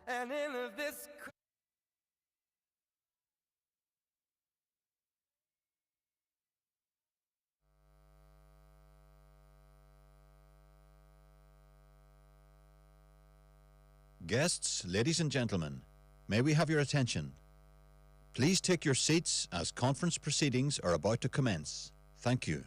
and in this Guests, ladies and gentlemen, may we have your attention? Please take your seats as conference proceedings are about to commence. Thank you.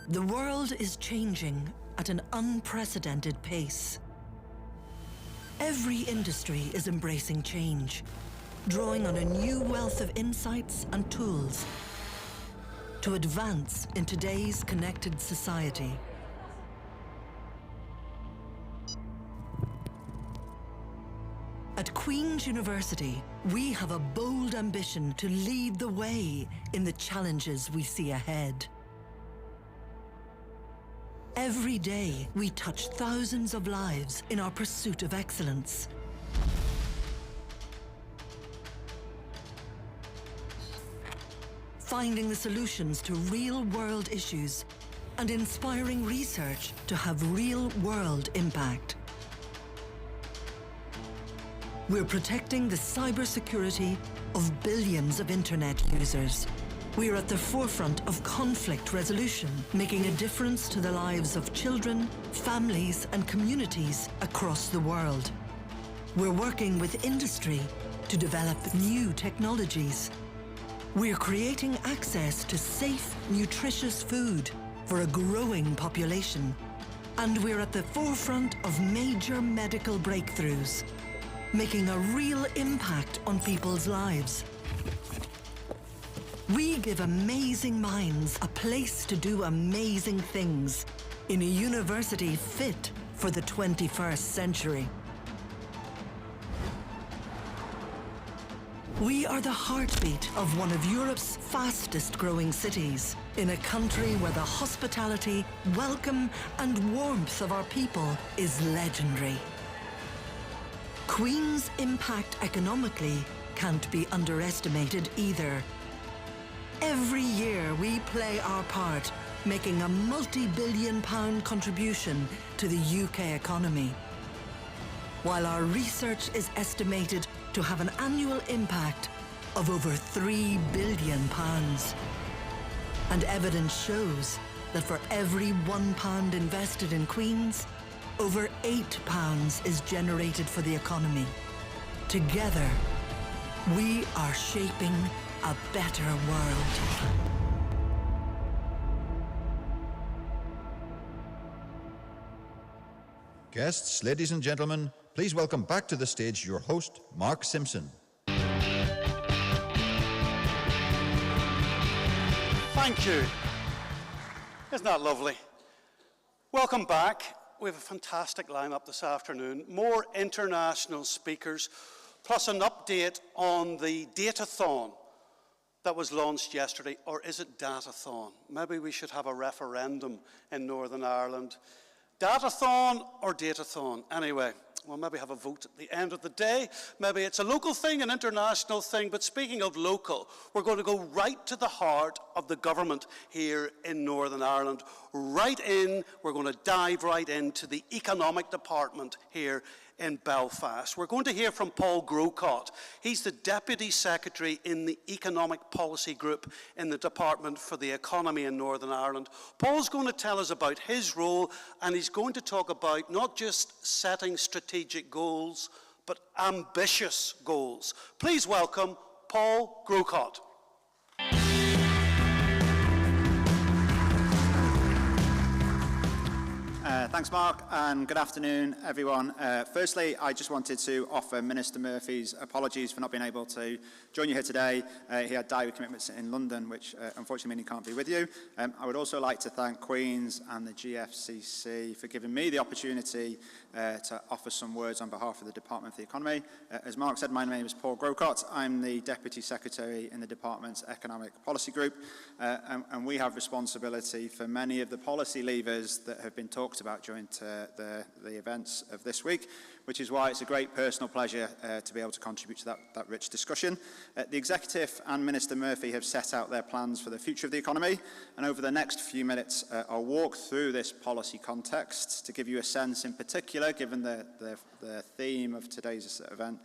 The world is changing at an unprecedented pace. Every industry is embracing change, drawing on a new wealth of insights and tools to advance in today's connected society. At Queen's University, we have a bold ambition to lead the way in the challenges we see ahead. Every day, we touch thousands of lives in our pursuit of excellence. Finding the solutions to real-world issues and inspiring research to have real-world impact. We're protecting the cybersecurity of billions of internet users. We're at the forefront of conflict resolution, making a difference to the lives of children, families, and communities across the world. We're working with industry to develop new technologies. We're creating access to safe, nutritious food for a growing population. And we're at the forefront of major medical breakthroughs, making a real impact on people's lives. We give amazing minds a place to do amazing things in a university fit for the 21st century. We are the heartbeat of one of Europe's fastest growing cities, in a country where the hospitality, welcome and warmth of our people is legendary. Queen's impact economically can't be underestimated either. Every year we play our part, making a multi-billion-pound contribution to the UK economy. While our research is estimated to have an annual impact of over £3 billion. And evidence shows that for every £1 invested in Queen's, over £8 is generated for the economy. Together, we are shaping a better world. Guests, ladies and gentlemen, please welcome back to the stage your host, Mark Simpson. Thank you. Isn't that lovely? Welcome back. We have a fantastic lineup this afternoon. More international speakers, plus an update on the Datathon that was launched yesterday. Or is it Datathon? Maybe we should have a referendum in Northern Ireland. Datathon or Datathon? Anyway, we'll maybe have a vote at the end of the day. Maybe it's a local thing, an international thing. But speaking of local, we're going to go right to the heart of the government here in Northern Ireland. We're going to dive right into the economic department here in Belfast. We're going to hear from Paul Grocott. He's the Deputy Secretary in the Economic Policy Group in the Department for the Economy in Northern Ireland. Paul's going to tell us about his role, and he's going to talk about not just setting strategic goals, but ambitious goals. Please welcome Paul Grocott. Thanks, Mark, and good afternoon, everyone. Firstly, I just wanted to offer Minister Murphy's apologies for not being able to join you here today. He had diary commitments in London, which unfortunately mean he can't be with you. I would also like to thank Queen's and the GFCC for giving me the opportunity to offer some words on behalf of the Department for the Economy. As Mark said, my name is Paul Grocott. I'm the Deputy Secretary in the Department's Economic Policy Group, and we have responsibility for many of the policy levers that have been talked about during the events of this week, which is why it's a great personal pleasure to be able to contribute to that rich discussion. The Executive and Minister Murphy have set out their plans for the future of the economy, and over the next few minutes I'll walk through this policy context to give you a sense in particular, given the theme of today's event,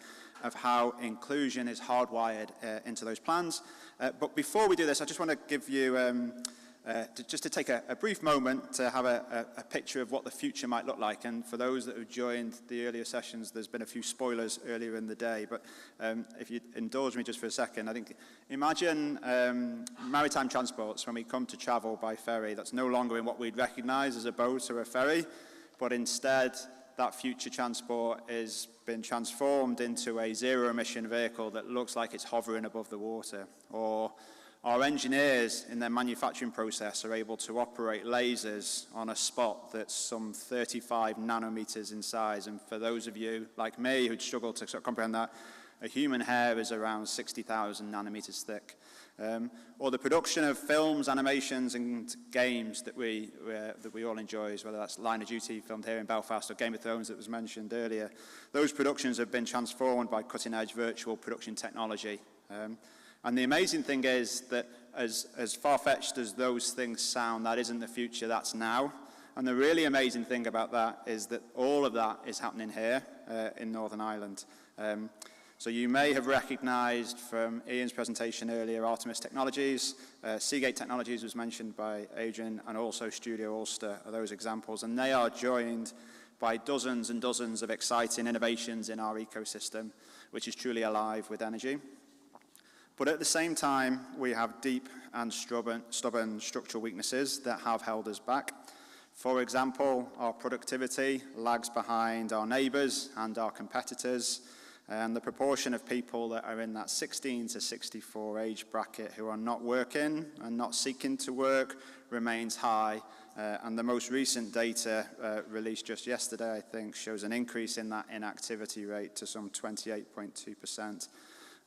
of how inclusion is hardwired into those plans. But before we do this, I just want to give you just to take a brief moment to have a picture of what the future might look like. And for those that have joined the earlier sessions, there's been a few spoilers earlier in the day. But if you indulge me just for a second, I think imagine maritime transports when we come to travel by ferry. That's no longer in what we'd recognise as a boat or a ferry, but instead that future transport is been transformed into a zero-emission vehicle that looks like it's hovering above the water. Or our engineers in their manufacturing process are able to operate lasers on a spot that's some 35 nanometers in size. And for those of you like me who'd struggle to sort of comprehend that, a human hair is around 60,000 nanometers thick. Or the production of films, animations and games that we all enjoy, whether that's Line of Duty filmed here in Belfast or Game of Thrones that was mentioned earlier. Those productions have been transformed by cutting-edge virtual production technology. And the amazing thing is that as far-fetched as those things sound, that isn't the future, that's now. And the really amazing thing about that is that all of that is happening here in Northern Ireland. So you may have recognised from Ian's presentation earlier, Artemis Technologies, Seagate Technologies was mentioned by Adrian, and also Studio Ulster are those examples. And they are joined by dozens and dozens of exciting innovations in our ecosystem, which is truly alive with energy. But at the same time, we have deep and stubborn structural weaknesses that have held us back. For example, our productivity lags behind our neighbours and our competitors, and the proportion of people that are in that 16 to 64 age bracket who are not working and not seeking to work remains high. And the most recent data released just yesterday, I think, shows an increase in that inactivity rate to some 28.2%.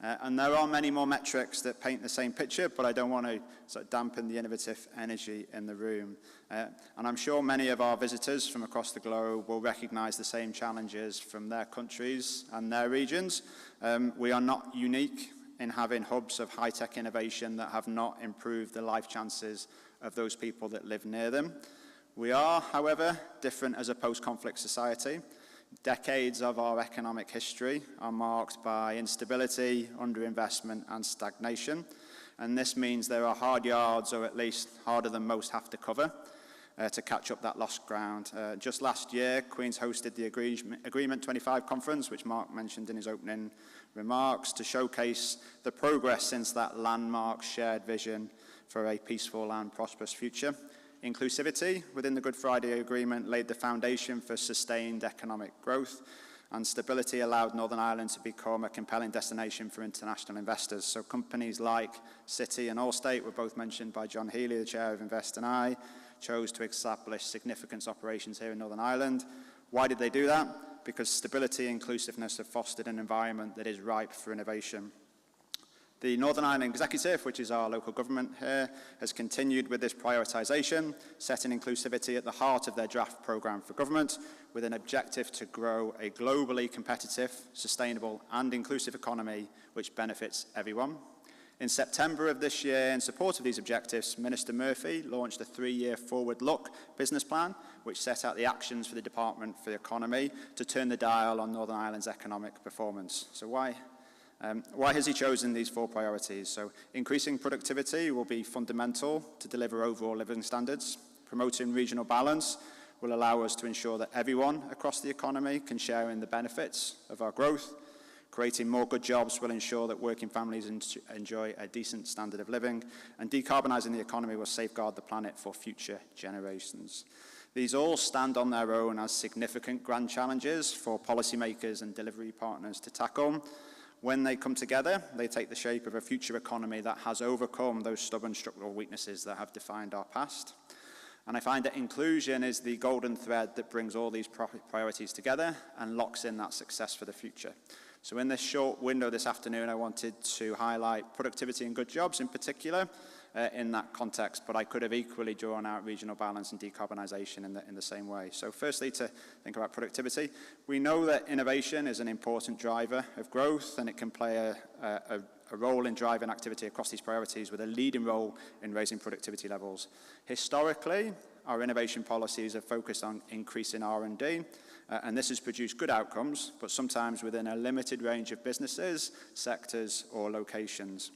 And there are many more metrics that paint the same picture, but I don't want to sort of dampen the innovative energy in the room. And I'm sure many of our visitors from across the globe will recognise the same challenges from their countries and their regions. We are not unique in having hubs of high-tech innovation that have not improved the life chances of those people that live near them. We are, however, different as a post-conflict society. Decades of our economic history are marked by instability, underinvestment and stagnation. And this means there are hard yards, or at least harder than most have to cover, to catch up that lost ground. Just last year, Queen's hosted the Agreement 25 conference, which Mark mentioned in his opening remarks, to showcase the progress since that landmark shared vision for a peaceful and prosperous future. Inclusivity within the Good Friday Agreement laid the foundation for sustained economic growth, and stability allowed Northern Ireland to become a compelling destination for international investors. So companies like Citi and Allstate were both mentioned by John Healy, the chair of Invest and I, chose to establish significant operations here in Northern Ireland. Why did they do that? Because stability and inclusiveness have fostered an environment that is ripe for innovation. The Northern Ireland Executive, which is our local government here, has continued with this prioritisation, setting inclusivity at the heart of their draft programme for government, with an objective to grow a globally competitive, sustainable and inclusive economy which benefits everyone. In September of this year, in support of these objectives, Minister Murphy launched a 3-year forward-look business plan, which set out the actions for the Department for the Economy to turn the dial on Northern Ireland's economic performance. So why has he chosen these 4 priorities? So increasing productivity will be fundamental to deliver overall living standards. Promoting regional balance will allow us to ensure that everyone across the economy can share in the benefits of our growth. Creating more good jobs will ensure that working families enjoy a decent standard of living, and decarbonising the economy will safeguard the planet for future generations. These all stand on their own as significant grand challenges for policymakers and delivery partners to tackle. When they come together, they take the shape of a future economy that has overcome those stubborn structural weaknesses that have defined our past. And I find that inclusion is the golden thread that brings all these priorities together and locks in that success for the future. So in this short window this afternoon, I wanted to highlight productivity and good jobs in particular in that context, but I could have equally drawn out regional balance and decarbonisation in the same way. So firstly, to think about productivity, we know that innovation is an important driver of growth, and it can play a role in driving activity across these priorities, with a leading role in raising productivity levels. Historically, our innovation policies have focused on increasing R&D, and this has produced good outcomes, but sometimes within a limited range of businesses, sectors, or locations.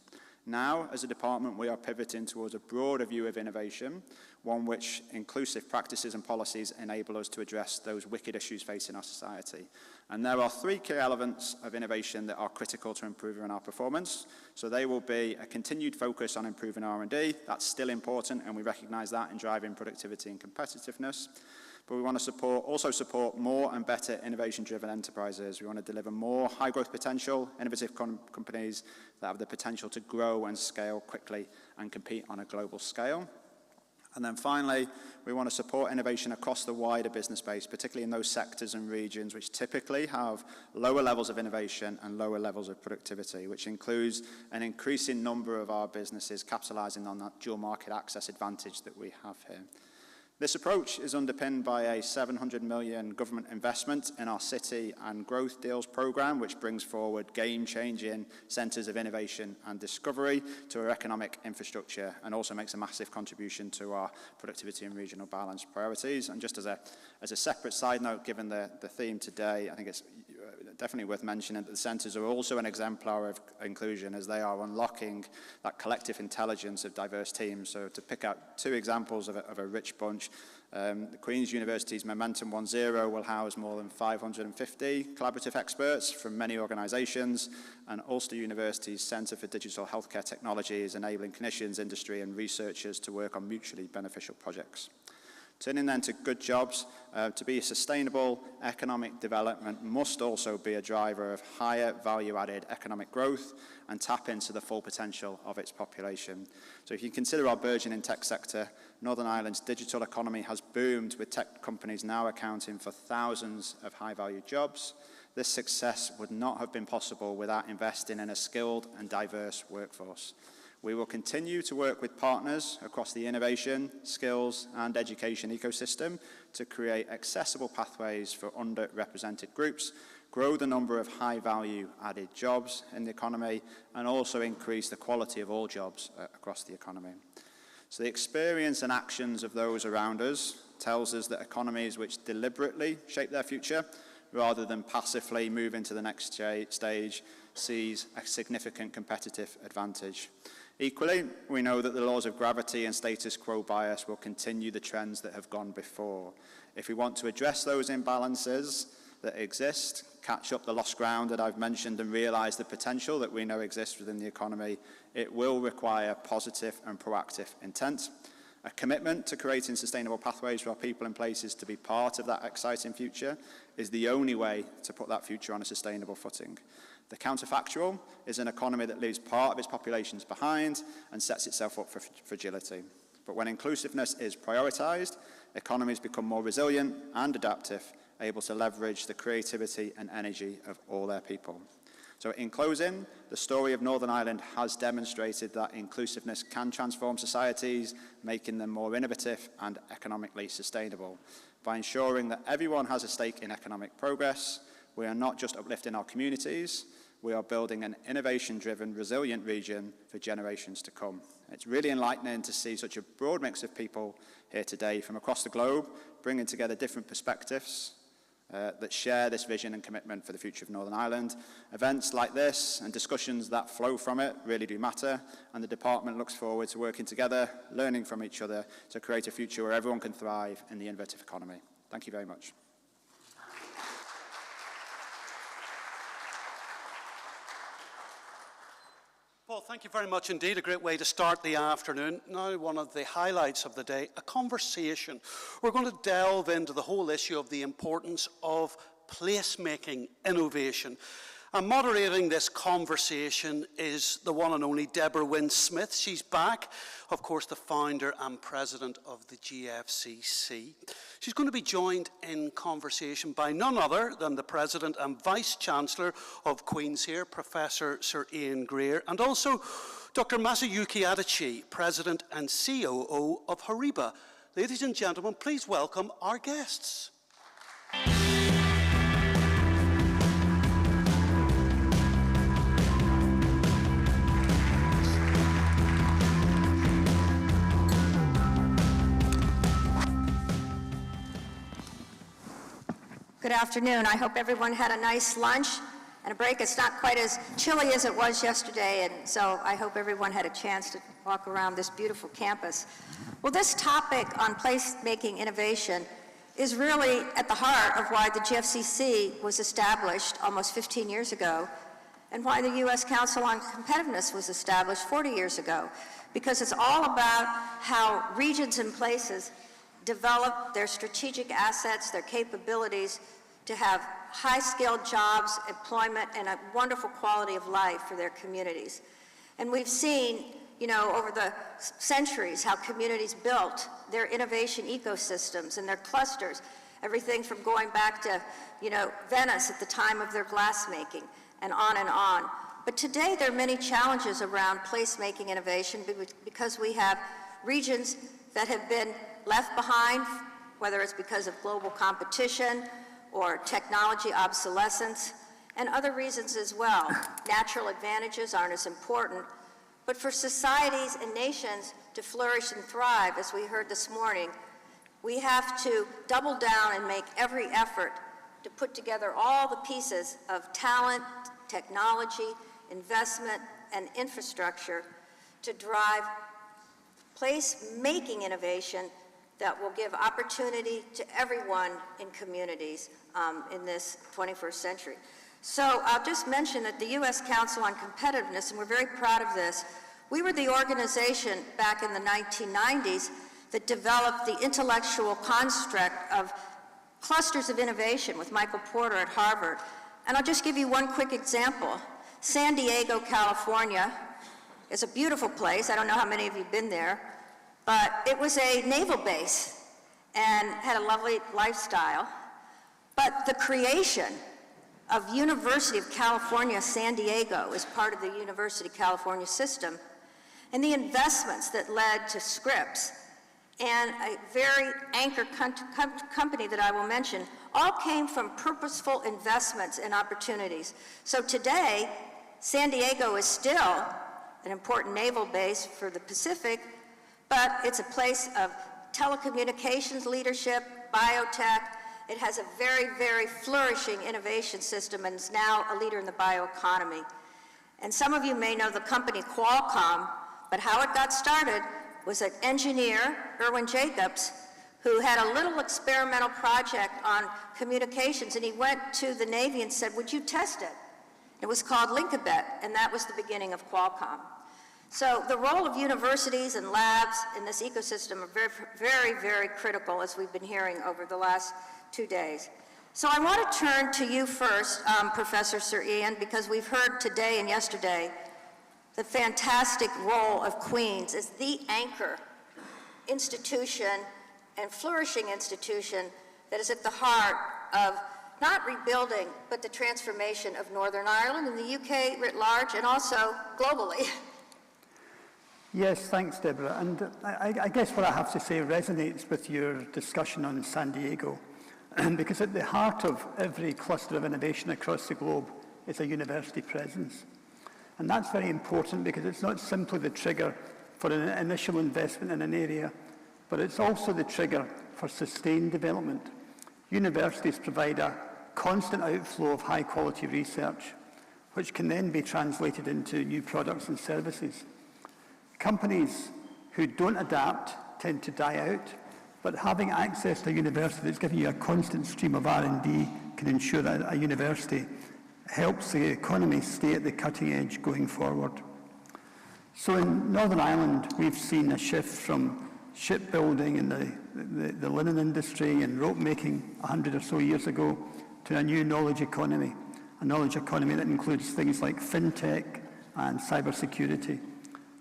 Now, as a department, we are pivoting towards a broader view of innovation, one which inclusive practices and policies enable us to address those wicked issues facing our society. And there are 3 key elements of innovation that are critical to improving our performance. So they will be a continued focus on improving R&D. That's still important, and we recognise that in driving productivity and competitiveness. But we want to also support more and better innovation-driven enterprises. We want to deliver more high-growth potential, innovative companies that have the potential to grow and scale quickly and compete on a global scale. And then finally, we want to support innovation across the wider business space, particularly in those sectors and regions which typically have lower levels of innovation and lower levels of productivity, which includes an increasing number of our businesses capitalising on that dual market access advantage that we have here. This approach is underpinned by a £700 million government investment in our City and Growth Deals programme, which brings forward game-changing centres of innovation and discovery to our economic infrastructure, and also makes a massive contribution to our productivity and regional balance priorities. And just as a separate side note, given the theme today, I think it's definitely worth mentioning that the centres are also an exemplar of inclusion, as they are unlocking that collective intelligence of diverse teams. So to pick out 2 examples of a rich bunch, the Queen's University's Momentum 10 will house more than 550 collaborative experts from many organisations, and Ulster University's Centre for Digital Healthcare Technology is enabling clinicians, industry and researchers to work on mutually beneficial projects. Turning then to good jobs, to be a sustainable economic development must also be a driver of higher value-added economic growth and tap into the full potential of its population. So if you consider our burgeoning tech sector, Northern Ireland's digital economy has boomed, with tech companies now accounting for thousands of high-value jobs. This success would not have been possible without investing in a skilled and diverse workforce. We will continue to work with partners across the innovation, skills and education ecosystem to create accessible pathways for underrepresented groups, grow the number of high-value added jobs in the economy, and also increase the quality of all jobs across the economy. So the experience and actions of those around us tells us that economies which deliberately shape their future, rather than passively move into the next stage, sees a significant competitive advantage. Equally, we know that the laws of gravity and status quo bias will continue the trends that have gone before. If we want to address those imbalances that exist, catch up the lost ground that I've mentioned, and realise the potential that we know exists within the economy, it will require positive and proactive intent. A commitment to creating sustainable pathways for our people and places to be part of that exciting future is the only way to put that future on a sustainable footing. The counterfactual is an economy that leaves part of its populations behind and sets itself up for fragility. But when inclusiveness is prioritised, economies become more resilient and adaptive, able to leverage the creativity and energy of all their people. So in closing, the story of Northern Ireland has demonstrated that inclusiveness can transform societies, making them more innovative and economically sustainable. By ensuring that everyone has a stake in economic progress, we are not just uplifting our communities, we are building an innovation-driven, resilient region for generations to come. It's really enlightening to see such a broad mix of people here today from across the globe, bringing together different perspectives that share this vision and commitment for the future of Northern Ireland. Events like this and discussions that flow from it really do matter, and the department looks forward to working together, learning from each other to create a future where everyone can thrive in the innovative economy. Thank you very much. Paul, thank you very much indeed. A great way to start the afternoon. Now, one of the highlights of the day, a conversation. We're going to delve into the whole issue of the importance of placemaking innovation. And moderating this conversation is the one and only Deborah Wynne-Smith. She's back, of course, the founder and president of the GFCC. She's going to be joined in conversation by none other than the president and vice-chancellor of Queen's here, Professor Sir Ian Greer, and also Dr. Masayuki Adichie, president and COO of Hariba. Ladies and gentlemen, please welcome our guests. Good afternoon. I hope everyone had a nice lunch and a break. It's not quite as chilly as it was yesterday, and so I hope everyone had a chance to walk around this beautiful campus. Well, this topic on placemaking innovation is really at the heart of why the GFCC was established almost 15 years ago, and why the U.S. Council on Competitiveness was established 40 years ago, because it's all about how regions and places develop their strategic assets, their capabilities to have high-skilled jobs, employment, and a wonderful quality of life for their communities. And we've seen, over the centuries how communities built their innovation ecosystems and their clusters, everything from going back to, Venice at the time of their glassmaking and on and on. But today there are many challenges around placemaking innovation because we have regions that have been left behind, whether it's because of global competition or technology obsolescence, and other reasons as well. Natural advantages aren't as important, but for societies and nations to flourish and thrive, as we heard this morning, we have to double down and make every effort to put together all the pieces of talent, technology, investment, and infrastructure to drive place-making innovation that will give opportunity to everyone in communities in this 21st century. So I'll just mention that the U.S. Council on Competitiveness, and we're very proud of this, we were the organization back in the 1990s that developed the intellectual construct of clusters of innovation with Michael Porter at Harvard. And I'll just give you one quick example. San Diego, California is a beautiful place. I don't know how many of you have been there, but it was a naval base and had a lovely lifestyle. But the creation of University of California, San Diego as part of the University of California system, and the investments that led to Scripps and a very anchor company that I will mention, all came from purposeful investments and opportunities. So today, San Diego is still an important naval base for the Pacific, but it's a place of telecommunications leadership, biotech. It has a very, very flourishing innovation system and is now a leader in the bioeconomy. And some of you may know the company Qualcomm, but how it got started was an engineer, Irwin Jacobs, who had a little experimental project on communications, and he went to the Navy and said, would you test it? It was called Linkabet, and that was the beginning of Qualcomm. So the role of universities and labs in this ecosystem are very, very, very critical, as we've been hearing over the last 2 days. So I want to turn to you first, Professor Sir Ian, because we've heard today and yesterday the fantastic role of Queen's as the anchor institution and flourishing institution that is at the heart of not rebuilding, but the transformation of Northern Ireland and the UK writ large, and also globally. Yes, thanks, Deborah. And I guess what I have to say resonates with your discussion on San Diego, because at the heart of every cluster of innovation across the globe is a university presence. And that's very important because it's not simply the trigger for an initial investment in an area, but it's also the trigger for sustained development. Universities provide a constant outflow of high-quality research, which can then be translated into new products and services. Companies who don't adapt tend to die out, but having access to a university that's giving you a constant stream of R&D can ensure that a university helps the economy stay at the cutting edge going forward. So in Northern Ireland, we've seen a shift from shipbuilding and the linen industry and rope making 100 or so years ago to a new knowledge economy, a knowledge economy that includes things like fintech and cybersecurity.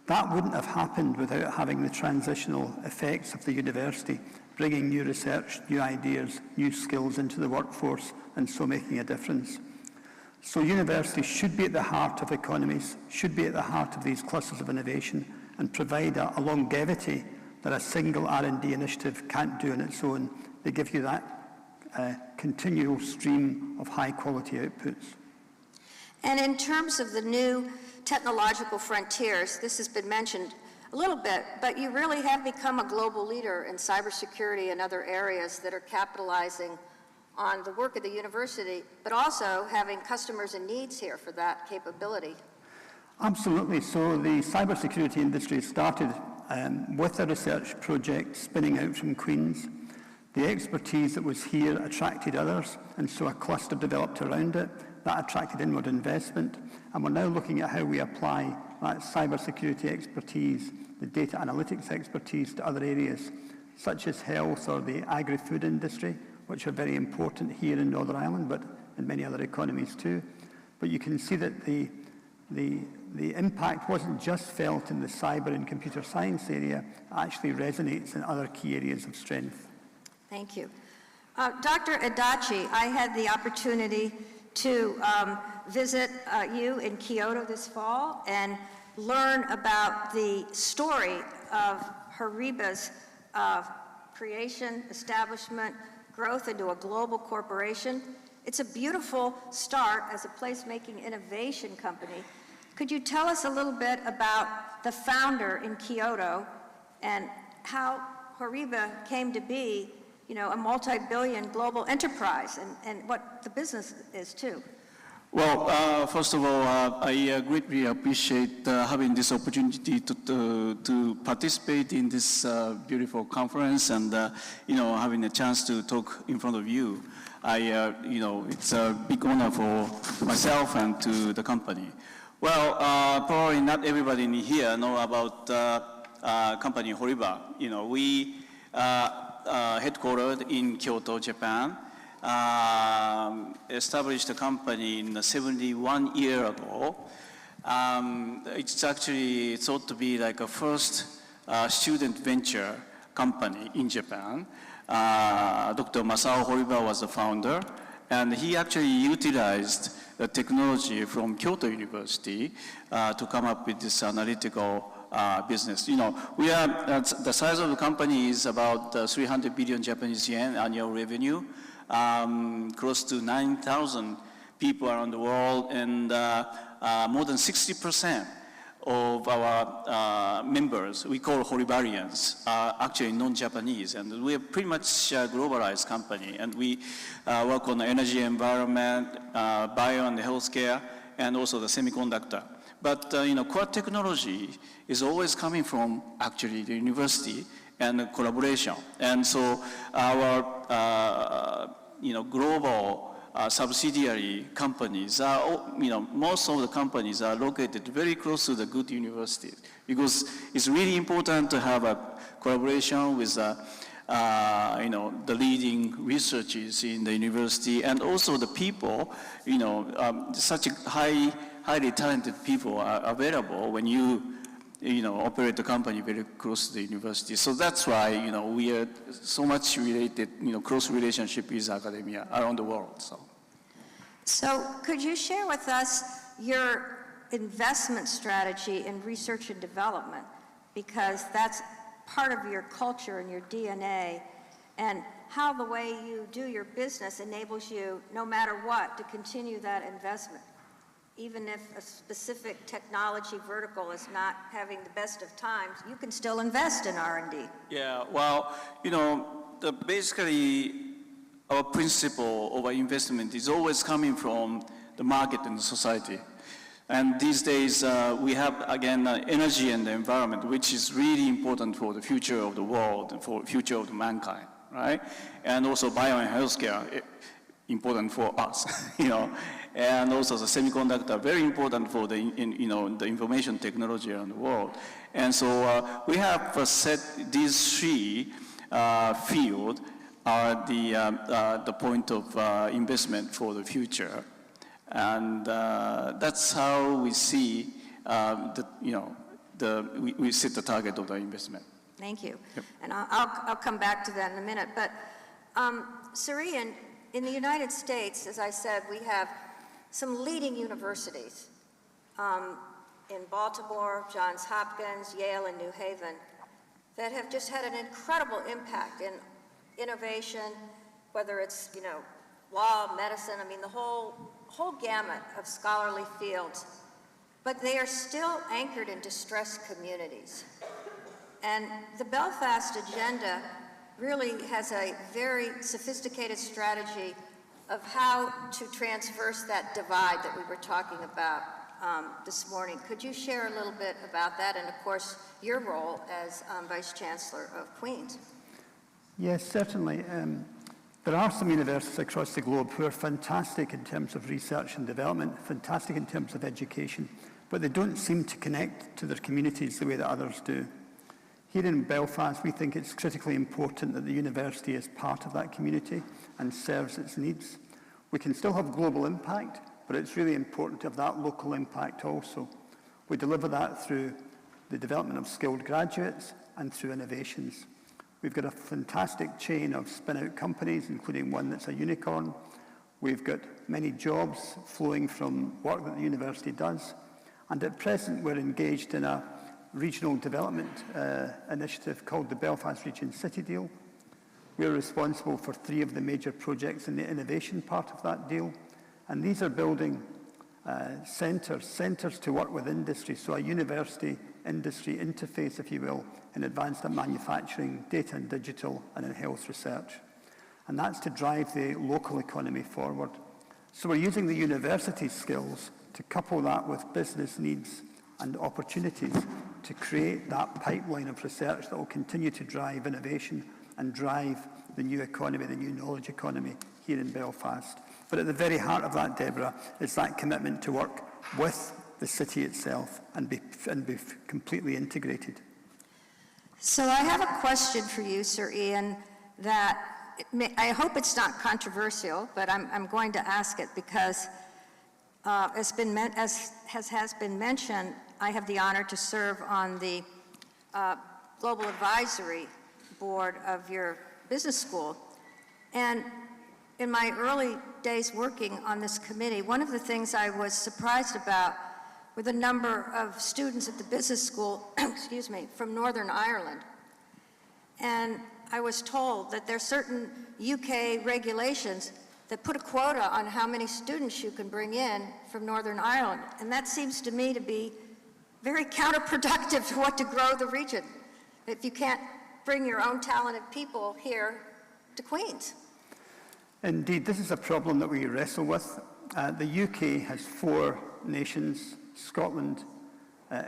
That wouldn't have happened without having the transitional effects of the university, bringing new research, new ideas, new skills into the workforce, and so making a difference. So universities should be at the heart of economies, should be at the heart of these clusters of innovation, and provide a longevity that a single R&D initiative can't do on its own. They give you that continual stream of high-quality outputs. And in terms of the new technological frontiers, this has been mentioned a little bit, but you really have become a global leader in cybersecurity and other areas that are capitalizing on the work of the university, but also having customers and needs here for that capability. Absolutely. So the cybersecurity industry started with a research project spinning out from Queen's. The expertise that was here attracted others, and so a cluster developed around it. That attracted inward investment, and we're now looking at how we apply that cybersecurity expertise, the data analytics expertise to other areas, such as health or the agri-food industry, which are very important here in Northern Ireland, but in many other economies too. But you can see that the impact wasn't just felt in the cyber and computer science area, it actually resonates in other key areas of strength. Thank you. Dr. Adachi, I had the opportunity to visit you in Kyoto this fall and learn about the story of Horiba's creation, establishment, growth into a global corporation. It's a beautiful start as a placemaking innovation company. Could you tell us a little bit about the founder in Kyoto and how Horiba came to be, you know, a multi-billion global enterprise and what the business is too? Well, first of all, I greatly appreciate having this opportunity to participate in this beautiful conference and, you know, having a chance to talk in front of you. You know, it's a big honor for myself and to the company. Well, probably not everybody in here know about company Horiba. You know, we headquartered in Kyoto, Japan. Established a company in 71 years ago. It's actually thought to be like a first student venture company in Japan. Dr. Masao Horiba was the founder, and he actually utilized the technology from Kyoto University to come up with this analytical business. You know, we are, the size of the company is about 300 billion Japanese yen annual revenue. Close to 9,000 people around the world, and more than 60% of our members, we call Horibarians, are actually non-Japanese, and we are pretty much a globalized company, and we work on the energy environment, bio and healthcare, and also the semiconductor. But you know, core technology is always coming from actually the university and collaboration. And so our you know, global subsidiary companies are, you know, most of the companies are located very close to the good universities, because it's really important to have a collaboration with you know, the leading researchers in the university, and also the people, you know, such highly talented people are available when you know, operate the company very close to the university. So that's why, you know, we are so much related, you know, close relationship with academia around the world. So could you share with us your investment strategy in research and development? Because that's part of your culture and your DNA, and how the way you do your business enables you, no matter what, to continue that investment. even if a specific technology vertical is not having the best of times, you can still invest in R&D. Yeah, well, basically our principle of our investment is always coming from the market and the society. And these days, we have, again, energy and the environment, which is really important for the future of the world and for the future of mankind, right? And also bio and healthcare, important for us, And also the semiconductor, very important for the, the information technology around the world. And so we have set these three fields are the point of investment for the future. And that's how we see, we set the target of the investment. Thank you. Yep. And I'll come back to that in a minute. But Suri, in the United States, as I said, we have some leading universities in Baltimore, Johns Hopkins, Yale, and New Haven that have just had an incredible impact in innovation, whether it's, law, medicine, the whole gamut of scholarly fields, but they are still anchored in distressed communities. And the Belfast agenda really has a very sophisticated strategy of how to transverse that divide that we were talking about this morning. Could you share a little bit about that and, of course, your role as Vice Chancellor of Queen's? Yes, certainly. There are some universities across the globe who are fantastic in terms of research and development, fantastic in terms of education, but they don't seem to connect to their communities the way that others do. Here in Belfast, we think it's critically important that the university is part of that community and serves its needs. We can still have global impact, but it's really important to have that local impact also. We deliver that through the development of skilled graduates and through innovations. We've got a fantastic chain of spin-out companies, including one that's a unicorn. We've got many jobs flowing from work that the university does. And at present, we're engaged in a regional development initiative called the Belfast Region City Deal. We're responsible for 3 of the major projects in the innovation part of that deal. And these are building centres to work with industry, so a university-industry interface, if you will, in advanced manufacturing, data and digital, and in health research. And that's to drive the local economy forward. So we're using the university skills to couple that with business needs and opportunities to create that pipeline of research that will continue to drive innovation and drive the new economy, the new knowledge economy here in Belfast. But at the very heart of that, Deborah, is that commitment to work with the city itself and be completely integrated. So I have a question for you, Sir Ian, that I hope it's not controversial, but I'm going to ask it because as has been mentioned, I have the honor to serve on the Global Advisory Board of your business school. And in my early days working on this committee, one of the things I was surprised about were the number of students at the business school, excuse me, from Northern Ireland. And I was told that there are certain UK regulations that put a quota on how many students you can bring in from Northern Ireland. And that seems to me to be very counterproductive to what to grow the region, if you can't bring your own talented people here to Queen's. Indeed, this is a problem that we wrestle with. The UK has 4 nations, Scotland,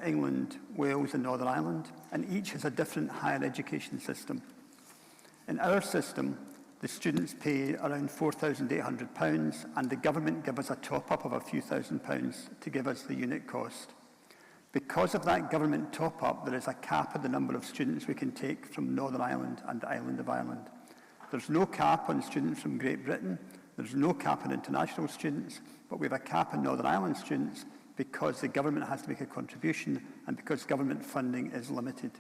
England, Wales and Northern Ireland, and each has a different higher education system. In our system, the students pay around £4,800 and the government give us a top-up of a few £1,000s to give us the unit cost. Because of that government top-up, there is a cap on the number of students we can take from Northern Ireland and the island of Ireland. There's no cap on students from Great Britain, there's no cap on international students, but we have a cap on Northern Ireland students because the government has to make a contribution and because government funding is limited.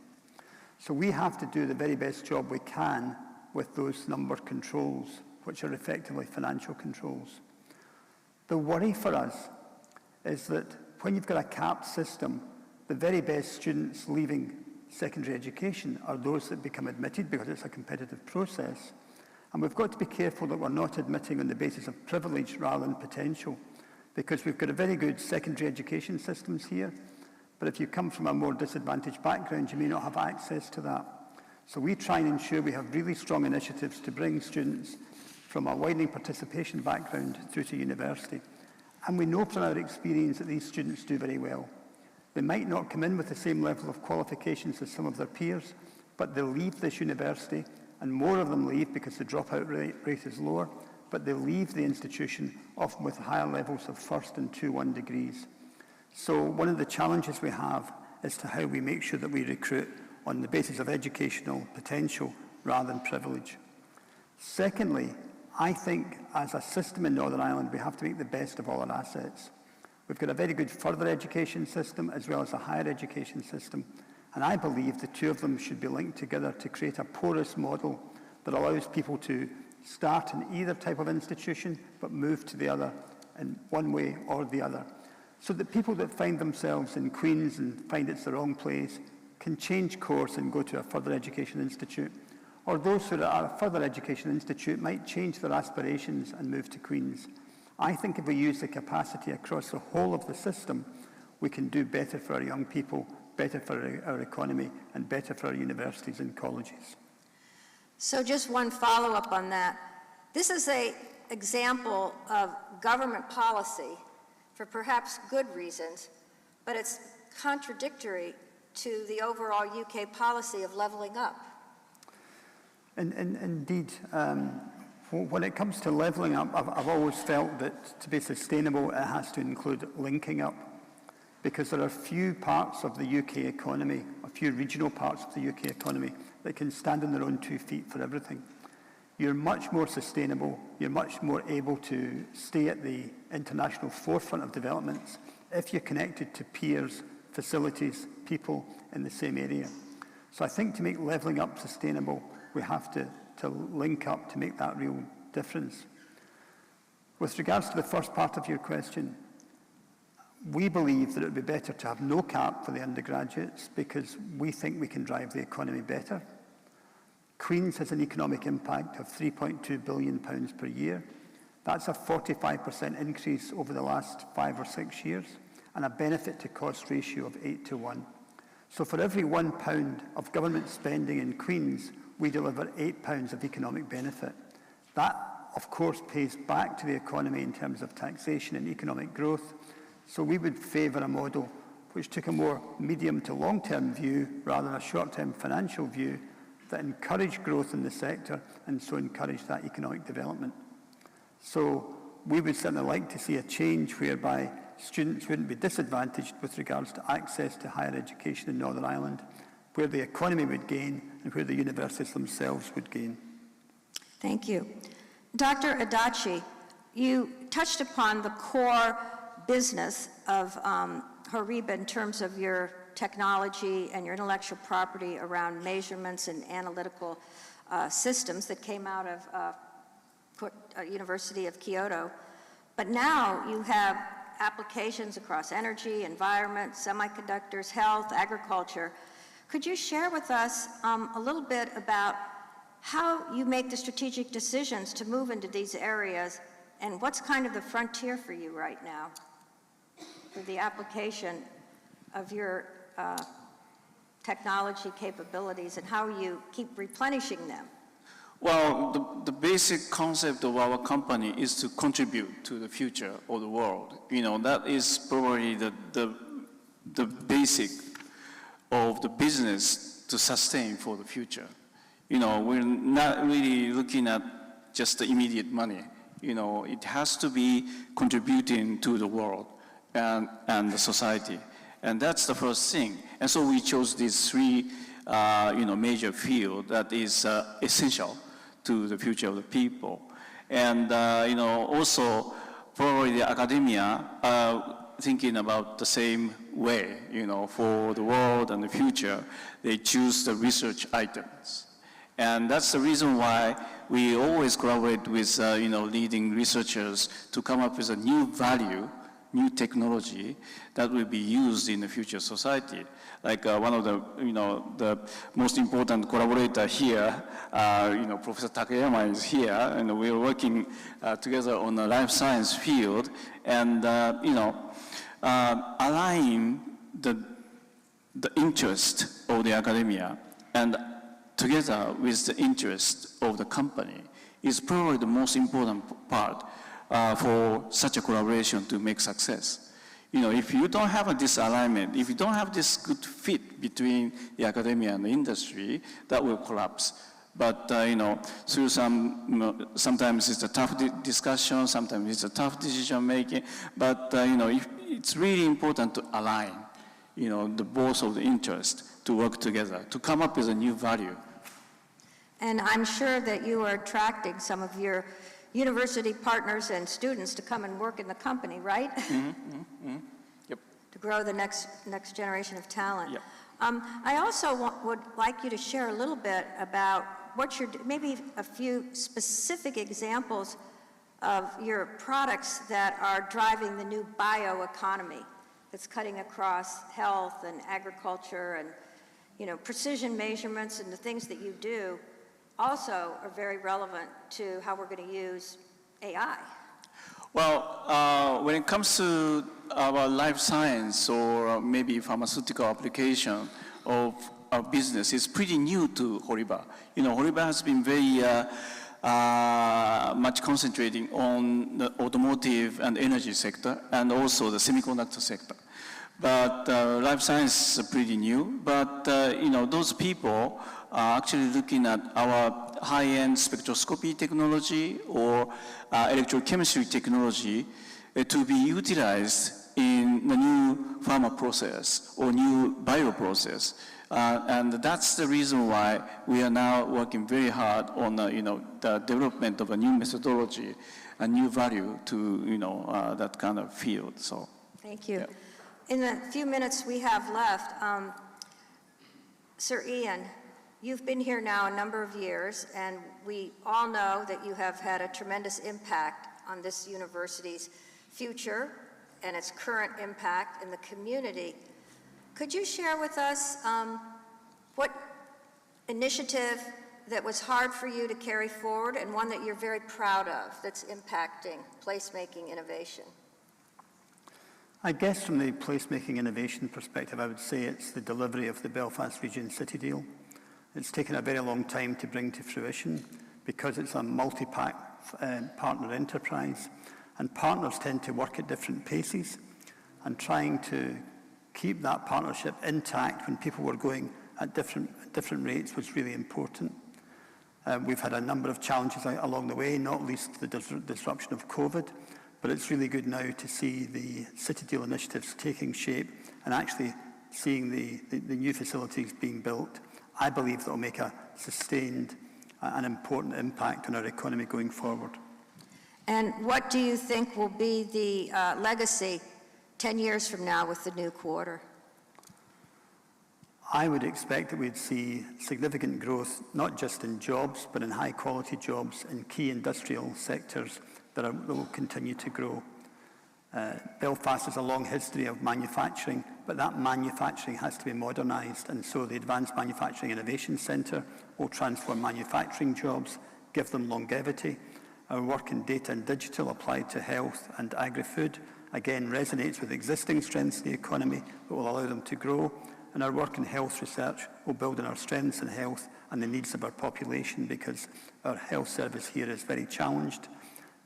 So we have to do the very best job we can with those number controls, which are effectively financial controls. The worry for us is that when you've got a capped system, the very best students leaving secondary education are those that become admitted because it's a competitive process. And we've got to be careful that we're not admitting on the basis of privilege rather than potential. because we've got a very good secondary education systems here, but if you come from a more disadvantaged background, you may not have access to that. So we try and ensure we have really strong initiatives to bring students from a widening participation background through to university. And we know from our experience that these students do very well. They might not come in with the same level of qualifications as some of their peers, but they'll leave this university, and more of them leave because the dropout rate is lower, but they leave the institution often with higher levels of first and 2-1 degrees. So one of the challenges we have is to how we make sure that we recruit on the basis of educational potential rather than privilege. Secondly, I think as a system in Northern Ireland, we have to make the best of all our assets. We've got a very good further education system as well as a higher education system, and I believe the two of them should be linked together to create a porous model that allows people to start in either type of institution but move to the other in one way or the other, so that people that find themselves in Queen's and find it's the wrong place can change course and go to a further education institute, or those who are at a further education institute might change their aspirations and move to Queen's. I think if we use the capacity across the whole of the system, we can do better for our young people, better for our economy, and better for our universities and colleges. So just one follow-up on that. This is an example of government policy for perhaps good reasons, but it's contradictory to the overall UK policy of levelling up. Indeed. When it comes to levelling up, I've always felt that to be sustainable, it has to include linking up, because there are few parts of the UK economy, a few regional parts of the UK economy, that can stand on their own 2 feet for everything. You're much more sustainable, you're much more able to stay at the international forefront of developments if you're connected to peers, facilities, people in the same area. So I think to make levelling up sustainable, we have to link up to make that real difference. With regards to the first part of your question, we believe that it would be better to have no cap for the undergraduates because we think we can drive the economy better. Queen's has an economic impact of £3.2 billion per year. That's a 45% increase over the last 5 or 6 years and a benefit to cost ratio of 8:1. So for every £1 of government spending in Queen's, we deliver £8 of economic benefit. That, of course, pays back to the economy in terms of taxation and economic growth. So we would favour a model which took a more medium to long-term view rather than a short-term financial view that encouraged growth in the sector and so encouraged that economic development. So we would certainly like to see a change whereby students wouldn't be disadvantaged with regards to access to higher education in Northern Ireland, where the economy would gain and where the universities themselves would gain. Thank you. Dr. Adachi, you touched upon the core business of HORIBA in terms of your technology and your intellectual property around measurements and analytical systems that came out of University of Kyoto. But now you have applications across energy, environment, semiconductors, health, agriculture. Could you share with us a little bit about how you make the strategic decisions to move into these areas and what's kind of the frontier for you right now for the application of your technology capabilities and how you keep replenishing them? Well, the basic concept of our company is to contribute to the future of the world. You know, that is probably the basic of the business to sustain for the future. You know, we're not really looking at just the immediate money. You know, it has to be contributing to the world and the society. And that's the first thing. And so we chose these three, major fields that is essential to the future of the people. And, also probably the academia thinking about the same way, for the world and the future, they choose the research items. And that's the reason why we always collaborate with, leading researchers to come up with a new value, new technology that will be used in the future society. Like one of the, the most important collaborator here, Professor Takayama is here, and we're working together on the life science field, and align the interest of the academia and together with the interest of the company is probably the most important part for such a collaboration to make success. If you don't have this alignment, if you don't have this good fit between the academia and the industry, that will collapse. But through sometimes it's a tough discussion, sometimes it's a tough decision making. But it's really important to align, the both of the interest to work together to come up with a new value. And I'm sure that you are attracting some of your university partners and students to come and work in the company, right? Yep. To grow the next generation of talent. Yep. I also would like you to share a little bit about what maybe a few specific examples of your products that are driving the new bioeconomy that's cutting across health and agriculture and precision measurements, and the things that you do also are very relevant to how we're going to use AI. Well, when it comes to our life science or maybe pharmaceutical application of our business, it's pretty new to Horiba. Horiba has been very much concentrating on the automotive and energy sector and also the semiconductor sector. But life science is pretty new, but those people are actually looking at our high-end spectroscopy technology or electrochemistry technology to be utilized in the new pharma process or new bioprocess. And that's the reason why we are now working very hard on the development of a new methodology, a new value to that kind of field. So, thank you. Yeah. In the few minutes we have left, Sir Ian, you've been here now a number of years, and we all know that you have had a tremendous impact on this university's future and its current impact in the community. Could you share with us what initiative that was hard for you to carry forward and one that you're very proud of that's impacting placemaking innovation? I guess from the placemaking innovation perspective, I would say it's the delivery of the Belfast Region City deal. It's taken a very long time to bring to fruition because it's a multi-partner enterprise, and partners tend to work at different paces, and trying to keep that partnership intact when people were going at different rates was really important. We've had a number of challenges along the way, not least the disruption of COVID, but it's really good now to see the City Deal initiatives taking shape and actually seeing the new facilities being built. I believe that will make a sustained and important impact on our economy going forward. And what do you think will be the legacy 10 years from now with the new quarter? I would expect that we'd see significant growth, not just in jobs, but in high-quality jobs in key industrial sectors that will continue to grow. Belfast has a long history of manufacturing, but that manufacturing has to be modernised, and so the Advanced Manufacturing Innovation Centre will transform manufacturing jobs, give them longevity. Our work in data and digital applied to health and agri-food, again, resonates with existing strengths in the economy that will allow them to grow. And our work in health research will build on our strengths in health and the needs of our population, because our health service here is very challenged.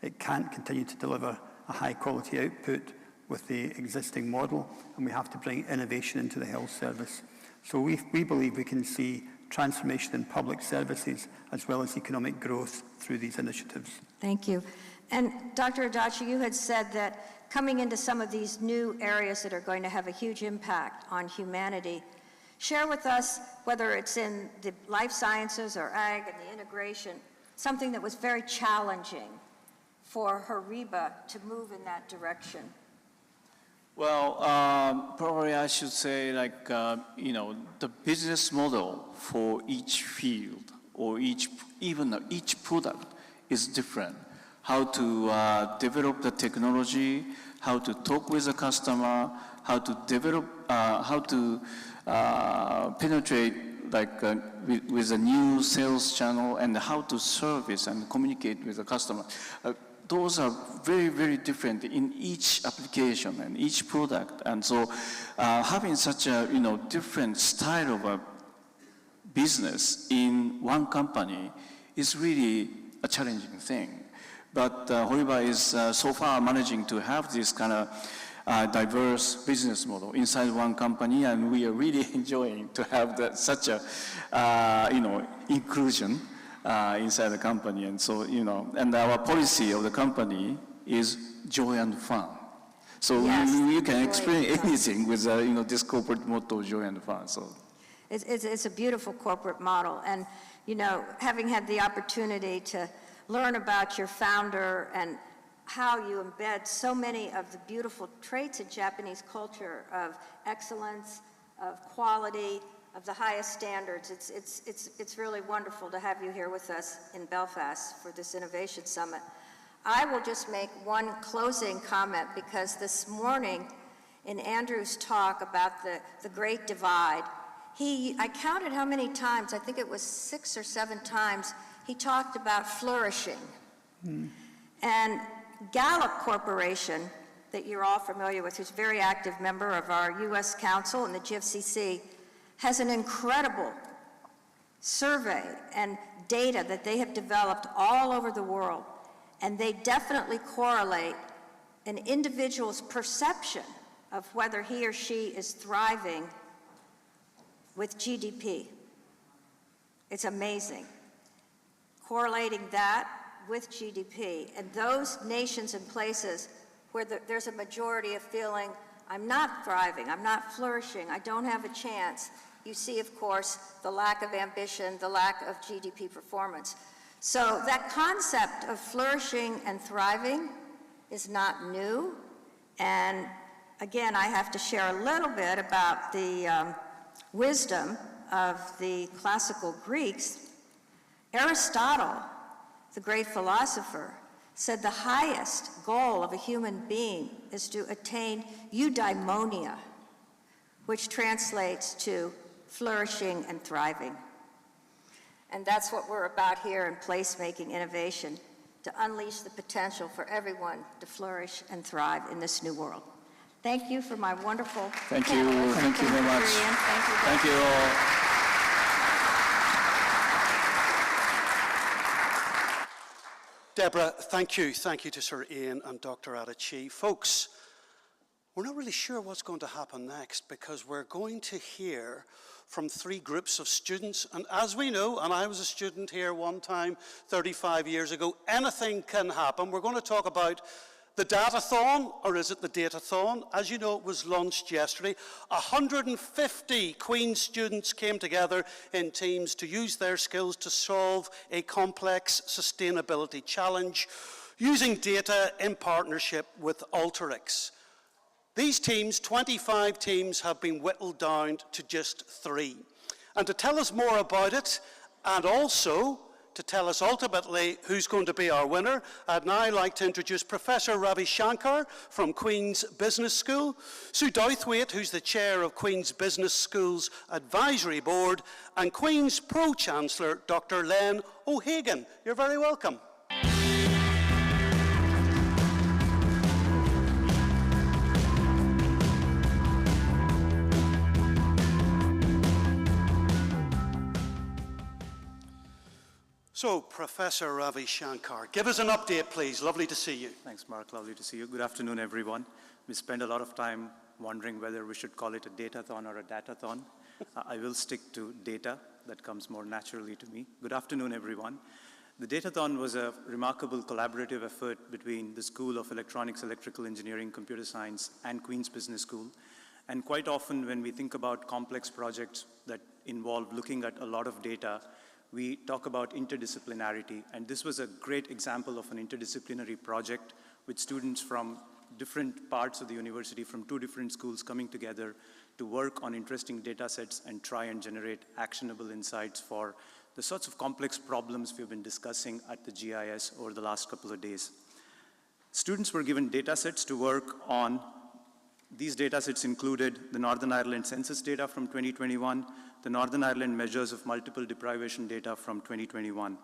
It can't continue to deliver a high-quality output with the existing model, and we have to bring innovation into the health service. So we believe we can see transformation in public services as well as economic growth through these initiatives. Thank you. And Dr. Adachi, you had said that coming into some of these new areas that are going to have a huge impact on humanity, share with us, whether it's in the life sciences or ag and the integration, something that was very challenging for Horiba to move in that direction. Well, probably I should say, the business model for each field or each product is different. how to develop the technology, how to talk with the customer, how to develop, how to penetrate with a new sales channel, and how to service and communicate with the customer. Those are very, very different in each application and each product. And so having such a different style of a business in one company is really a challenging thing. But Horiba is so far managing to have this kind of diverse business model inside one company, and we are really enjoying to have such a inclusion inside the company. And so, and our policy of the company is joy and fun. So yes, you can explain anything with this corporate motto, joy and fun. So it's a beautiful corporate model. And, having had the opportunity to learn about your founder and how you embed so many of the beautiful traits of Japanese culture of excellence, of quality, of the highest standards. It's really wonderful to have you here with us in Belfast for this Innovation Summit. I will just make one closing comment, because this morning in Andrew's talk about the Great Divide, I counted how many times, I think it was 6 or 7 times, he talked about flourishing. And Gallup Corporation, that you're all familiar with, who's a very active member of our U.S. Council and the GIFCC, has an incredible survey and data that they have developed all over the world. And they definitely correlate an individual's perception of whether he or she is thriving with GDP. It's amazing. Correlating that with GDP, and those nations and places where there's a majority of feeling, I'm not thriving, I'm not flourishing, I don't have a chance, you see, of course, the lack of ambition, the lack of GDP performance. So that concept of flourishing and thriving is not new. And again, I have to share a little bit about the wisdom of the classical Greeks. Aristotle, the great philosopher, said the highest goal of a human being is to attain eudaimonia, which translates to flourishing and thriving. And that's what we're about here in placemaking innovation, to unleash the potential for everyone to flourish and thrive in this new world. Thank you for my wonderful Thank you. Thank you very much. Thank you all. Deborah, thank you. Thank you to Sir Ian and Dr. Adichie. Folks, we're not really sure what's going to happen next, because we're going to hear from 3 groups of students. And as we know, and I was a student here one time 35 years ago, anything can happen. We're going to talk about the Datathon, or is it the Datathon? As you know, it was launched yesterday. 150 Queen's students came together in teams to use their skills to solve a complex sustainability challenge using data in partnership with Alteryx. These teams, 25 teams, have been whittled down to just 3. And to tell us more about it, and also to tell us ultimately who's going to be our winner, I'd now like to introduce Professor Ravi Shankar from Queen's Business School, Sue Douthwaite, who's the chair of Queen's Business School's Advisory Board, and Queen's Pro-Chancellor, Dr. Len O'Hagan. You're very welcome. So, Professor Ravi Shankar, give us an update, please. Lovely to see you. Thanks, Mark. Lovely to see you. Good afternoon, everyone. We spend a lot of time wondering whether we should call it a datathon or a datathon. I will stick to data. That comes more naturally to me. Good afternoon, everyone. The datathon was a remarkable collaborative effort between the School of Electronics, Electrical Engineering, Computer Science, and Queen's Business School. And quite often when we think about complex projects that involve looking at a lot of data, we talk about interdisciplinarity, and this was a great example of an interdisciplinary project with students from different parts of the university, from 2 different schools coming together to work on interesting data sets and try and generate actionable insights for the sorts of complex problems we've been discussing at the GIS over the last couple of days. Students were given data sets to work on. These data sets included the Northern Ireland census data from 2021, the Northern Ireland measures of multiple deprivation data from 2021.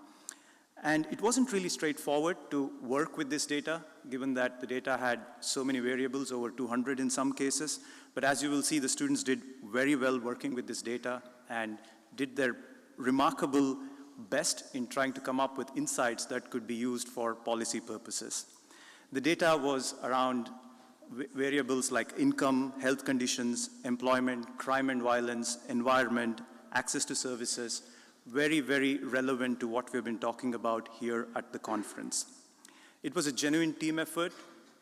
And it wasn't really straightforward to work with this data, given that the data had so many variables, over 200 in some cases. But as you will see, the students did very well working with this data and did their remarkable best in trying to come up with insights that could be used for policy purposes. The data was around variables like income, health conditions, employment, crime and violence, environment, access to services, very, very relevant to what we've been talking about here at the conference. It was a genuine team effort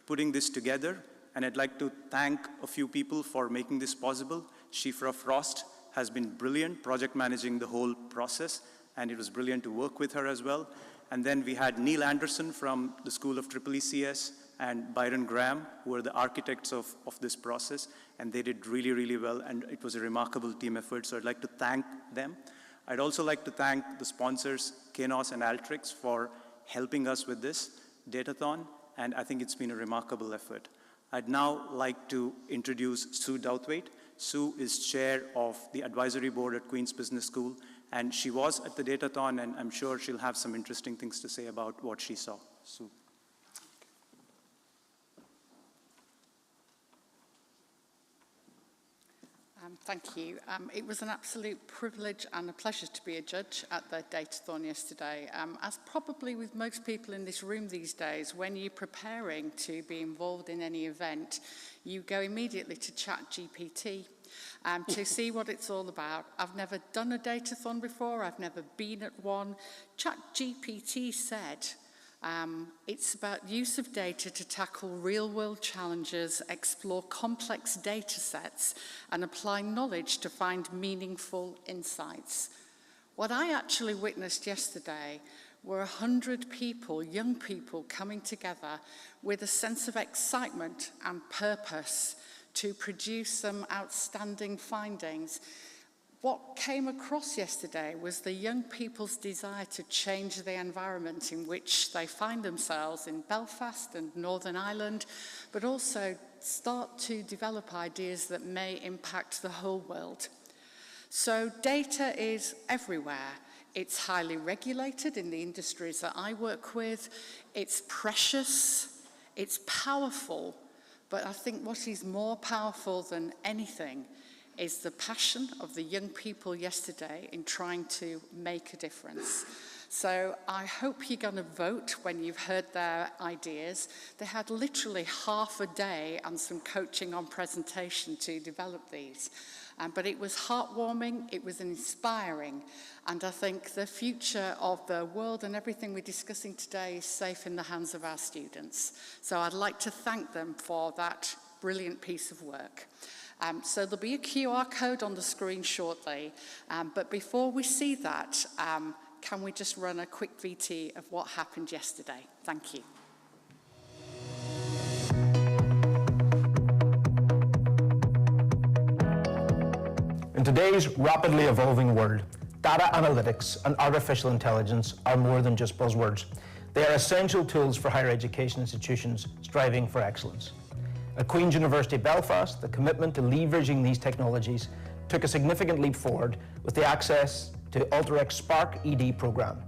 putting this together, and I'd like to thank a few people for making this possible. Shifra Frost has been brilliant project managing the whole process, and it was brilliant to work with her as well. And then we had Neil Anderson from the School of EECS and Byron Graham, who were the architects of this process, and they did really, really well, and it was a remarkable team effort, so I'd like to thank them. I'd also like to thank the sponsors, Kainos and Alteryx, for helping us with this datathon, and I think it's been a remarkable effort. I'd now like to introduce Sue Douthwaite. Sue is chair of the advisory board at Queen's Business School, and she was at the datathon, and I'm sure she'll have some interesting things to say about what she saw. Sue. Thank you. It was an absolute privilege and a pleasure to be a judge at the Datathon yesterday. As probably with most people in this room these days, when you're preparing to be involved in any event, you go immediately to ChatGPT to see what it's all about. I've never done a Datathon before. I've never been at one. ChatGPT said, it's about use of data to tackle real-world challenges, explore complex data sets, and apply knowledge to find meaningful insights. What I actually witnessed yesterday were 100 people, young people, coming together with a sense of excitement and purpose to produce some outstanding findings. What came across yesterday was the young people's desire to change the environment in which they find themselves in Belfast and Northern Ireland, but also start to develop ideas that may impact the whole world. So data is everywhere. It's highly regulated in the industries that I work with. It's precious, it's powerful, but I think what is more powerful than anything is the passion of the young people yesterday in trying to make a difference. So I hope you're going to vote when you've heard their ideas. They had literally half a day and some coaching on presentation to develop these. But it was heartwarming, it was inspiring, and I think the future of the world and everything we're discussing today is safe in the hands of our students. So I'd like to thank them for that brilliant piece of work. So there'll be a QR code on the screen shortly, but before we see that, can we just run a quick VT of what happened yesterday? Thank you. In today's rapidly evolving world, data analytics and artificial intelligence are more than just buzzwords. They are essential tools for higher education institutions striving for excellence. At Queen's University Belfast, the commitment to leveraging these technologies took a significant leap forward with the access to Alteryx Spark ED program.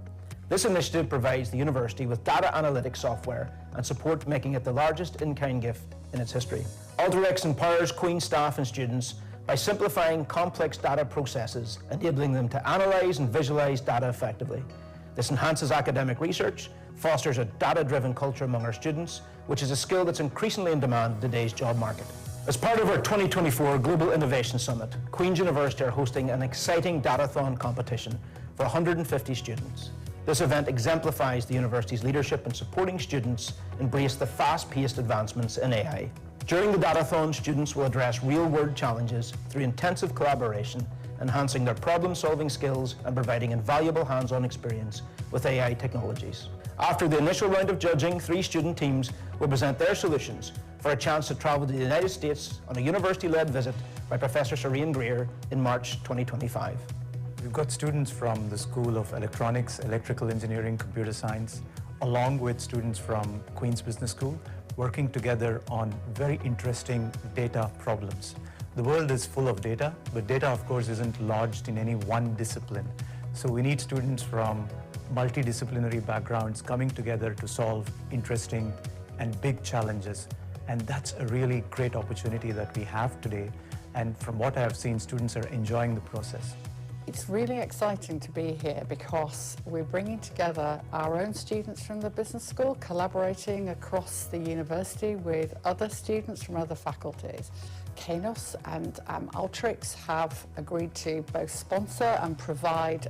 This initiative provides the university with data analytics software and support, making it the largest in-kind gift in its history. Alteryx empowers Queen's staff and students by simplifying complex data processes, enabling them to analyze and visualize data effectively. This enhances academic research, fosters a data-driven culture among our students, which is a skill that's increasingly in demand in today's job market. As part of our 2024 Global Innovation Summit, Queen's University are hosting an exciting datathon competition for 150 students. This event exemplifies the university's leadership in supporting students embrace the fast-paced advancements in AI. During the datathon, students will address real-world challenges through intensive collaboration, enhancing their problem-solving skills and providing invaluable hands-on experience with AI technologies. After the initial round of judging, 3 student teams will present their solutions for a chance to travel to the United States on a university-led visit by Professor Serene Greer in March 2025. We've got students from the School of Electronics, Electrical Engineering, Computer Science, along with students from Queen's Business School, working together on very interesting data problems. The world is full of data, but data, of course, isn't lodged in any one discipline. So we need students from multidisciplinary backgrounds coming together to solve interesting and big challenges. And that's a really great opportunity that we have today. And from what I have seen, students are enjoying the process. It's really exciting to be here because we're bringing together our own students from the business school, collaborating across the university with other students from other faculties. Kainos and Alteryx have agreed to both sponsor and provide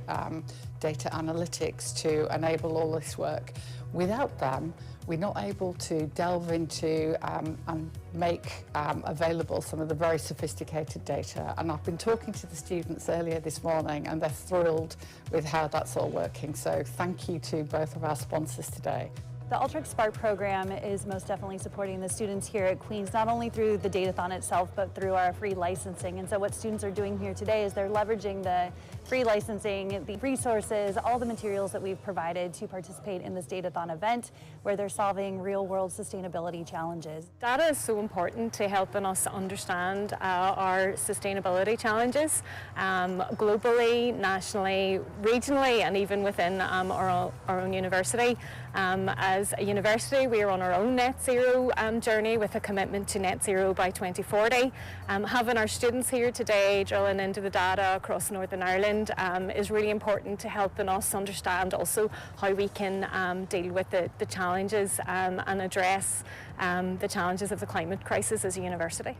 data analytics to enable all this work. Without them, we're not able to delve into and make available some of the very sophisticated data. And I've been talking to the students earlier this morning and they're thrilled with how that's all working. So thank you to both of our sponsors today. The Alteryx Spark program is most definitely supporting the students here at Queen's, not only through the Datathon itself, but through our free licensing. And so what students are doing here today is they're leveraging the free licensing, the resources, all the materials that we've provided to participate in this Datathon event, where they're solving real-world sustainability challenges. Data is so important to helping us understand our sustainability challenges globally, nationally, regionally, and even within our own university. As a university, we are on our own net zero journey with a commitment to net zero by 2040. Having our students here today drilling into the data across Northern Ireland is really important to helping us understand also how we can deal with the challenges and address the challenges of the climate crisis as a university.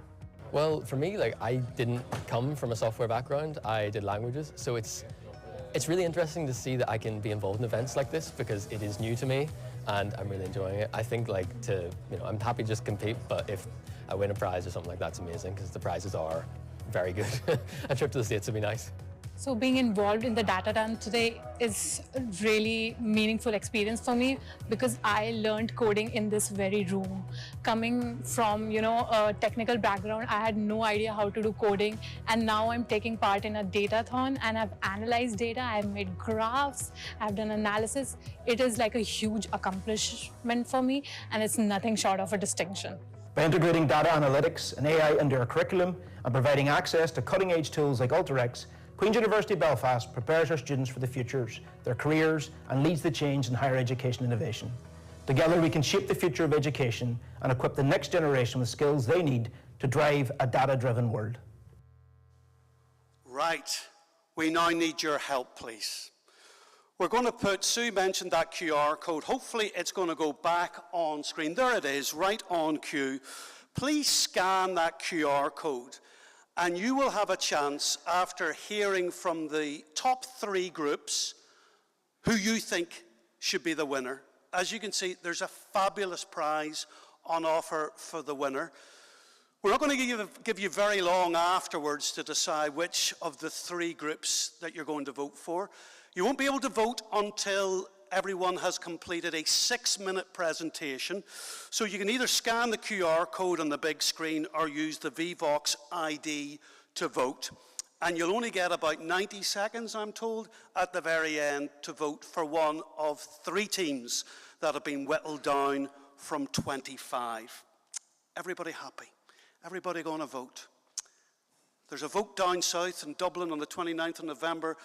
Well, for me, I didn't come from a software background. I did languages, so it's really interesting to see that I can be involved in events like this because it is new to me and I'm really enjoying it. I think I'm happy to just compete, but if I win a prize or something like that's amazing because the prizes are very good. A trip to the States would be nice. So being involved in the Datathon today is a really meaningful experience for me because I learned coding in this very room. Coming from, a technical background, I had no idea how to do coding, and now I'm taking part in a Datathon and I've analyzed data, I've made graphs, I've done analysis. It is like a huge accomplishment for me, and it's nothing short of a distinction. By integrating data analytics and AI into our curriculum and providing access to cutting-edge tools like Alteryx, Queen's University Belfast prepares our students for the futures, their careers, and leads the change in higher education innovation. Together we can shape the future of education and equip the next generation with skills they need to drive a data-driven world. Right, we now need your help, please. We're going to put, Sue mentioned that QR code. Hopefully it's going to go back on screen. There it is, right on cue. Please scan that QR code. And you will have a chance, after hearing from the top 3 groups, who you think should be the winner. As you can see, there's a fabulous prize on offer for the winner. We're not going to give you very long afterwards to decide which of the 3 groups that you're going to vote for. You won't be able to vote until everyone has completed a 6-minute presentation. So you can either scan the QR code on the big screen or use the VVox ID to vote. And you'll only get about 90 seconds, I'm told, at the very end to vote for one of 3 teams that have been whittled down from 25. Everybody happy? Everybody going to vote? There's a vote down south in Dublin on the 29th of November.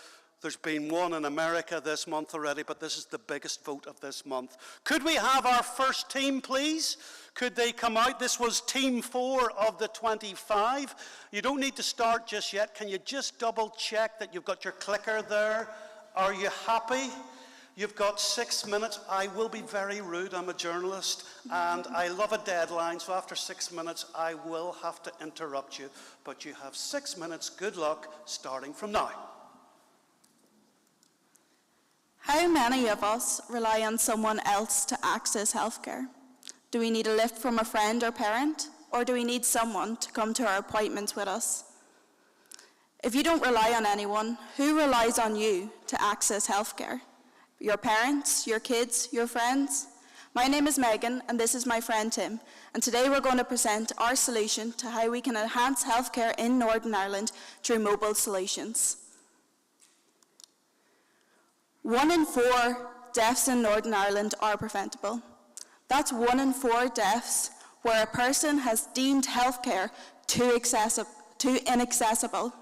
There's been one in America this month already, but this is the biggest vote of this month. Could we have our first team, please? Could they come out? This was team 4 of the 25. You don't need to start just yet. Can you just double check that you've got your clicker there? Are you happy? You've got 6 minutes. I will be very rude. I'm a journalist, and I love a deadline, so after 6 minutes, I will have to interrupt you. But you have 6 minutes. Good luck, starting from now. How many of us rely on someone else to access healthcare? Do we need a lift from a friend or parent, or do we need someone to come to our appointments with us? If you don't rely on anyone, who relies on you to access healthcare? Your parents, your kids, your friends? My name is Megan, and this is my friend Tim, and today we're going to present our solution to how we can enhance healthcare in Northern Ireland through mobile solutions. 1 in 4 deaths in Northern Ireland are preventable. That's 1 in 4 deaths where a person has deemed healthcare too inaccessible.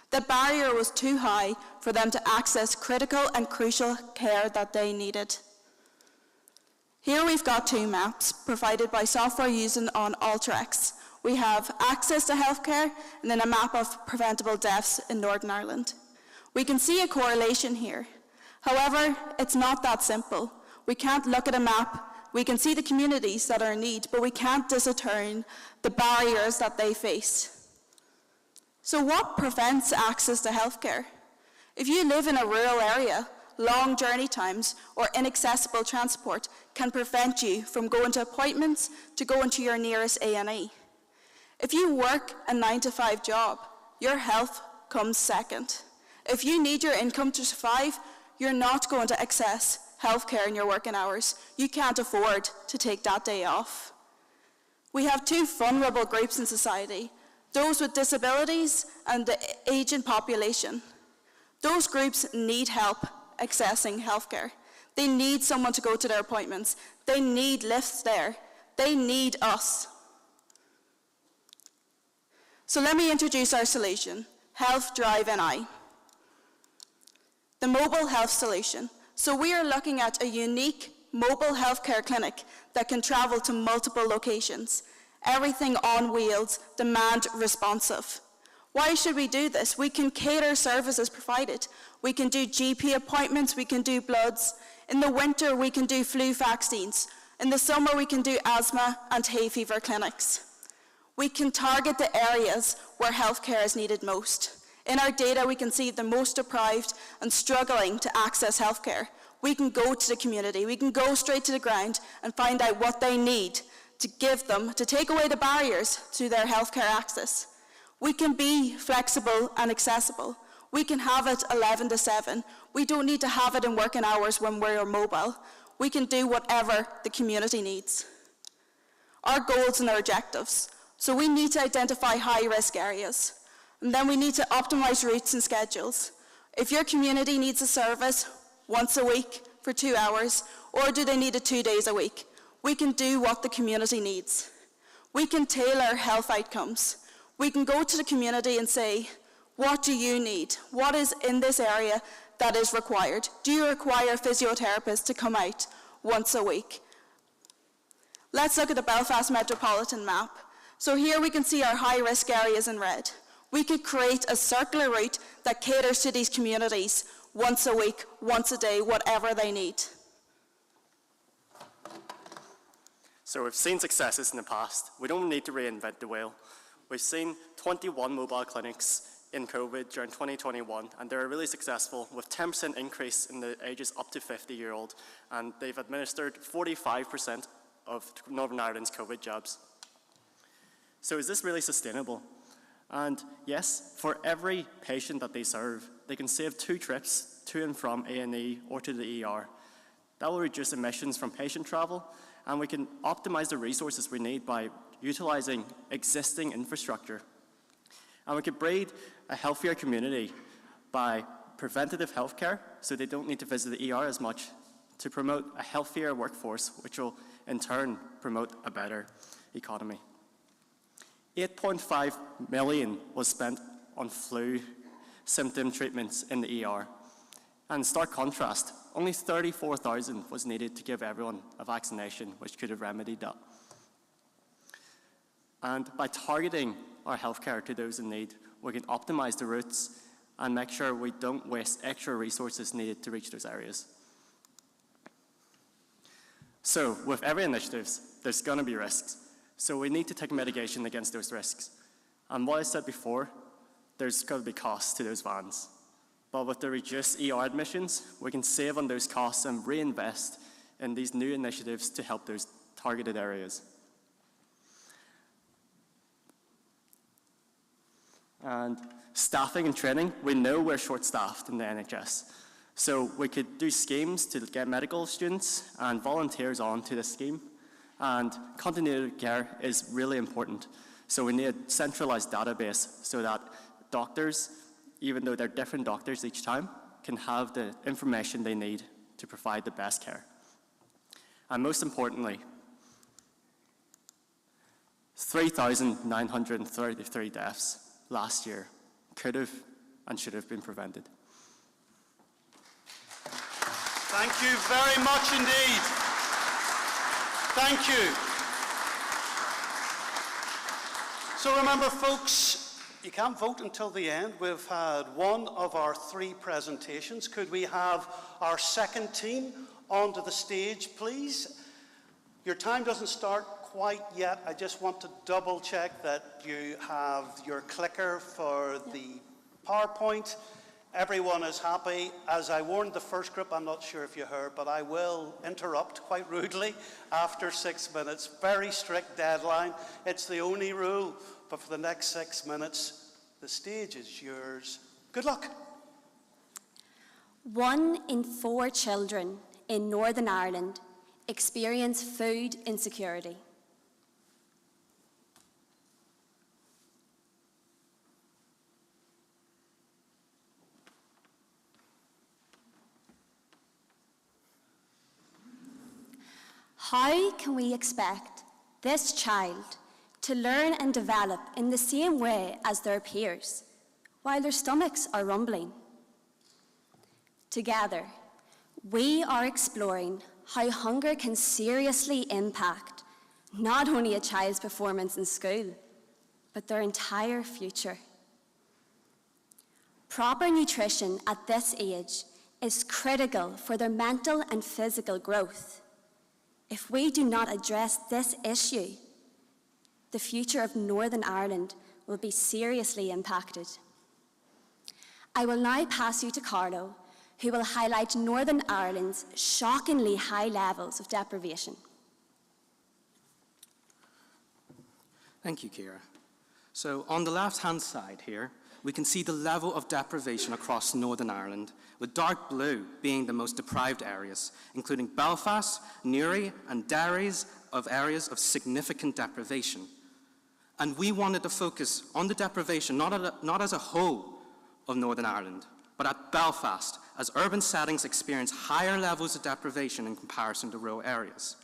The barrier was too high for them to access critical and crucial care that they needed. Here we've got 2 maps provided by software using on Alteryx. We have access to healthcare and then a map of preventable deaths in Northern Ireland. We can see a correlation here. However, it's not that simple. We can't look at a map. We can see the communities that are in need, but we can't discern the barriers that they face. So what prevents access to healthcare? If you live in a rural area, long journey times or inaccessible transport can prevent you from going to appointments to going to your nearest A&E. If you work a 9-to-5 job, your health comes second. If you need your income to survive, you're not going to access healthcare in your working hours. You can't afford to take that day off. We have 2 vulnerable groups in society, those with disabilities and the aging population. Those groups need help accessing healthcare. They need someone to go to their appointments. They need lifts there. They need us. So let me introduce our solution, Health Drive NI. The mobile health solution. So we are looking at a unique mobile healthcare clinic that can travel to multiple locations. Everything on wheels, demand responsive. Why should we do this? We can cater services provided. We can do GP appointments, we can do bloods. In the winter, we can do flu vaccines. In the summer, we can do asthma and hay fever clinics. We can target the areas where healthcare is needed most. In our data, we can see the most deprived and struggling to access healthcare. We can go to the community, we can go straight to the ground and find out what they need to give them, to take away the barriers to their healthcare access. We can be flexible and accessible. We can have it 11 to 7. We don't need to have it in working hours when we're mobile. We can do whatever the community needs. Our goals and our objectives. So we need to identify high-risk areas. And then we need to optimize routes and schedules. If your community needs a service once a week for 2 hours, or do they need it 2 days a week, we can do what the community needs. We can tailor health outcomes. We can go to the community and say, what do you need? What is in this area that is required? Do you require physiotherapists to come out once a week? Let's look at the Belfast Metropolitan map. So here we can see our high-risk areas in red. We could create a circular route that caters to these communities once a week, once a day, whatever they need. So we've seen successes in the past. We don't need to reinvent the wheel. We've seen 21 mobile clinics in COVID during 2021, and they're really successful with 10% increase in the ages up to 50-year-old, and they've administered 45% of Northern Ireland's COVID jobs. So is this really sustainable? And yes, for every patient that they serve, they can save 2 trips to and from A&E or to the ER. That will reduce emissions from patient travel, and we can optimize the resources we need by utilizing existing infrastructure. And we could breed a healthier community by preventative healthcare, so they don't need to visit the ER as much, to promote a healthier workforce, which will in turn promote a better economy. 8.5 million was spent on flu symptom treatments in the ER. And in stark contrast, only 34,000 was needed to give everyone a vaccination, which could have remedied that. And by targeting our healthcare to those in need, we can optimize the routes and make sure we don't waste extra resources needed to reach those areas. So with every initiative, there's going to be risks. So we need to take mitigation against those risks. And what I said before, there's going to be costs to those vans. But with the reduced ER admissions, we can save on those costs and reinvest in these new initiatives to help those targeted areas. And staffing and training, we know we're short-staffed in the NHS. So we could do schemes to get medical students and volunteers onto the scheme. And continuity of care is really important. So we need a centralized database so that doctors, even though they're different doctors each time, can have the information they need to provide the best care. And most importantly, 3,933 deaths last year could have and should have been prevented. Thank you very much indeed. Thank you. So remember, folks, you can't vote until the end. We've had one of our 3 presentations. Could we have our second team onto the stage, please? Your time doesn't start quite yet. I just want to double check that you have your clicker for the PowerPoint. Everyone is happy. As I warned the first group, I'm not sure if you heard, but I will interrupt quite rudely after 6 minutes. Very strict deadline. It's the only rule. But for the next 6 minutes, the stage is yours. Good luck. 1 in 4 children in Northern Ireland experience food insecurity. How can we expect this child to learn and develop in the same way as their peers while their stomachs are rumbling? Together, we are exploring how hunger can seriously impact not only a child's performance in school, but their entire future. Proper nutrition at this age is critical for their mental and physical growth. If we do not address this issue, the future of Northern Ireland will be seriously impacted. I will now pass you to Carlo, who will highlight Northern Ireland's shockingly high levels of deprivation. Thank you, Ciara. So on the left-hand side here, we can see the level of deprivation across Northern Ireland, with dark blue being the most deprived areas, including Belfast, Newry, and Derry's of areas of significant deprivation. And we wanted to focus on the deprivation, not as a whole of Northern Ireland, but at Belfast, as urban settings experience higher levels of deprivation in comparison to rural areas.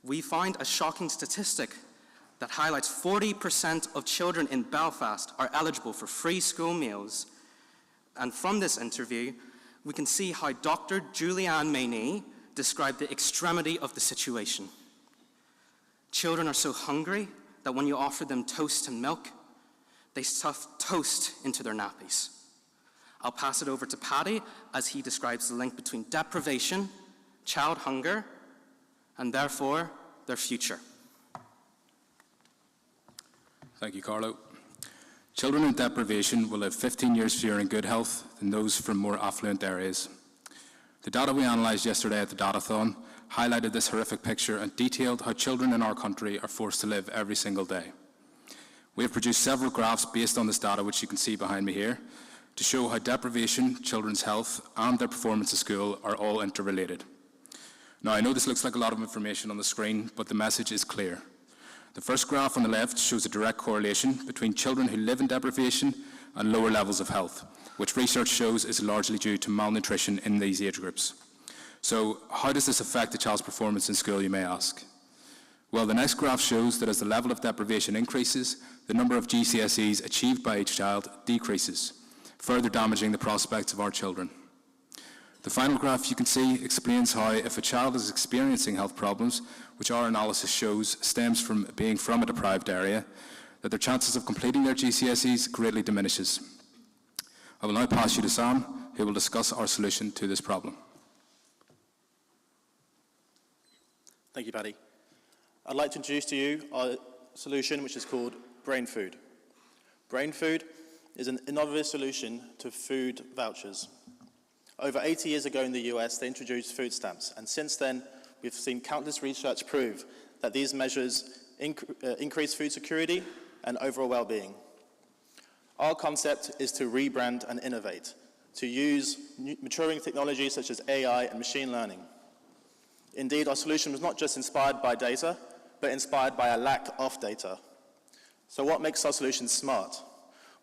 We find a shocking statistic that highlights 40% of children in Belfast are eligible for free school meals. And from this interview, we can see how Dr. Julianne Maynee described the extremity of the situation. Children are so hungry that when you offer them toast and milk, they stuff toast into their nappies. I'll pass it over to Paddy as he describes the link between deprivation, child hunger, and therefore their future. Thank you, Carlo. Children in deprivation will live 15 years fewer in good health than those from more affluent areas. The data we analysed yesterday at the Datathon highlighted this horrific picture and detailed how children in our country are forced to live every single day. We have produced several graphs based on this data, which you can see behind me here, to show how deprivation, children's health, and their performance at school are all interrelated. Now, I know this looks like a lot of information on the screen, but the message is clear. The first graph on the left shows a direct correlation between children who live in deprivation and lower levels of health, which research shows is largely due to malnutrition in these age groups. So, how does this affect a child's performance in school, you may ask? Well, the next graph shows that as the level of deprivation increases, the number of GCSEs achieved by each child decreases, further damaging the prospects of our children. The final graph you can see explains how if a child is experiencing health problems, which our analysis shows stems from being from a deprived area, that their chances of completing their GCSEs greatly diminishes. I will now pass you to Sam, who will discuss our solution to this problem. Thank you, Paddy. I'd like to introduce to you our solution, which is called Brain Food. Brain Food is an innovative solution to food vouchers. Over 80 years ago in the US, they introduced food stamps, and since then, we've seen countless research prove that these measures increase food security and overall well-being. Our concept is to rebrand and innovate, to use maturing technologies such as AI and machine learning. Indeed, our solution was not just inspired by data, but inspired by a lack of data. So what makes our solution smart?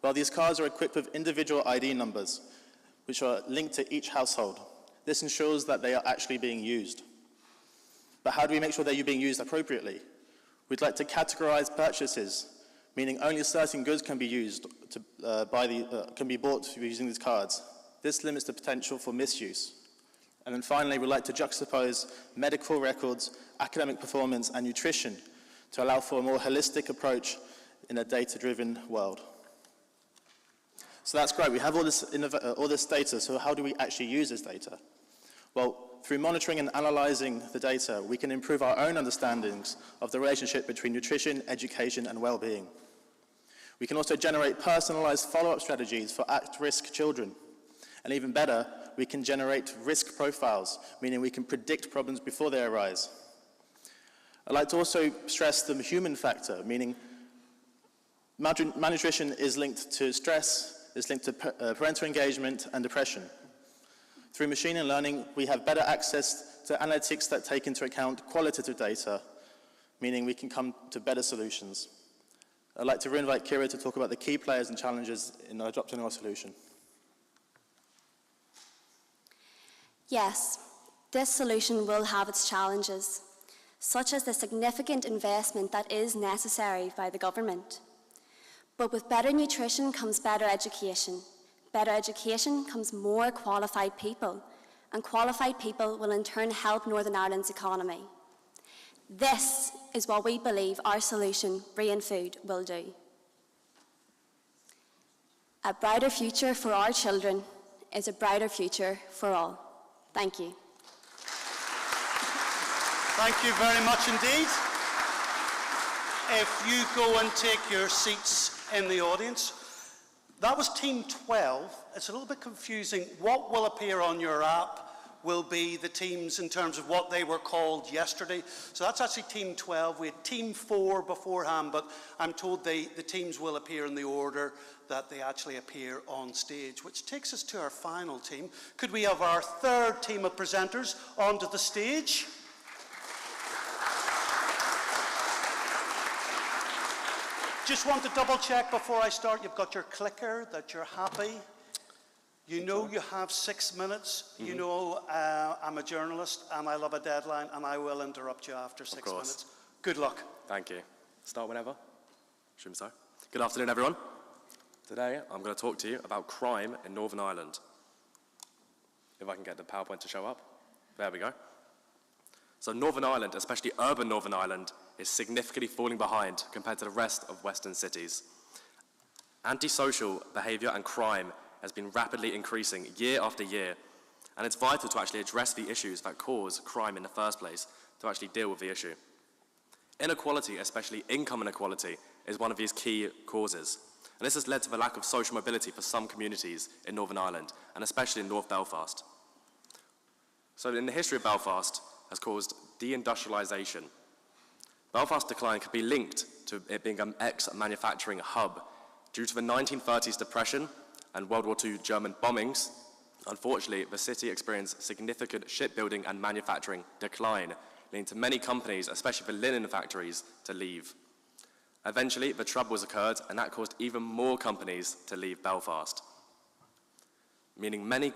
Well, these cards are equipped with individual ID numbers, which are linked to each household. This ensures that they are actually being used. But how do we make sure they're being used appropriately? We'd like to categorize purchases, meaning only certain goods can be used can be bought using these cards. This limits the potential for misuse. And then finally, we'd like to juxtapose medical records, academic performance, and nutrition to allow for a more holistic approach in a data-driven world. So that's great. We have all this data, so how do we actually use this data? Well, through monitoring and analyzing the data, we can improve our own understandings of the relationship between nutrition, education, and well-being. We can also generate personalized follow-up strategies for at-risk children. And even better, we can generate risk profiles, meaning we can predict problems before they arise. I'd like to also stress the human factor, meaning malnutrition is linked to stress, is linked to parental engagement and depression. Through machine learning, we have better access to analytics that take into account qualitative data, meaning we can come to better solutions. I'd like to re-invite Kira to talk about the key players and challenges in adopting our solution. Yes, this solution will have its challenges, such as the significant investment that is necessary by the government. But with better nutrition comes better education. Better education comes more qualified people, and qualified people will in turn help Northern Ireland's economy. This is what we believe our solution, Brain Food, will do. A brighter future for our children is a brighter future for all. Thank you. Thank you very much indeed. If you go and take your seats in the audience, that was Team 12. It's a little bit confusing. What will appear on your app will be the teams in terms of what they were called yesterday. So that's actually Team 12. We had Team 4 beforehand, but I'm told the teams will appear in the order that they actually appear on stage, which takes us to our final team. Could we have our third team of presenters onto the stage? Just want to double check before I start, you've got your clicker, that you're happy. You know you have 6 minutes. You know I'm a journalist and I love a deadline and I will interrupt you after 6 minutes. Good luck. Thank you. Start whenever. Assume so. Good afternoon, everyone. Today I'm going to talk to you about crime in Northern Ireland. If I can get the PowerPoint to show up. There we go. So Northern Ireland, especially urban Northern Ireland, is significantly falling behind compared to the rest of Western cities. Antisocial behaviour and crime has been rapidly increasing year after year, and it's vital to actually address the issues that cause crime in the first place, to actually deal with the issue. Inequality, especially income inequality, is one of these key causes, and this has led to the lack of social mobility for some communities in Northern Ireland, and especially in North Belfast. So in the history of Belfast has caused deindustrialisation. Belfast's decline could be linked to it being an ex-manufacturing hub. Due to the 1930s depression and World War II German bombings, unfortunately, the city experienced significant shipbuilding and manufacturing decline, leading to many companies, especially the linen factories, to leave. Eventually, the troubles occurred, and that caused even more companies to leave Belfast, meaning many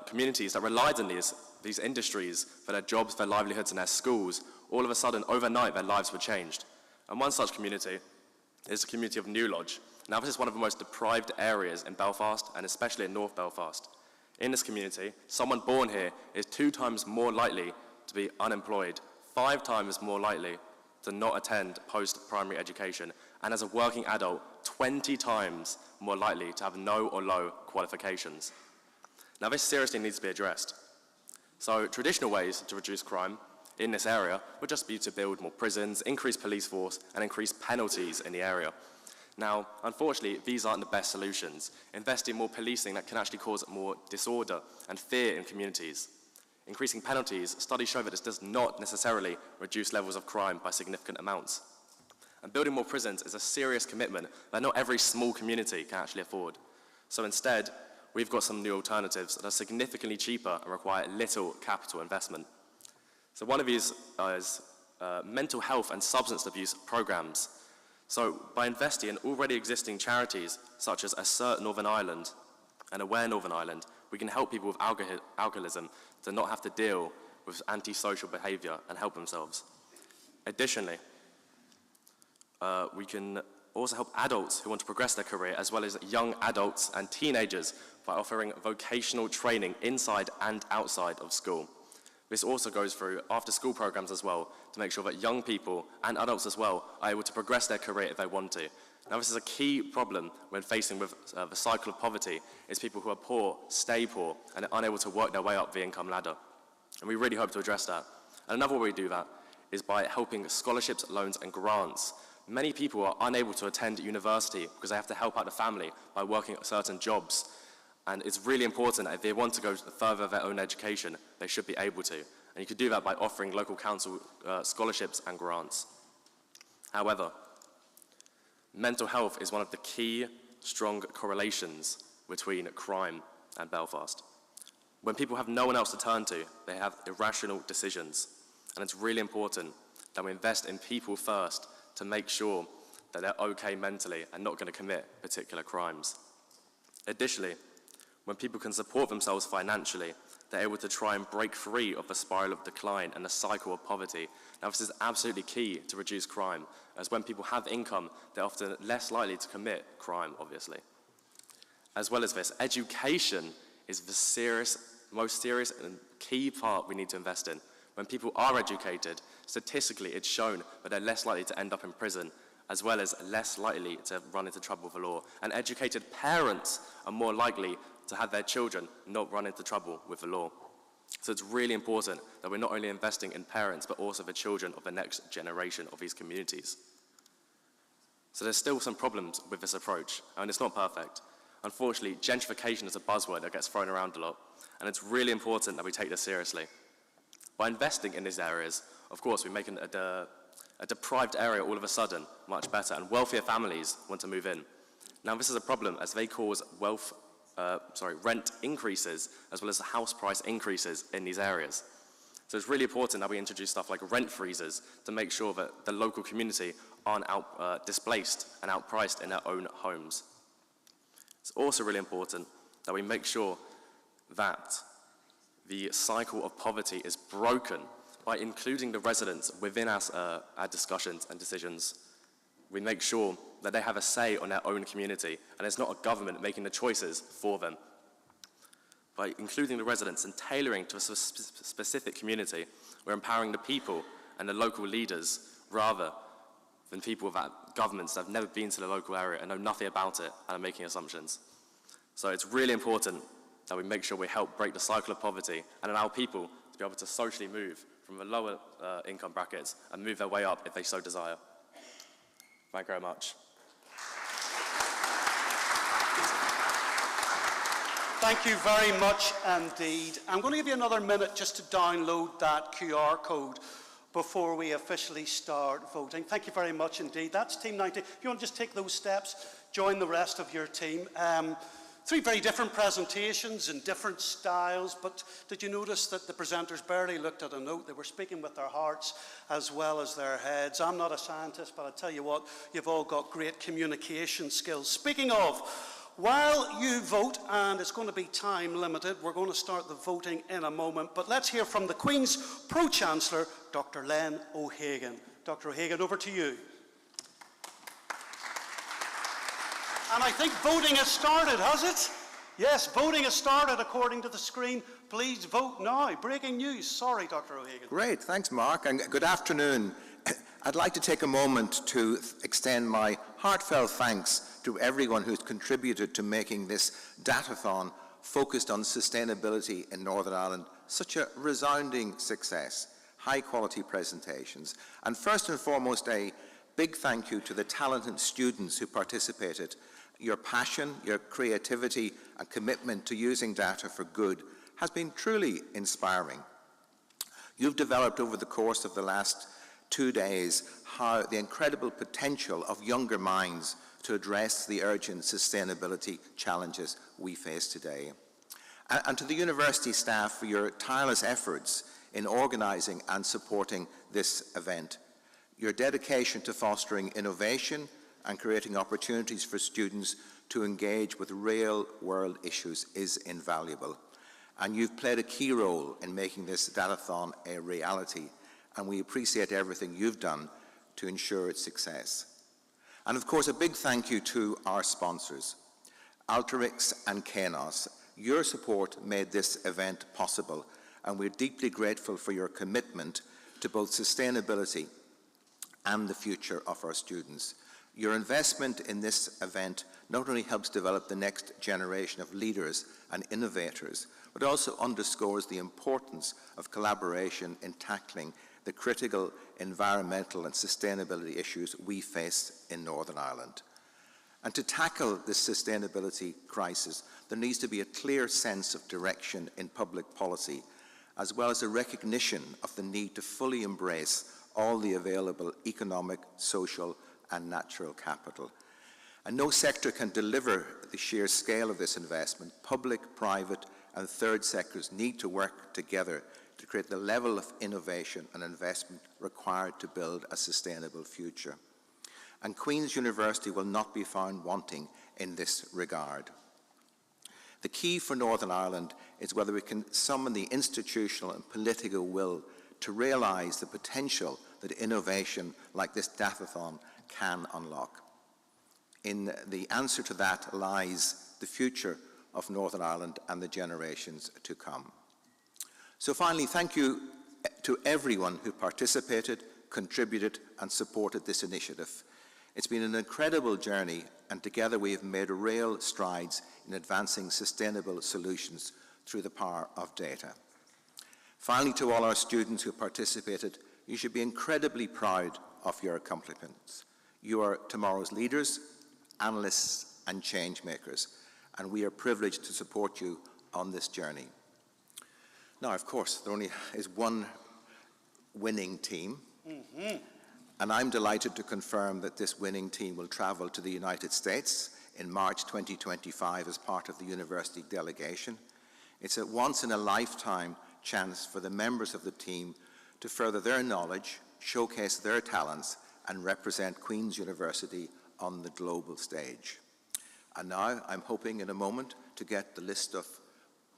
communities that relied on these industries for their jobs, their livelihoods, and their schools, all of a sudden, overnight, their lives were changed. And one such community is the community of New Lodge. Now, this is one of the most deprived areas in Belfast, and especially in North Belfast. In this community, someone born here is 2 times more likely to be unemployed, 5 times more likely to not attend post-primary education, and as a working adult, 20 times more likely to have no or low qualifications. Now, this seriously needs to be addressed. So, traditional ways to reduce crime in this area would just be to build more prisons, increase police force, and increase penalties in the area. Now, unfortunately, these aren't the best solutions. Invest in more policing that can actually cause more disorder and fear in communities. Increasing penalties, studies show that this does not necessarily reduce levels of crime by significant amounts. And building more prisons is a serious commitment that not every small community can actually afford. So instead, we've got some new alternatives that are significantly cheaper and require little capital investment. So one of these is mental health and substance abuse programs. So by investing in already existing charities such as Assert Northern Ireland and Aware Northern Ireland, we can help people with alcoholism to not have to deal with antisocial behavior and help themselves. Additionally, we can also help adults who want to progress their career, as well as young adults and teenagers, by offering vocational training inside and outside of school. This also goes through after-school programs as well, to make sure that young people and adults as well are able to progress their career if they want to. Now, this is a key problem when facing with the cycle of poverty, is people who are poor stay poor and are unable to work their way up the income ladder. And we really hope to address that. And another way we do that is by helping scholarships, loans, and grants. Many people are unable to attend university because they have to help out the family by working at certain jobs. And it's really important that if they want to go further their own education, they should be able to. And you could do that by offering local council scholarships and grants. However, mental health is one of the key strong correlations between crime and Belfast. When people have no one else to turn to, they have irrational decisions. And it's really important that we invest in people first to make sure that they're okay mentally and not going to commit particular crimes. Additionally, when people can support themselves financially, they're able to try and break free of the spiral of decline and the cycle of poverty. Now, this is absolutely key to reduce crime, as when people have income, they're often less likely to commit crime, obviously. As well as this, education is the most serious and key part we need to invest in. When people are educated, statistically it's shown that they're less likely to end up in prison, as well as less likely to run into trouble with the law. And educated parents are more likely to have their children not run into trouble with the law. So it's really important that we're not only investing in parents, but also the children of the next generation of these communities. So there's still some problems with this approach, and it's not perfect. Unfortunately, gentrification is a buzzword that gets thrown around a lot, and it's really important that we take this seriously. By investing in these areas, of course, we make a deprived area all of a sudden much better, and wealthier families want to move in. Now, this is a problem as they cause rent increases as well as the house price increases in these areas. So it's really important that we introduce stuff like rent freezes to make sure that the local community aren't displaced and outpriced in their own homes. It's also really important that we make sure that the cycle of poverty is broken by including the residents within our discussions and decisions. We make sure that they have a say on their own community, and it's not a government making the choices for them. By including the residents and tailoring to a specific community, we're empowering the people and the local leaders rather than people with governments that have never been to the local area and know nothing about it and are making assumptions. So it's really important that we make sure we help break the cycle of poverty and allow people to be able to socially move from the lower income brackets and move their way up if they so desire. Thank you very much. Thank you very much indeed. I'm going to give you another minute just to download that QR code before we officially start voting. Thank you very much indeed. That's Team 90. If you want to just take those steps, join the rest of your team. Three very different presentations in different styles, but did you notice that the presenters barely looked at a note? They were speaking with their hearts as well as their heads. I'm not a scientist, but I tell you what, you've all got great communication skills. Speaking of, while you vote, and it's going to be time limited, we're going to start the voting in a moment, but let's hear from the Queen's Pro-Chancellor, Dr. Len O'Hagan. Dr. O'Hagan, over to you. And I think voting has started, has it? Yes, voting has started according to the screen. Please vote now. Breaking news. Sorry, Dr. O'Hagan. Great, thanks, Mark, and good afternoon. I'd like to take a moment to extend my heartfelt thanks to everyone who's contributed to making this datathon focused on sustainability in Northern Ireland such a resounding success. High-quality presentations. And first and foremost, a big thank you to the talented students who participated. Your passion, your creativity and commitment to using data for good has been truly inspiring. You've developed over the course of the last 2 days how the incredible potential of younger minds to address the urgent sustainability challenges we face today. And to the university staff for your tireless efforts in organising and supporting this event. Your dedication to fostering innovation and creating opportunities for students to engage with real-world issues is invaluable. And you've played a key role in making this datathon a reality, and we appreciate everything you've done to ensure its success. And of course, a big thank you to our sponsors, Alteryx and Kainos. Your support made this event possible, and we're deeply grateful for your commitment to both sustainability and the future of our students. Your investment in this event not only helps develop the next generation of leaders and innovators, but also underscores the importance of collaboration in tackling the critical environmental and sustainability issues we face in Northern Ireland. And to tackle this sustainability crisis, there needs to be a clear sense of direction in public policy, as well as a recognition of the need to fully embrace all the available economic, social, and natural capital. And no sector can deliver the sheer scale of this investment. Public, private, and third sectors need to work together to create the level of innovation and investment required to build a sustainable future. And Queen's University will not be found wanting in this regard. The key for Northern Ireland is whether we can summon the institutional and political will to realise the potential that innovation like this datathon can unlock. In the answer to that lies the future of Northern Ireland and the generations to come. So finally, thank you to everyone who participated, contributed, and supported this initiative. It's been an incredible journey, and together we have made real strides in advancing sustainable solutions through the power of data. Finally, to all our students who participated, you should be incredibly proud of your accomplishments. You are tomorrow's leaders, analysts, and change makers, and we are privileged to support you on this journey. Now, of course, there only is one winning team, and I'm delighted to confirm that this winning team will travel to the United States in March 2025 as part of the university delegation. It's a once-in-a-lifetime chance for the members of the team to further their knowledge, showcase their talents, and represent Queen's University on the global stage. And now I'm hoping in a moment to get the list of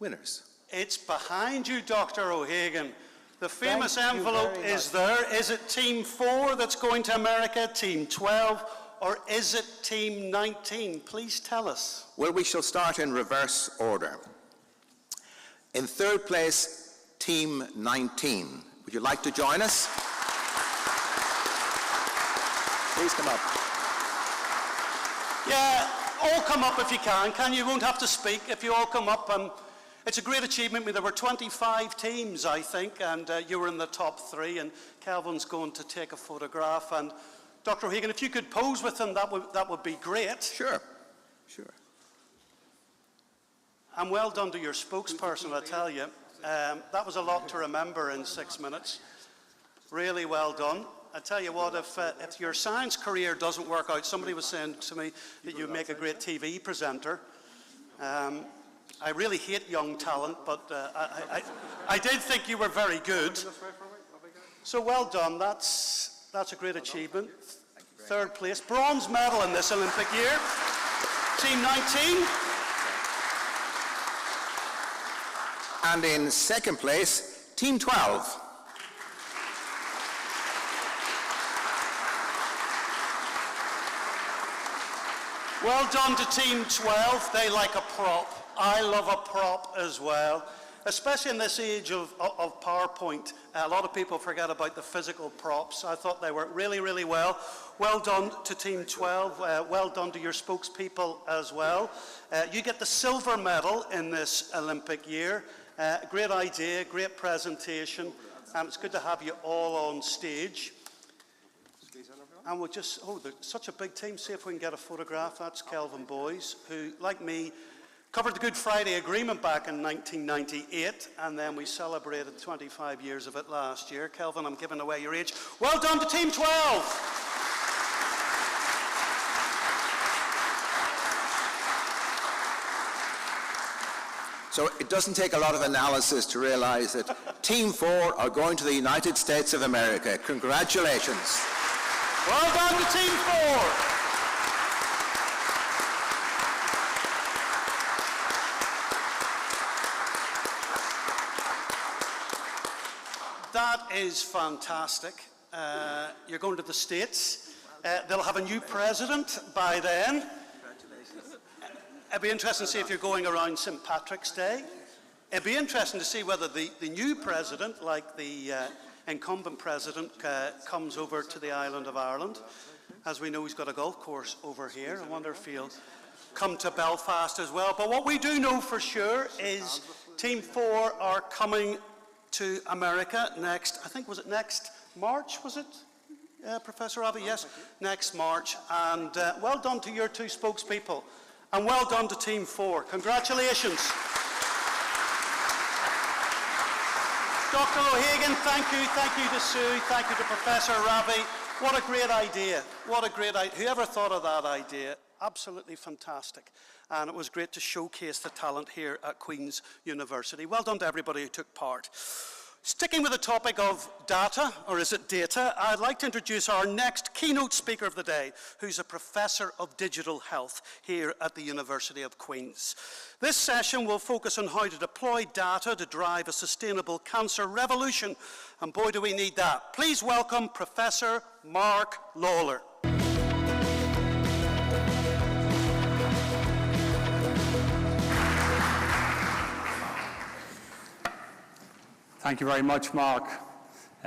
winners. It's behind you, Dr. O'Hagan. The famous envelope is there. Is it Team 4 that's going to America, Team 12, or is it Team 19? Please tell us. Well, we shall start in reverse order. In third place, Team 19. Would you like to join us? Please come up. Yeah, all come up if you can. You won't have to speak if you all come up. It's a great achievement. There were 25 teams, I think, and you were in the top 3, and Kelvin's going to take a photograph. And Dr. O'Hagan, if you could pose with him, that would be great. Sure. And well done to your spokesperson, I tell you. That was a lot to remember in 6 minutes. Really well done. I tell you what, if your science career doesn't work out, somebody was saying to me that you make a great TV presenter. I really hate young talent, but I did think you were very good. So well done. That's a great achievement. Third place, bronze medal in this Olympic year. Team 19. And in second place, Team 12. Well done to Team 12. They like a prop. I love a prop as well, especially in this age of PowerPoint. A lot of people forget about the physical props. I thought they worked really, really well. Well done to Team 12. Well done to your spokespeople as well. You get the silver medal in this Olympic year. Great idea, great presentation. It's good to have you all on stage. And we'll just, they're such a big team. See if we can get a photograph. That's Kelvin Boyes, who, like me, covered the Good Friday Agreement back in 1998, and then we celebrated 25 years of it last year. Kelvin, I'm giving away your age. Well done to Team 12! So it doesn't take a lot of analysis to realize that Team 4 are going to the United States of America. Congratulations. Well done to Team 4. is fantastic. You're going to the States. They'll have a new president by then. Congratulations. It'd be interesting to see if you're going around St. Patrick's Day. It'd be interesting to see whether the new president, like the incumbent president, comes over to the island of Ireland. As we know, he's got a golf course over here. I wonder if he'll come to Belfast as well. But what we do know for sure is Team 4 are coming to America next, I think, was it next March, was it, Professor Abbey? Yes, next March. And well done to your two spokespeople. And well done to Team 4. Congratulations. Dr. O'Hagan, thank you to Sue, thank you to Professor Ravi. What a great idea, what a great idea. Whoever thought of that idea? Absolutely fantastic. And it was great to showcase the talent here at Queen's University. Well done to everybody who took part. Sticking with the topic of data, or is it data, I'd like to introduce our next keynote speaker of the day, who's a professor of digital health here at the University of Queen's. This session will focus on how to deploy data to drive a sustainable cancer revolution, and boy do we need that. Please welcome Professor Mark Lawler. Thank you very much, Mark.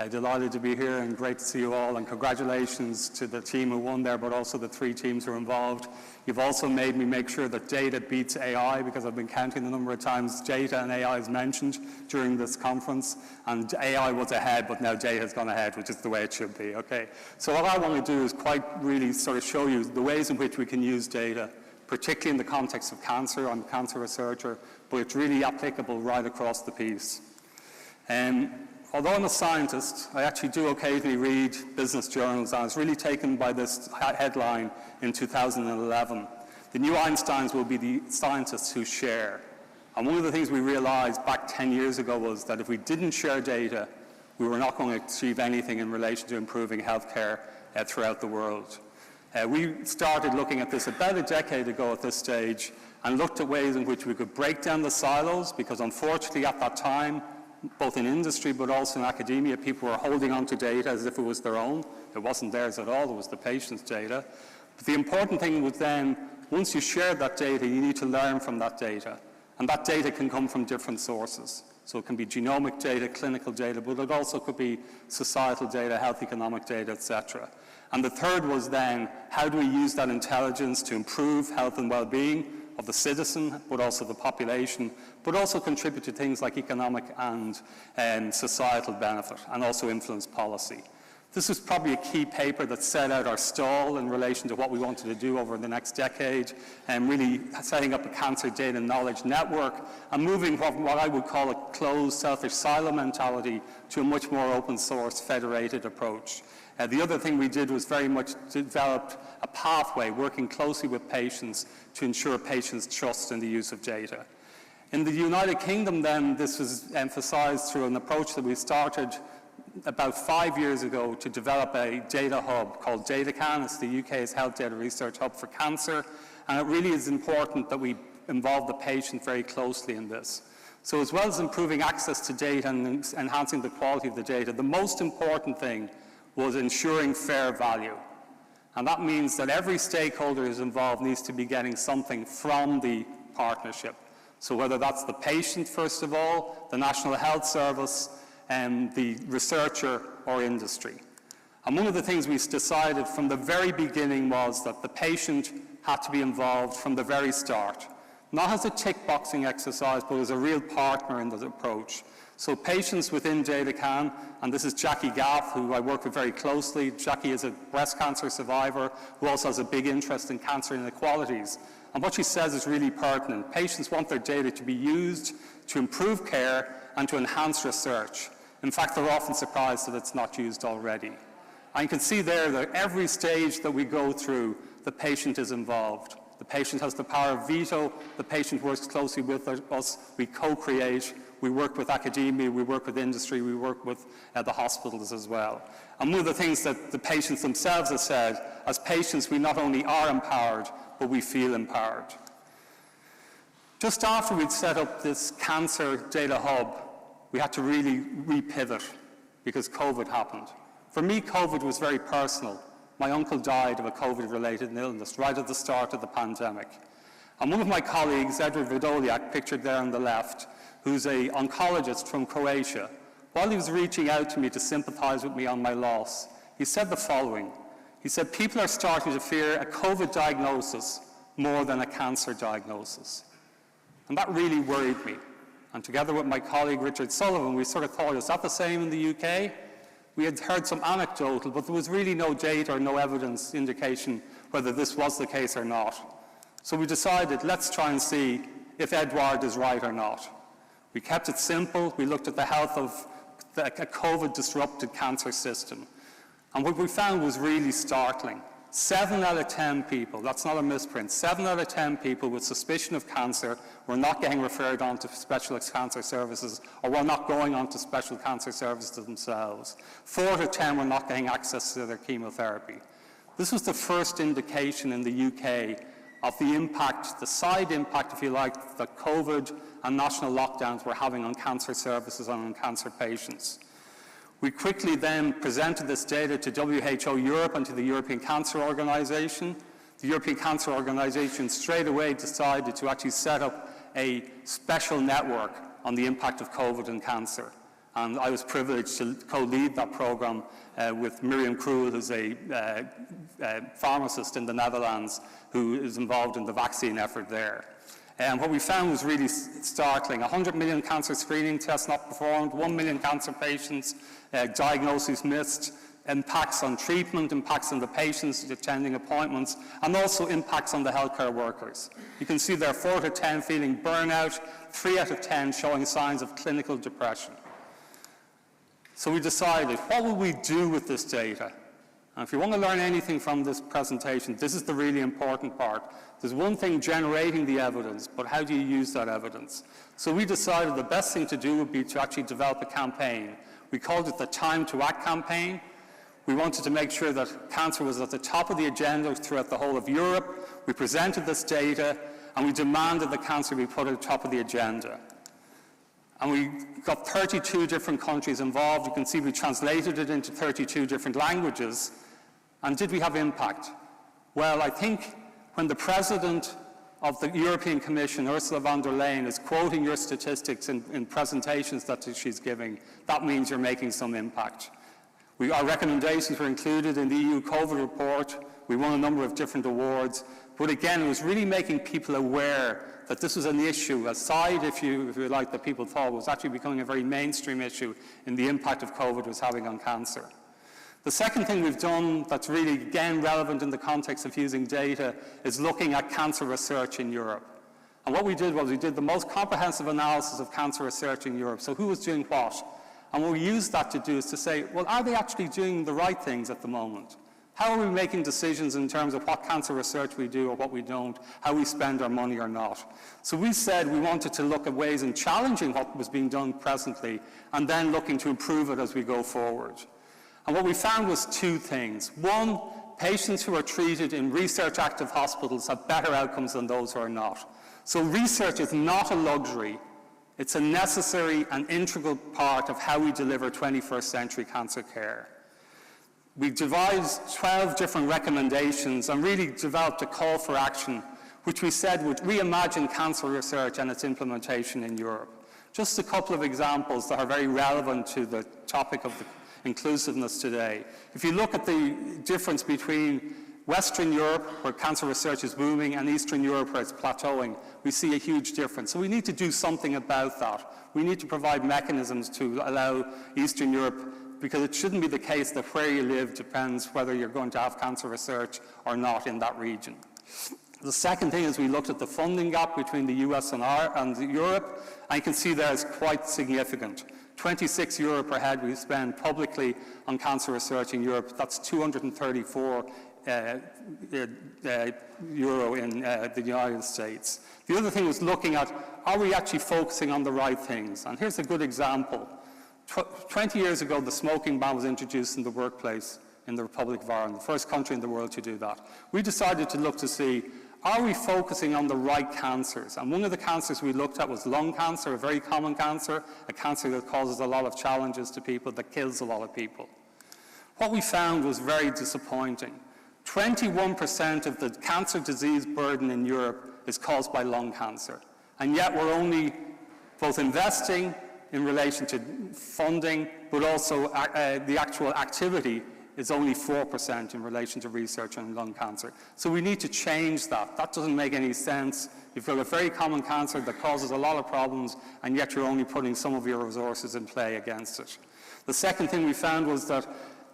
Delighted to be here and great to see you all, and congratulations to the team who won there, but also the 3 teams who are involved. You've also made me make sure that data beats AI, because I've been counting the number of times data and AI is mentioned during this conference, and AI was ahead, but now data has gone ahead, which is the way it should be, okay? So what I want to do is quite really sort of show you the ways in which we can use data, particularly in the context of cancer. I'm a cancer researcher, but it's really applicable right across the piece. Although I'm a scientist, I actually do occasionally read business journals. I was really taken by this headline in 2011. The new Einsteins will be the scientists who share. And one of the things we realized back 10 years ago was that if we didn't share data, we were not going to achieve anything in relation to improving healthcare throughout the world. We started looking at this about a decade ago at this stage and looked at ways in which we could break down the silos, because unfortunately at that time, both in industry but also in academia, people were holding on to data as if it was their own. It wasn't theirs at all, it was the patient's data. But the important thing was then, once you share that data, you need to learn from that data. And that data can come from different sources. So it can be genomic data, clinical data, but it also could be societal data, health economic data, etc. And the third was then, how do we use that intelligence to improve health and well-being of the citizen, but also the population, but also contribute to things like economic and societal benefit, and also influence policy. This was probably a key paper that set out our stall in relation to what we wanted to do over the next decade, and really setting up a cancer data knowledge network, and moving from what I would call a closed, selfish silo mentality to a much more open source, federated approach. The other thing we did was very much develop a pathway, working closely with patients to ensure patients' trust in the use of data. In the United Kingdom then, this was emphasized through an approach that we started about 5 years ago to develop a data hub called DataCan. It's the UK's health data research hub for cancer, and it really is important that we involve the patient very closely in this. So as well as improving access to data and enhancing the quality of the data, the most important thing was ensuring fair value. And that means that every stakeholder who's involved needs to be getting something from the partnership. So whether that's the patient, first of all, the National Health Service, and the researcher or industry. And one of the things we decided from the very beginning was that the patient had to be involved from the very start, not as a tick-boxing exercise, but as a real partner in the approach. So patients within DataCan, and this is Jackie Gaff, who I work with very closely. Jackie is a breast cancer survivor who also has a big interest in cancer inequalities. And what she says is really pertinent. Patients want their data to be used to improve care and to enhance research. In fact, they're often surprised that it's not used already. And you can see there that every stage that we go through, the patient is involved. The patient has the power of veto. The patient works closely with us. We co-create. We work with academia, we work with industry, we work with the hospitals as well. And one of the things that the patients themselves have said, as patients, we not only are empowered, but we feel empowered. Just after we'd set up this cancer data hub, we had to really repivot, because COVID happened. For me, COVID was very personal. My uncle died of a COVID-related illness right at the start of the pandemic. And one of my colleagues, Edward Vidoliak, pictured there on the left, who's an oncologist from Croatia, while he was reaching out to me to sympathize with me on my loss, he said the following. He said, people are starting to fear a COVID diagnosis more than a cancer diagnosis. And that really worried me. And together with my colleague Richard Sullivan, we sort of thought, is that the same in the UK? We had heard some anecdotal, but there was really no data or no evidence indication whether this was the case or not. So we decided, let's try and see if Edward is right or not. We kept it simple. We looked at the health of a COVID-disrupted cancer system. And what we found was really startling. 7 out of 10 people, that's not a misprint, 7 out of 10 people with suspicion of cancer were not getting referred on to specialist cancer services or were not going on to special cancer services themselves. 4 out of 10 were not getting access to their chemotherapy. This was the first indication in the UK of the impact, the side impact, if you like, that COVID and national lockdowns were having on cancer services and on cancer patients. We quickly then presented this data to WHO Europe and to the European Cancer Organization. The European Cancer Organization straight away decided to actually set up a special network on the impact of COVID and cancer. And I was privileged to co-lead that program with Miriam Krul, who's a pharmacist in the Netherlands who is involved in the vaccine effort there. And what we found was really startling. 100 million cancer screening tests not performed, 1 million cancer patients, diagnoses missed, impacts on treatment, impacts on the patients attending appointments, and also impacts on the healthcare workers. You can see there 4 out of 10 feeling burnout, 3 out of 10 showing signs of clinical depression. So we decided, what will we do with this data? And if you want to learn anything from this presentation, this is the really important part. There's one thing generating the evidence, but how do you use that evidence? So we decided the best thing to do would be to actually develop a campaign. We called it the Time to Act campaign. We wanted to make sure that cancer was at the top of the agenda throughout the whole of Europe. We presented this data, and we demanded that cancer be put at the top of the agenda. And we got 32 different countries involved. You can see we translated it into 32 different languages. And did we have impact? Well, I think when the President of the European Commission, Ursula von der Leyen, is quoting your statistics in presentations that she's giving, that means you're making some impact. Our recommendations were included in the EU COVID report. We won a number of different awards. But again, it was really making people aware that this was an issue, a side issue, if you like, that people thought was actually becoming a very mainstream issue in the impact of COVID was having on cancer. The second thing we've done that's really, again, relevant in the context of using data is looking at cancer research in Europe. And what we did was we did the most comprehensive analysis of cancer research in Europe. So who was doing what? And what we used that to do is to say, well, are they actually doing the right things at the moment? How are we making decisions in terms of what cancer research we do or what we don't, how we spend our money or not? So we said we wanted to look at ways in challenging what was being done presently and then looking to improve it as we go forward. And what we found was 2 things. One, patients who are treated in research-active hospitals have better outcomes than those who are not. So research is not a luxury. It's a necessary and integral part of how we deliver 21st century cancer care. We devised 12 different recommendations and really developed a call for action, which we said would reimagine cancer research and its implementation in Europe. Just a couple of examples that are very relevant to the topic of the inclusiveness today. If you look at the difference between Western Europe, where cancer research is booming, and Eastern Europe, where it's plateauing, we see a huge difference. So we need to do something about that. We need to provide mechanisms to allow Eastern Europe, because it shouldn't be the case that where you live depends whether you're going to have cancer research or not in that region. The second thing is we looked at the funding gap between the US and Europe, and you can see that it's quite significant. 26 euro per head we spend publicly on cancer research in Europe. That's 234 euro in the United States. The other thing was looking at, are we actually focusing on the right things? And here's a good example. 20 years ago, the smoking ban was introduced in the workplace in the Republic of Ireland, the first country in the world to do that. We decided to look to see, Are we focusing on the right cancers? And one of the cancers we looked at was lung cancer, a very common cancer, a cancer that causes a lot of challenges to people, that kills a lot of people. What we found was very disappointing. 21% of the cancer disease burden in Europe is caused by lung cancer. And yet we're only both investing in relation to funding, but also the actual activity is only 4% in relation to research on lung cancer. So we need to change that. That doesn't make any sense. You've got a very common cancer that causes a lot of problems, and yet you're only putting some of your resources in play against it. The second thing we found was that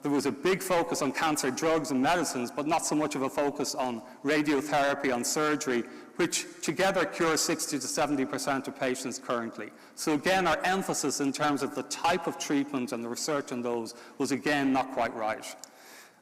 there was a big focus on cancer drugs and medicines, but not so much of a focus on radiotherapy, on surgery, which together cure 60 to 70% of patients currently. So again, our emphasis in terms of the type of treatment and the research on those was again not quite right.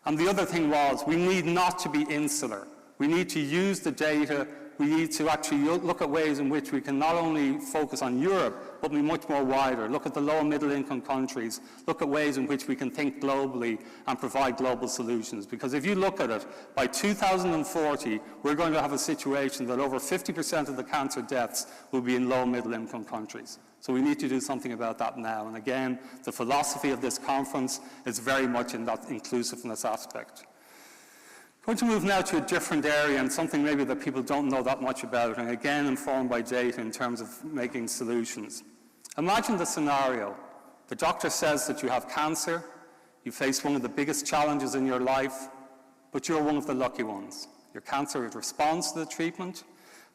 And the other thing was, we need not to be insular. We need to use the data. We need to actually look at ways in which we can not only focus on Europe, but be much more wider. Look at the low and middle income countries. Look at ways in which we can think globally and provide global solutions. Because if you look at it, by 2040, we're going to have a situation that over 50% of the cancer deaths will be in low and middle income countries. So we need to do something about that now. And again, the philosophy of this conference is very much in that inclusiveness aspect. I'm going to move now to a different area and something maybe that people don't know that much about, and again informed by data in terms of making solutions. Imagine the scenario. The doctor says that you have cancer, you face one of the biggest challenges in your life, but you're one of the lucky ones. Your cancer responds to the treatment.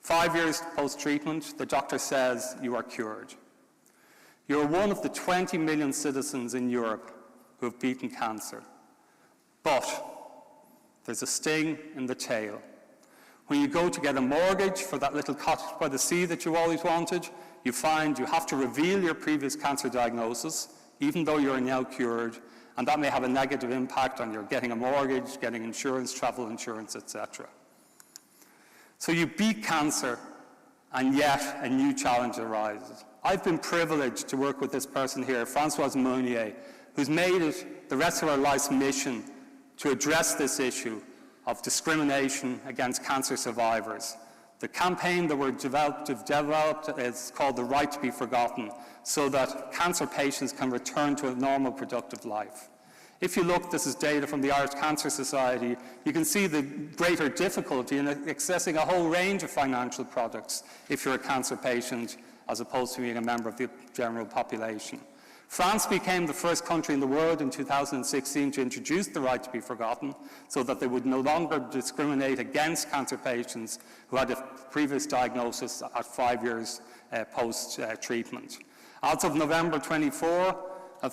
5 years post-treatment, the doctor says you are cured. You're one of the 20 million citizens in Europe who have beaten cancer. But there's a sting in the tail. When you go to get a mortgage for that little cottage by the sea that you always wanted, you find you have to reveal your previous cancer diagnosis, even though you're now cured, and that may have a negative impact on your getting a mortgage, getting insurance, travel insurance, etc. So you beat cancer, and yet a new challenge arises. I've been privileged to work with this person here, Françoise Meunier, who's made it the rest of her life's mission to address this issue of discrimination against cancer survivors. The campaign that we've developed is called The Right to be Forgotten, so that cancer patients can return to a normal, productive life. If you look, this is data from the Irish Cancer Society, you can see the greater difficulty in accessing a whole range of financial products if you're a cancer patient, as opposed to being a member of the general population. France became the first country in the world in 2016 to introduce the right to be forgotten, so that they would no longer discriminate against cancer patients who had a previous diagnosis at 5 years post-treatment. As of November 24,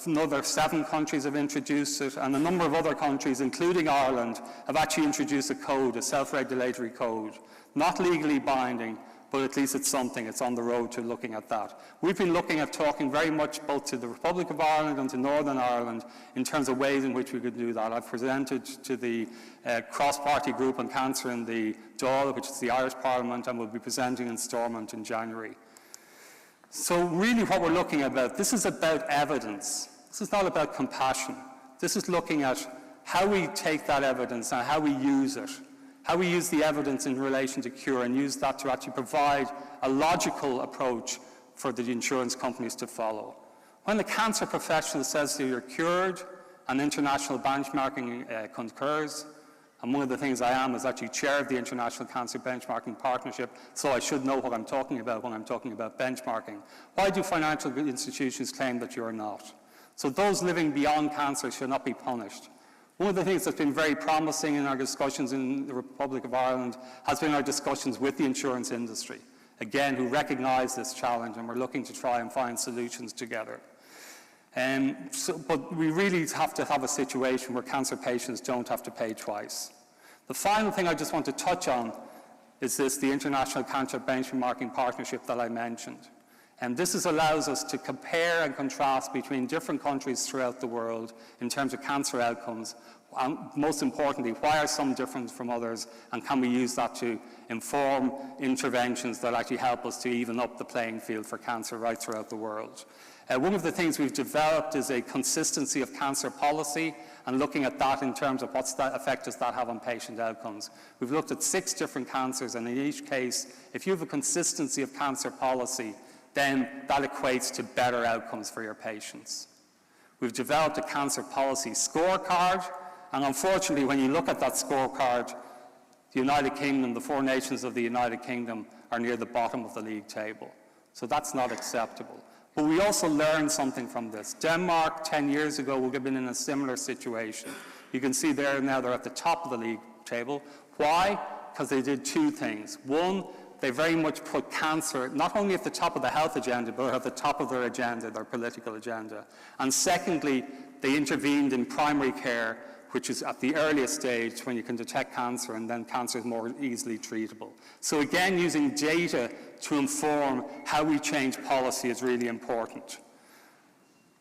another 7 countries have introduced it, and a number of other countries, including Ireland, have actually introduced a code, a self-regulatory code, not legally binding, but at least it's something. It's on the road to looking at that. We've been looking at talking very much both to the Republic of Ireland and to Northern Ireland in terms of ways in which we could do that. I've presented to the cross-party group on cancer in the Dáil, which is the Irish Parliament, and we'll be presenting in Stormont in January. So really what we're looking at, this is about evidence. This is not about compassion. This is looking at how we take that evidence and how we use it. How we use the evidence in relation to cure and use that to actually provide a logical approach for the insurance companies to follow. When the cancer professional says to you, you're cured, and international benchmarking concurs, and one of the things I am is actually chair of the International Cancer Benchmarking Partnership, so I should know what I'm talking about when I'm talking about benchmarking. Why do financial institutions claim that you're not? So those living beyond cancer should not be punished. One of the things that's been very promising in our discussions in the Republic of Ireland has been our discussions with the insurance industry, again, who recognise this challenge, and we're looking to try and find solutions together. But we really have to have a situation where cancer patients don't have to pay twice. The final thing I just want to touch on is the International Cancer Benchmarking Partnership that I mentioned. And this allows us to compare and contrast between different countries throughout the world in terms of cancer outcomes. And most importantly, why are some different from others, and can we use that to inform interventions that actually help us to even up the playing field for cancer right throughout the world? One of the things we've developed is a consistency of cancer policy, and looking at that in terms of what's that effect does that have on patient outcomes. We've looked at 6 different cancers, and in each case, if you have a consistency of cancer policy, then that equates to better outcomes for your patients. We've developed a cancer policy scorecard, and unfortunately, when you look at that scorecard, the United Kingdom, the 4 nations of the United Kingdom are near the bottom of the league table. So that's not acceptable. But we also learned something from this. Denmark, 10 years ago, would have been in a similar situation. You can see there now they're at the top of the league table. Why? Because they did 2 things. One, they very much put cancer not only at the top of the health agenda, but at the top of their agenda, their political agenda. And secondly, they intervened in primary care, which is at the earliest stage when you can detect cancer, and then cancer is more easily treatable. So again, using data to inform how we change policy is really important.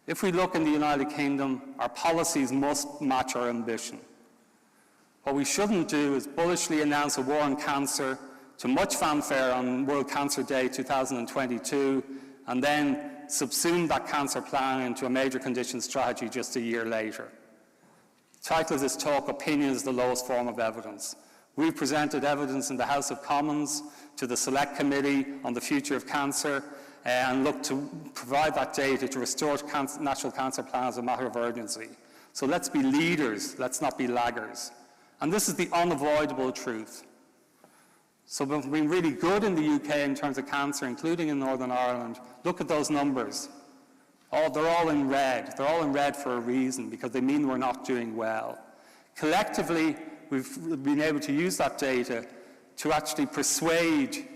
If we look in the United Kingdom, our policies must match our ambition. What we shouldn't do is bullishly announce a war on cancer to much fanfare on World Cancer Day 2022, and then subsume that cancer plan into a major condition strategy just a year later. The title of this talk, Opinion is the Lowest Form of Evidence. We've presented evidence in the House of Commons to the Select Committee on the Future of Cancer and look to provide that data to restore national cancer plans as a matter of urgency. So let's be leaders, let's not be laggers. And this is the unavoidable truth. So we've been really good in the UK in terms of cancer, including in Northern Ireland. Look at those numbers. They're all in red. They're all in red for a reason, because they mean we're not doing well. Collectively, we've been able to use that data to actually persuade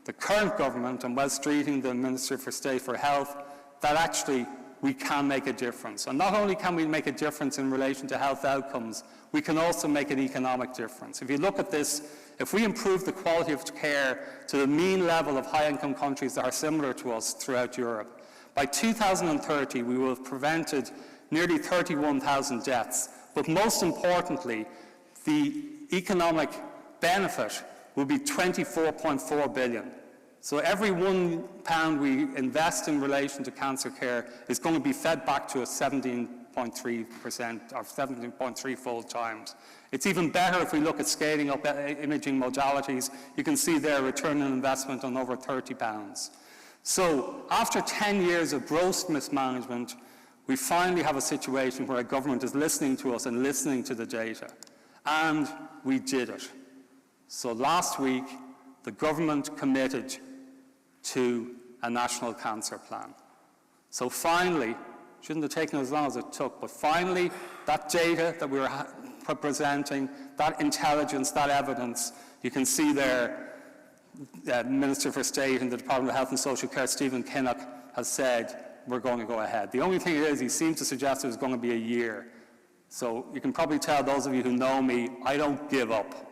the current government and Wes Streeting, the Minister for State for Health, that actually we can make a difference. And not only can we make a difference in relation to health outcomes, we can also make an economic difference. If you look at this, if we improve the quality of care to the mean level of high-income countries that are similar to us throughout Europe, by 2030, we will have prevented nearly 31,000 deaths. But most importantly, the economic benefit will be 24.4 billion. So every £1 we invest in relation to cancer care is going to be fed back to us 17.3% or 17.3-fold times. It's even better if we look at scaling up imaging modalities. You can see there a return on investment on over £30. So after 10 years of gross mismanagement, we finally have a situation where a government is listening to us and listening to the data. And we did it. So last week, the government committed to a national cancer plan. So finally, shouldn't have taken as long as it took, but finally, that data that we were presenting, that intelligence, that evidence, you can see there, Minister for State in the Department of Health and Social Care, Stephen Kinnock, has said, we're going to go ahead. The only thing is, he seems to suggest it was going to be a year. So you can probably tell, those of you who know me, I don't give up.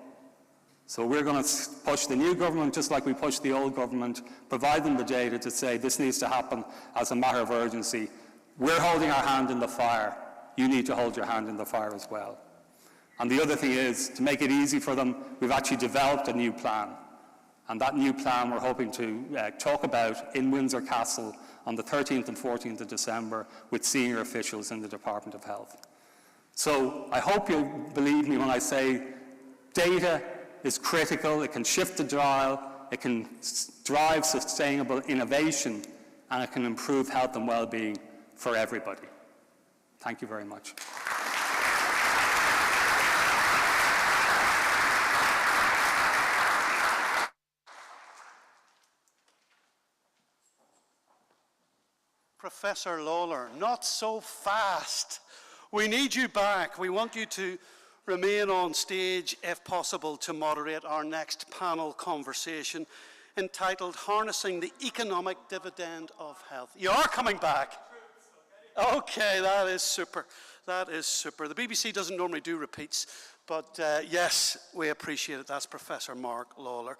So we're going to push the new government just like we pushed the old government, provide them the data to say this needs to happen as a matter of urgency. We're holding our hand in the fire. You need to hold your hand in the fire as well. And the other thing is, to make it easy for them, we've actually developed a new plan. And that new plan we're hoping to talk about in Windsor Castle on the 13th and 14th of December with senior officials in the Department of Health. So I hope you'll believe me when I say data is critical. It can shift the dial, it can drive sustainable innovation, and it can improve health and well-being for everybody. Thank you very much. Professor Lawler, not so fast. We need you back. We want you to remain on stage, if possible, to moderate our next panel conversation entitled Harnessing the Economic Dividend of Health. You are coming back. Okay, that is super. That is super. The BBC doesn't normally do repeats, but yes, we appreciate it. That's Professor Mark Lawler.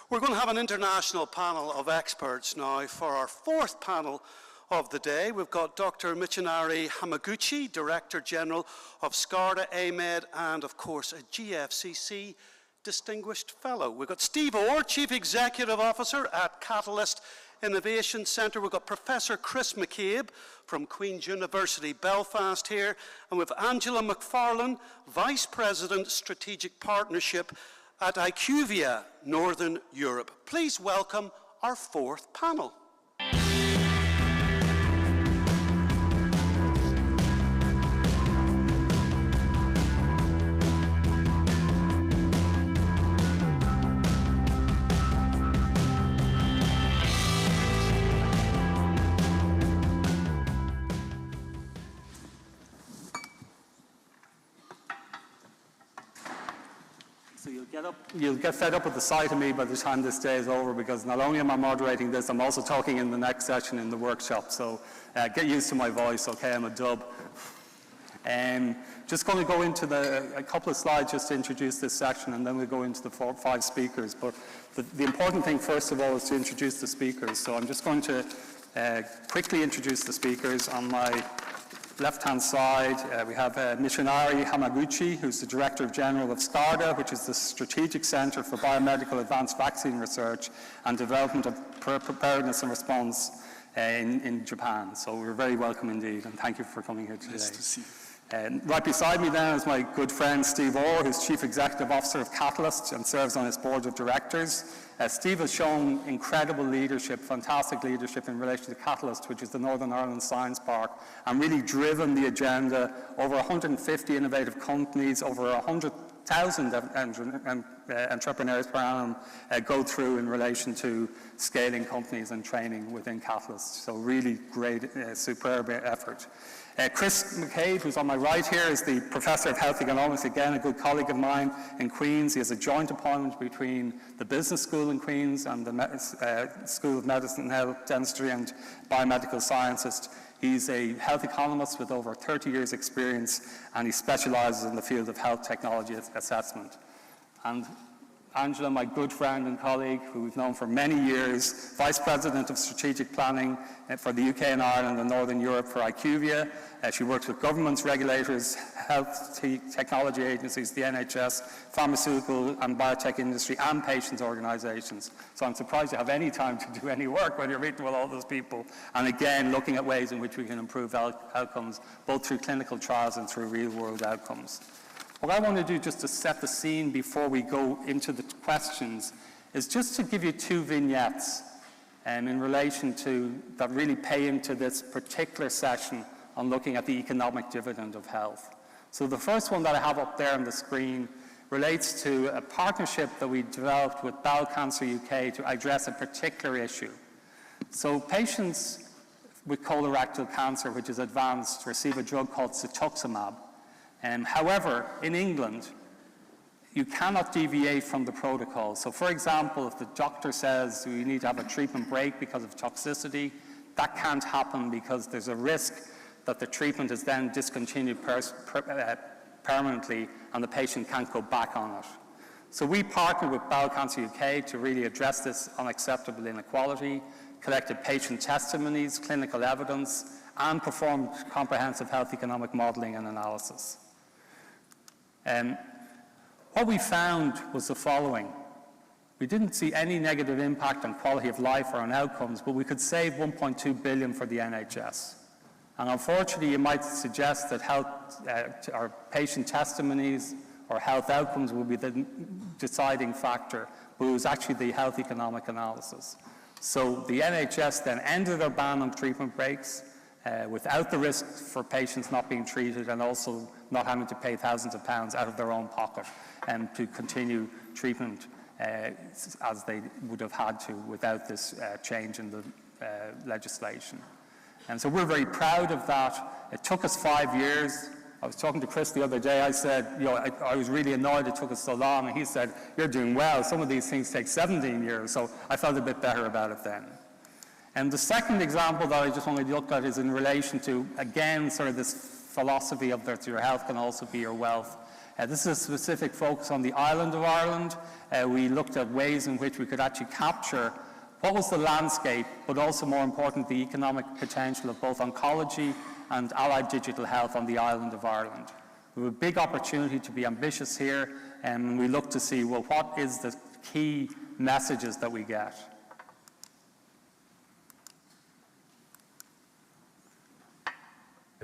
We're going to have an international panel of experts now for our fourth panel of the day. We've got Dr. Michinari Hamaguchi, Director General of SCARDA AMED, and of course a GFCC Distinguished Fellow. We've got Steve Orr, Chief Executive Officer at Catalyst Innovation Centre. We've got Professor Chris McCabe from Queen's University Belfast here, and we've Angela McFarlane, Vice President Strategic Partnership at IQVIA, Northern Europe. Please welcome our fourth panel. You'll get fed up with the sight of me by the time this day is over, because not only am I moderating this, I'm also talking in the next session in the workshop. So get used to my voice, okay? I'm a dub. Just going to go into a couple of slides just to introduce this section, and then we'll go into the 5 speakers. But the important thing, first of all, is to introduce the speakers. So I'm just going to quickly introduce the speakers. On my left-hand side, we have Mishinari Hamaguchi, who's the Director General of SCARDA, which is the Strategic Centre for Biomedical Advanced Vaccine Research and Development of Preparedness and Response in Japan. So we're very welcome indeed, and thank you for coming here today. Nice to see you. Right beside me then is my good friend Steve Orr, who's Chief Executive Officer of Catalyst and serves on its board of directors. Steve has shown incredible leadership, fantastic leadership in relation to Catalyst, which is the Northern Ireland Science Park, and really driven the agenda. Over 150 innovative companies, over 100,000 entrepreneurs per annum go through in relation to scaling companies and training within Catalyst. So really great, superb effort. Chris McCabe, who's on my right here, is the Professor of Health Economics, again a good colleague of mine in Queen's. He has a joint appointment between the Business School in Queen's and the School of Medicine, Health, Dentistry and Biomedical Sciences. He's a health economist with over 30 years experience, and he specialises in the field of health technology assessment. And Angela, my good friend and colleague, who we've known for many years, Vice President of Strategic Planning for the UK and Ireland and Northern Europe for IQVIA. She works with governments, regulators, health technology agencies, the NHS, pharmaceutical and biotech industry, and patients' organisations. So I'm surprised you have any time to do any work when you're meeting with all those people. And again, looking at ways in which we can improve outcomes, both through clinical trials and through real-world outcomes. What I want to do, just to set the scene before we go into the questions, is just to give you 2 vignettes in relation to that really pay into this particular session on looking at the economic dividend of health. So the first one that I have up there on the screen relates to a partnership that we developed with Bowel Cancer UK to address a particular issue. So patients with colorectal cancer, which is advanced, receive a drug called cetuximab. However, in England, you cannot deviate from the protocol. So for example, if the doctor says we need to have a treatment break because of toxicity, that can't happen because there's a risk that the treatment is then discontinued permanently and the patient can't go back on it. So we partnered with Bowel Cancer UK to really address this unacceptable inequality, collected patient testimonies, clinical evidence, and performed comprehensive health economic modelling and analysis. What we found was the following. We didn't see any negative impact on quality of life or on outcomes, but we could save 1.2 billion for the NHS. And unfortunately, you might suggest that health or patient testimonies or health outcomes will be the deciding factor, but it was actually the health economic analysis. So the NHS then ended their ban on treatment breaks without the risk for patients not being treated and also not having to pay thousands of pounds out of their own pocket to continue treatment as they would have had to without this change in the legislation. And so we're very proud of that. It took us 5 years. I was talking to Chris the other day. I said, I was really annoyed it took us so long. And he said, you're doing well. Some of these things take 17 years. So I felt a bit better about it then. And the second example that I just want to look at is in relation to, again, sort of this philosophy of that your health can also be your wealth. This is a specific focus on the island of Ireland. We looked at ways in which we could actually capture what was the landscape, but also more important, the economic potential of both oncology and allied digital health on the island of Ireland. We have a big opportunity to be ambitious here, and we look to see, well, what is the key messages that we get?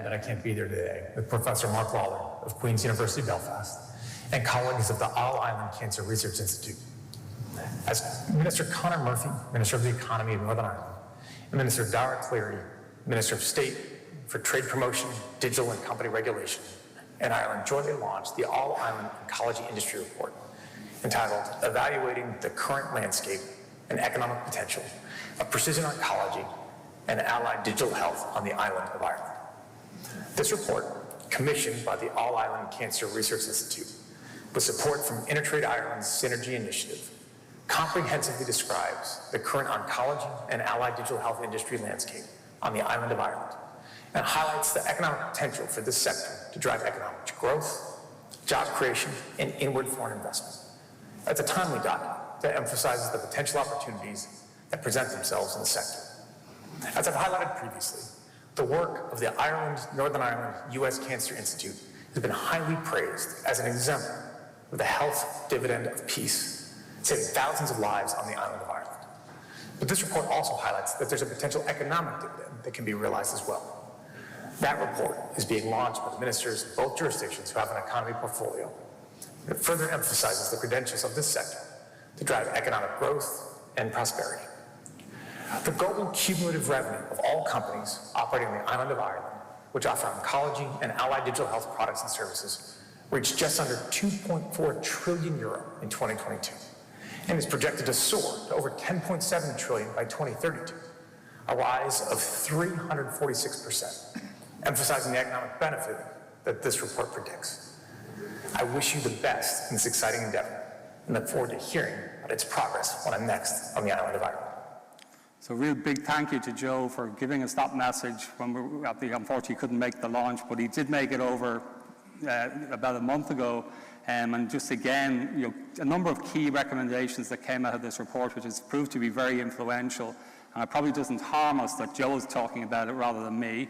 that I can't be there today with Professor Mark Lawler of Queen's University Belfast and colleagues of the All Island Cancer Research Institute. As Minister Conor Murphy, Minister of the Economy of Northern Ireland, and Minister Dara Cleary, Minister of State for Trade Promotion, Digital and Company Regulation, and Ireland jointly launched the All Island Oncology Industry Report, entitled Evaluating the Current Landscape and Economic Potential of Precision Oncology and Allied Digital Health on the Island of Ireland. This report, commissioned by the All Island Cancer Research Institute, with support from Intertrade Ireland's Synergy Initiative, comprehensively describes the current oncology and allied digital health industry landscape on the island of Ireland, and highlights the economic potential for this sector to drive economic growth, job creation, and inward foreign investment. It's a timely document that emphasizes the potential opportunities that present themselves in the sector. As I've highlighted previously, the work of the Northern Ireland U.S. Cancer Institute has been highly praised as an example of the health dividend of peace, saving thousands of lives on the island of Ireland. But this report also highlights that there's a potential economic dividend that can be realized as well. That report is being launched by the ministers of both jurisdictions who have an economy portfolio. It further emphasizes the credentials of this sector to drive economic growth and prosperity. The global cumulative revenue of all companies operating on the island of Ireland, which offer oncology and allied digital health products and services, reached just under €2.4 trillion in 2022, and is projected to soar to over $10.7 trillion by 2032, a rise of 346%, emphasizing the economic benefit that this report predicts. I wish you the best in this exciting endeavor and look forward to hearing about its progress when I'm next on the island of Ireland. So a real big thank you to Joe for giving us that message when we unfortunately couldn't make the launch, but he did make it over about a month ago. And just again, a number of key recommendations that came out of this report, which has proved to be very influential. And it probably doesn't harm us that Joe is talking about it rather than me.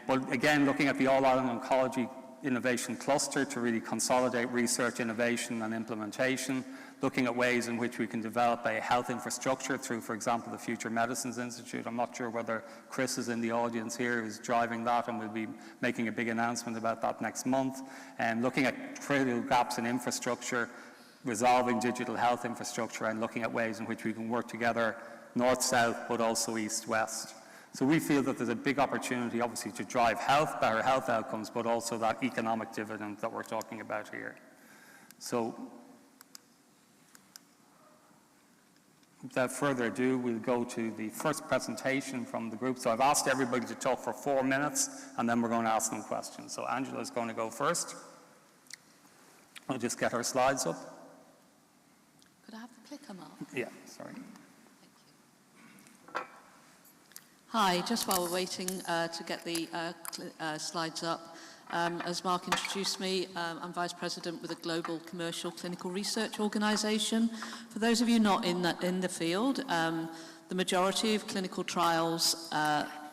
But again, looking at the All Ireland Oncology Innovation Cluster to really consolidate research, innovation and implementation, looking at ways in which we can develop a health infrastructure through, for example, the Future Medicines Institute. I'm not sure whether Chris is in the audience here who's driving that, and we'll be making a big announcement about that next month. And looking at critical gaps in infrastructure, resolving digital health infrastructure, and looking at ways in which we can work together north-south, but also east-west. So we feel that there's a big opportunity, obviously, to drive health, better health outcomes, but also that economic dividend that we're talking about here. So without further ado, we'll go to the first presentation from the group. So I've asked everybody to talk for 4 minutes, and then we're going to ask them questions. So Angela's going to go first. I'll just get her slides up. Could I have the clicker, Mark? Yeah, sorry. Hi, just while we're waiting to get the slides up, as Mark introduced me, I'm Vice President with a global commercial clinical research organisation. For those of you not in the field, the majority of clinical trials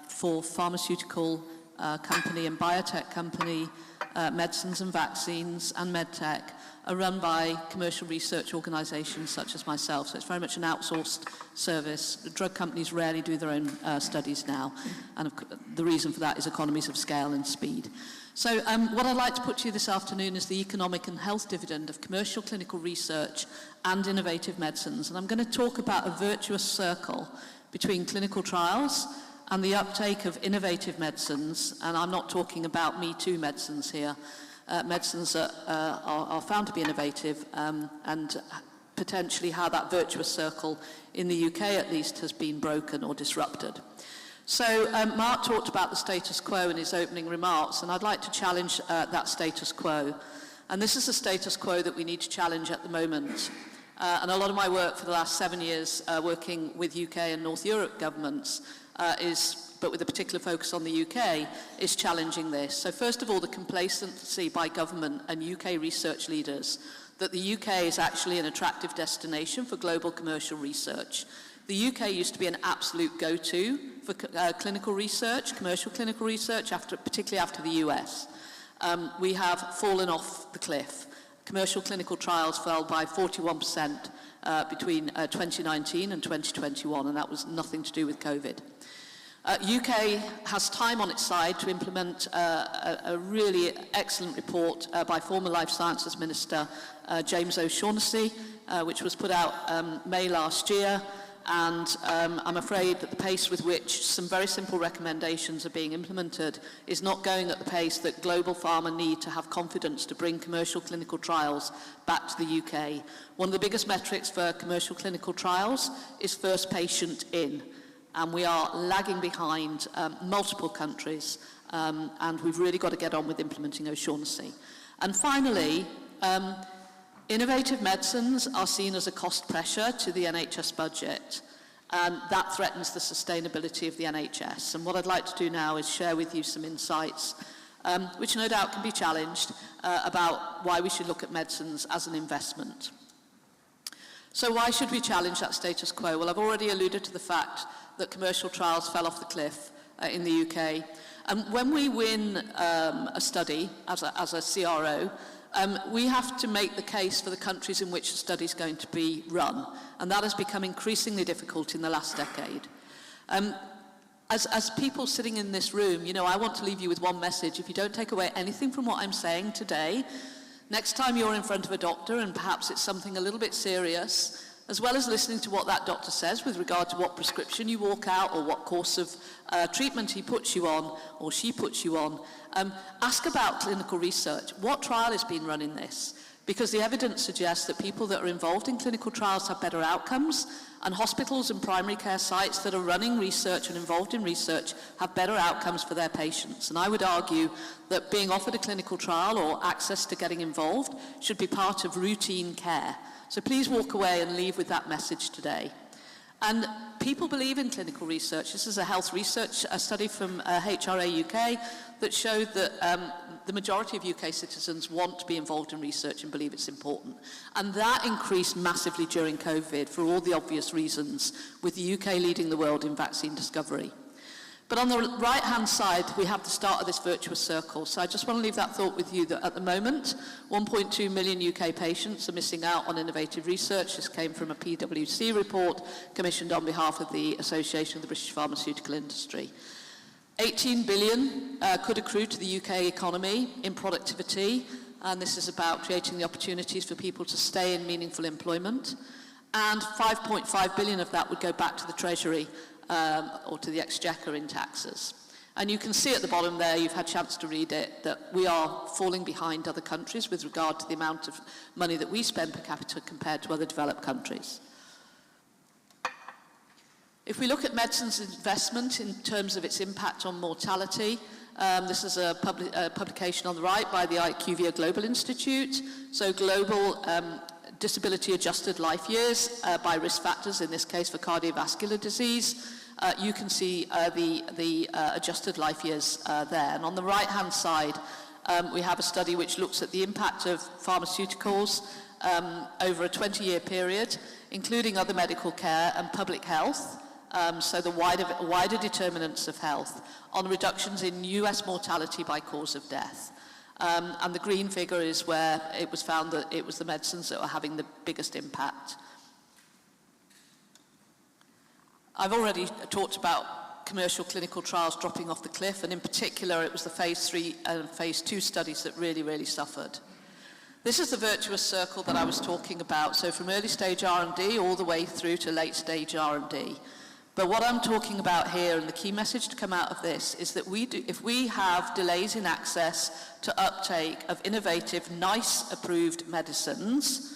for pharmaceutical company and biotech company, medicines and vaccines and medtech are run by commercial research organisations such as myself. So it's very much an outsourced service. The drug companies rarely do their own studies now, and the reason for that is economies of scale and speed. So what I'd like to put to you this afternoon is the economic and health dividend of commercial clinical research and innovative medicines. And I'm going to talk about a virtuous circle between clinical trials and the uptake of innovative medicines. And I'm not talking about Me Too medicines here. Medicines that are found to be innovative and potentially how that virtuous circle in the UK at least has been broken or disrupted. So Mark talked about the status quo in his opening remarks, and I'd like to challenge that status quo. And this is a status quo that we need to challenge at the moment. And a lot of my work for the last 7 years working with UK and North Europe governments but with a particular focus on the UK, is challenging this. So first of all, the complacency by government and UK research leaders that the UK is actually an attractive destination for global commercial research. The UK used to be an absolute go-to for clinical research, commercial clinical research, particularly after the US. We have fallen off the cliff. Commercial clinical trials fell by 41% between 2019 and 2021, and that was nothing to do with COVID. UK has time on its side to implement a really excellent report by former Life Sciences Minister James O'Shaughnessy, which was put out May last year. And I'm afraid that the pace with which some very simple recommendations are being implemented is not going at the pace that global pharma need to have confidence to bring commercial clinical trials back to the UK. One of the biggest metrics for commercial clinical trials is first patient in. And we are lagging behind multiple countries, and we've really got to get on with implementing O'Shaughnessy. And finally, innovative medicines are seen as a cost pressure to the NHS budget, and that threatens the sustainability of the NHS. And what I'd like to do now is share with you some insights, which no doubt can be challenged, about why we should look at medicines as an investment. So why should we challenge that status quo? Well, I've already alluded to the fact that commercial trials fell off the cliff in the UK. And when we win a study as a CRO, we have to make the case for the countries in which the study is going to be run. And that has become increasingly difficult in the last decade. As people sitting in this room, you know, I want to leave you with one message. If you don't take away anything from what I'm saying today, next time you're in front of a doctor, and perhaps it's something a little bit serious, as well as listening to what that doctor says with regard to what prescription you walk out or what course of treatment he puts you on or she puts you on, ask about clinical research. What trial is being run in this? Because the evidence suggests that people that are involved in clinical trials have better outcomes, and hospitals and primary care sites that are running research and involved in research have better outcomes for their patients. And I would argue that being offered a clinical trial or access to getting involved should be part of routine care. So please walk away and leave with that message today. And people believe in clinical research. This is a health research study from HRA UK that showed that the majority of UK citizens want to be involved in research and believe it's important. And that increased massively during COVID for all the obvious reasons, with the UK leading the world in vaccine discovery. But on the right-hand side, we have the start of this virtuous circle. So I just want to leave that thought with you that at the moment, 1.2 million UK patients are missing out on innovative research. This came from a PwC report commissioned on behalf of the Association of the British Pharmaceutical Industry. 18 billion could accrue to the UK economy in productivity, and this is about creating the opportunities for people to stay in meaningful employment. And 5.5 billion of that would go back to the Treasury or to the Exchequer in taxes. And you can see at the bottom there, you've had a chance to read it, that we are falling behind other countries with regard to the amount of money that we spend per capita compared to other developed countries. If we look at medicine's investment in terms of its impact on mortality, this is a publication on the right by the IQVIA Global Institute. So global disability-adjusted life years by risk factors, in this case for cardiovascular disease. You can see the adjusted life years there. And on the right-hand side, we have a study which looks at the impact of pharmaceuticals over a 20-year period, including other medical care and public health, so the wider determinants of health, on reductions in US mortality by cause of death. And the green figure is where it was found that it was the medicines that were having the biggest impact. I've already talked about commercial clinical trials dropping off the cliff, and in particular it was the phase 3 and phase 2 studies that really suffered. This is the virtuous circle that I was talking about, so from early stage R&D all the way through to late stage R&D. But what I'm talking about here, and the key message to come out of this, is that if we have delays in access to uptake of innovative, NICE approved medicines,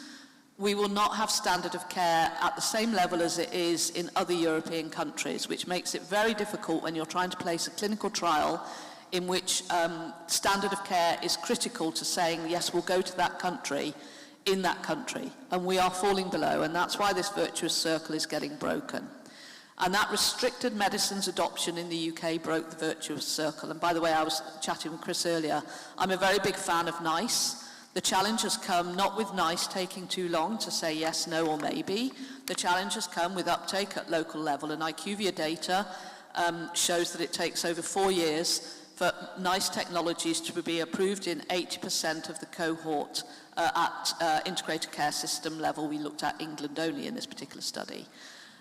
we will not have standard of care at the same level as it is in other European countries, which makes it very difficult when you're trying to place a clinical trial in which standard of care is critical to saying, yes, we'll go to that country, in that country. And we are falling below, and that's why this virtuous circle is getting broken. And that restricted medicines adoption in the UK broke the virtuous circle. And by the way, I was chatting with Chris earlier, I'm a very big fan of NICE. The challenge has come not with NICE taking too long to say yes, no, or maybe. The challenge has come with uptake at local level. And IQVIA data shows that it takes over 4 years for NICE technologies to be approved in 80% of the cohort at integrated care system level. We looked at England only in this particular study.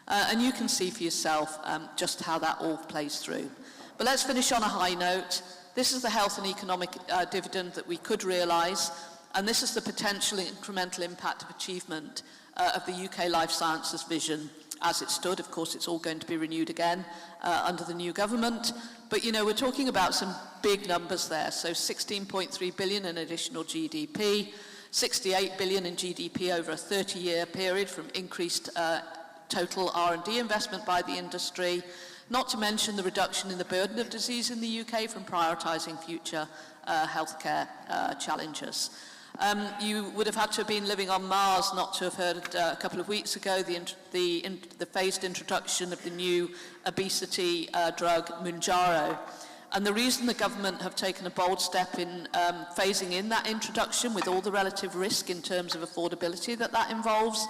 And you can see for yourself just how that all plays through. But let's finish on a high note. This is the health and economic dividend that we could realise, and this is the potential incremental impact of achievement of the UK Life Sciences vision as it stood. Of course, it's all going to be renewed again under the new government. But, you know, we're talking about some big numbers there. So 16.3 billion in additional GDP, 68 billion in GDP over a 30-year period from increased total R&D investment by the industry, not to mention the reduction in the burden of disease in the UK from prioritising future healthcare challenges. You would have had to have been living on Mars not to have heard a couple of weeks ago the phased introduction of the new obesity drug Mounjaro. And the reason the government have taken a bold step in phasing in that introduction with all the relative risk in terms of affordability that involves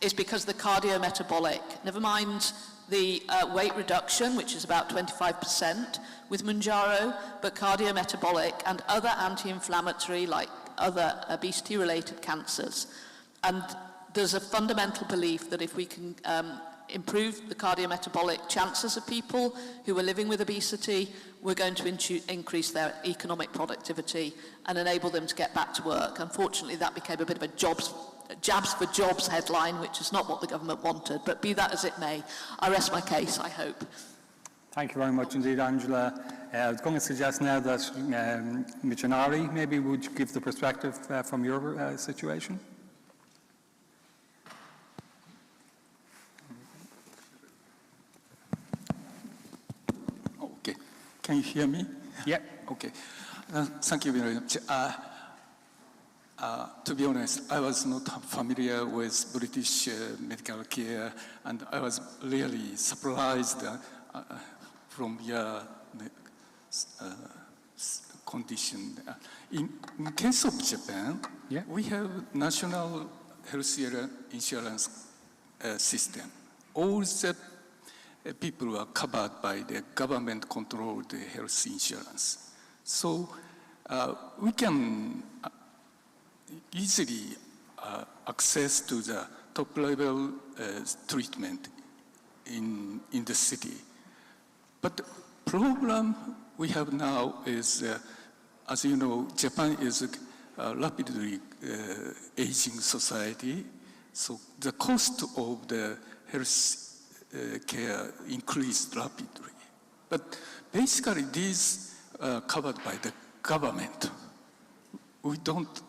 is because the cardiometabolic, never mind the weight reduction, which is about 25% with Mounjaro, but cardiometabolic and other anti-inflammatory like other obesity-related cancers. And there's a fundamental belief that if we can improve the cardiometabolic chances of people who are living with obesity, we're going to increase their economic productivity and enable them to get back to work. Unfortunately, that became a bit of a jabs for jobs headline, which is not what the government wanted, but be that as it may, I rest my case, I hope. Thank you very much indeed, Angela. I was going to suggest now that Michinari maybe would give the perspective from your situation. Okay. Can you hear me? Yeah. Okay. Thank you very much. To be honest, I was not familiar with British medical care, and I was really surprised from your condition. In case of Japan, we have national health insurance system. All the people are covered by the government-controlled health insurance. So we can easily access to the top-level treatment in the city. But the problem we have now is, as you know, Japan is a rapidly aging society, so the cost of the health care increased rapidly. But basically, these are covered by the government. We don't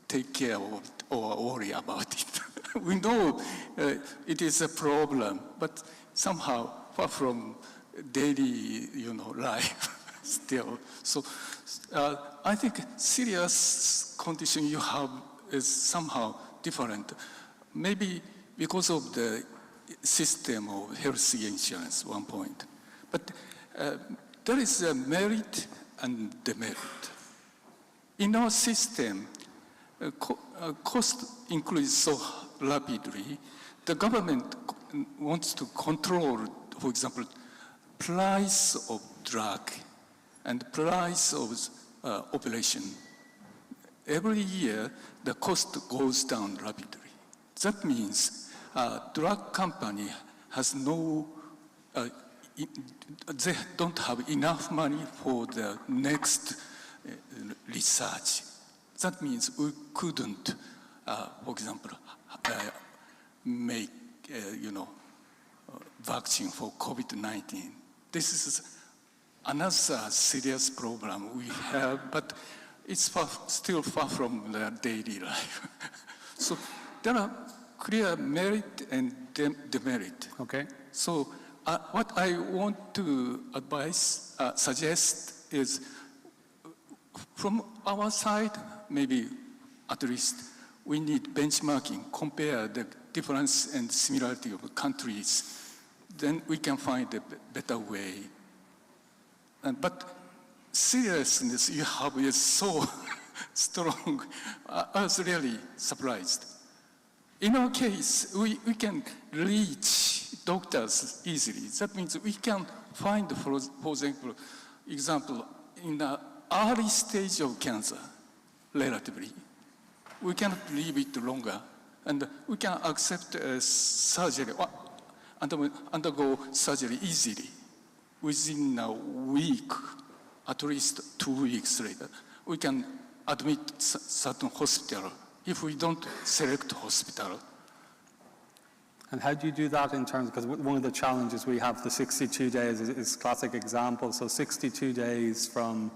take care of it or worry about it. We know it is a problem, but somehow far from daily, life still. So I think serious condition you have is somehow different. Maybe because of the system of health insurance, one point. But there is a merit and demerit. In our system, cost increase so rapidly, the government wants to control, for example, price of drug and price of operation. Every year, the cost goes down rapidly. That means drug company has they don't have enough money for the next research. That means we couldn't, for example, make, vaccine for COVID-19. This is another serious problem we have, but it's still far from the daily life. So there are clear merit and demerit. Okay. So what I want to suggest is, from our side, maybe at least we need benchmarking, compare the difference and similarity of countries. Then we can find a better way. But seriousness you have is so strong. I was really surprised. In our case, we can reach doctors easily. That means we can find, for example, in the early stage of cancer, relatively, we cannot leave it longer, and we can accept surgery. undergo surgery easily. Within a week, at least 2 weeks later, we can admit certain hospital if we don't select hospital. And how do you do that in terms, because one of the challenges we have, the 62 days is classic example. So 62 days from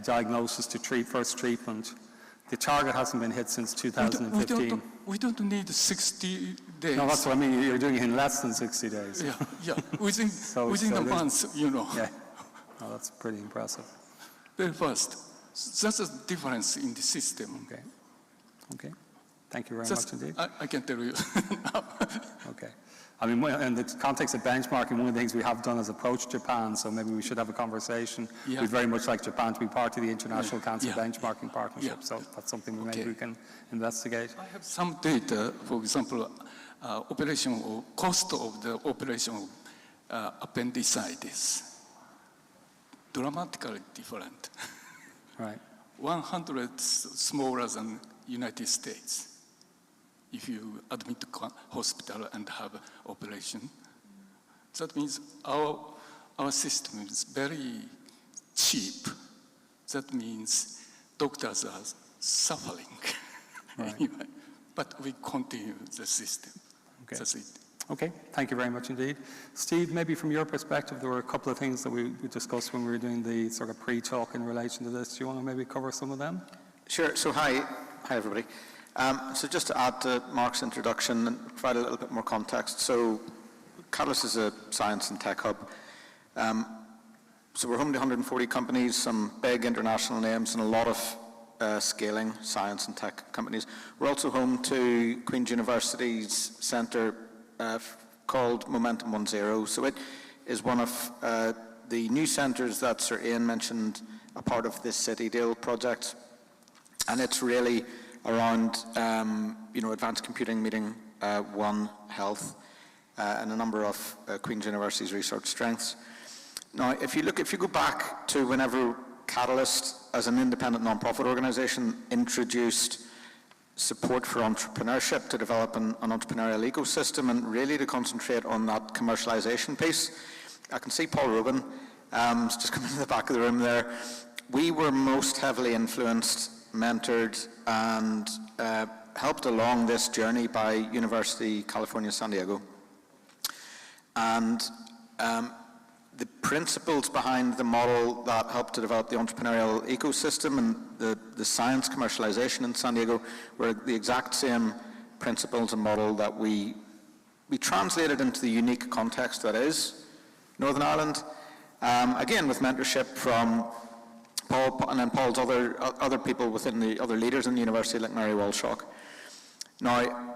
diagnosis to first treatment. The target hasn't been hit since 2015. We don't need 60 days. No, that's what I mean. You're doing it in less than 60 days. Yeah. Within a month, you know. Yeah. Oh, that's pretty impressive. Very fast. That's a difference in the system. Okay. Okay. Thank you very much indeed. I can tell you now. Okay. I mean, in the context of benchmarking, one of the things we have done is approach Japan, so maybe we should have a conversation. Yeah. We'd very much like Japan to be part of the International Cancer Benchmarking Partnership, so that's something maybe we can investigate. I have some data, for example, cost of the operation of appendicitis. Dramatically different. Right. 100 smaller than United States. If you admit to hospital and have operation, that means our system is very cheap. That means doctors are suffering. Right. Anyway, but we continue the system. Okay. That's it. Okay, thank you very much indeed. Steve, maybe from your perspective, there were a couple of things that we discussed when we were doing the sort of pre-talk in relation to this. Do you want to maybe cover some of them? Sure. So hi everybody. So just to add to Mark's introduction and provide a little bit more context. So Catalyst is a science and tech hub. So we're home to 140 companies, some big international names, and a lot of scaling science and tech companies. We're also home to Queen's University's centre called Momentum 1.0. So it is one of the new centres that Sir Ian mentioned, a part of this City Deal project. And it's really around, advanced computing meeting One Health and a number of Queen's University's research strengths. Now, if you go back to whenever Catalyst, as an independent non-profit organisation, introduced support for entrepreneurship to develop an entrepreneurial ecosystem and really to concentrate on that commercialisation piece, I can see Paul Rubin just coming to the back of the room there. We were most heavily influenced, mentored and helped along this journey by University California, San Diego. And the principles behind the model that helped to develop the entrepreneurial ecosystem and the science commercialization in San Diego were the exact same principles and model that we translated into the unique context that is Northern Ireland. Again, with mentorship from Paul and then Paul's other people within the other leaders in the university, like Mary Walshaw. Now,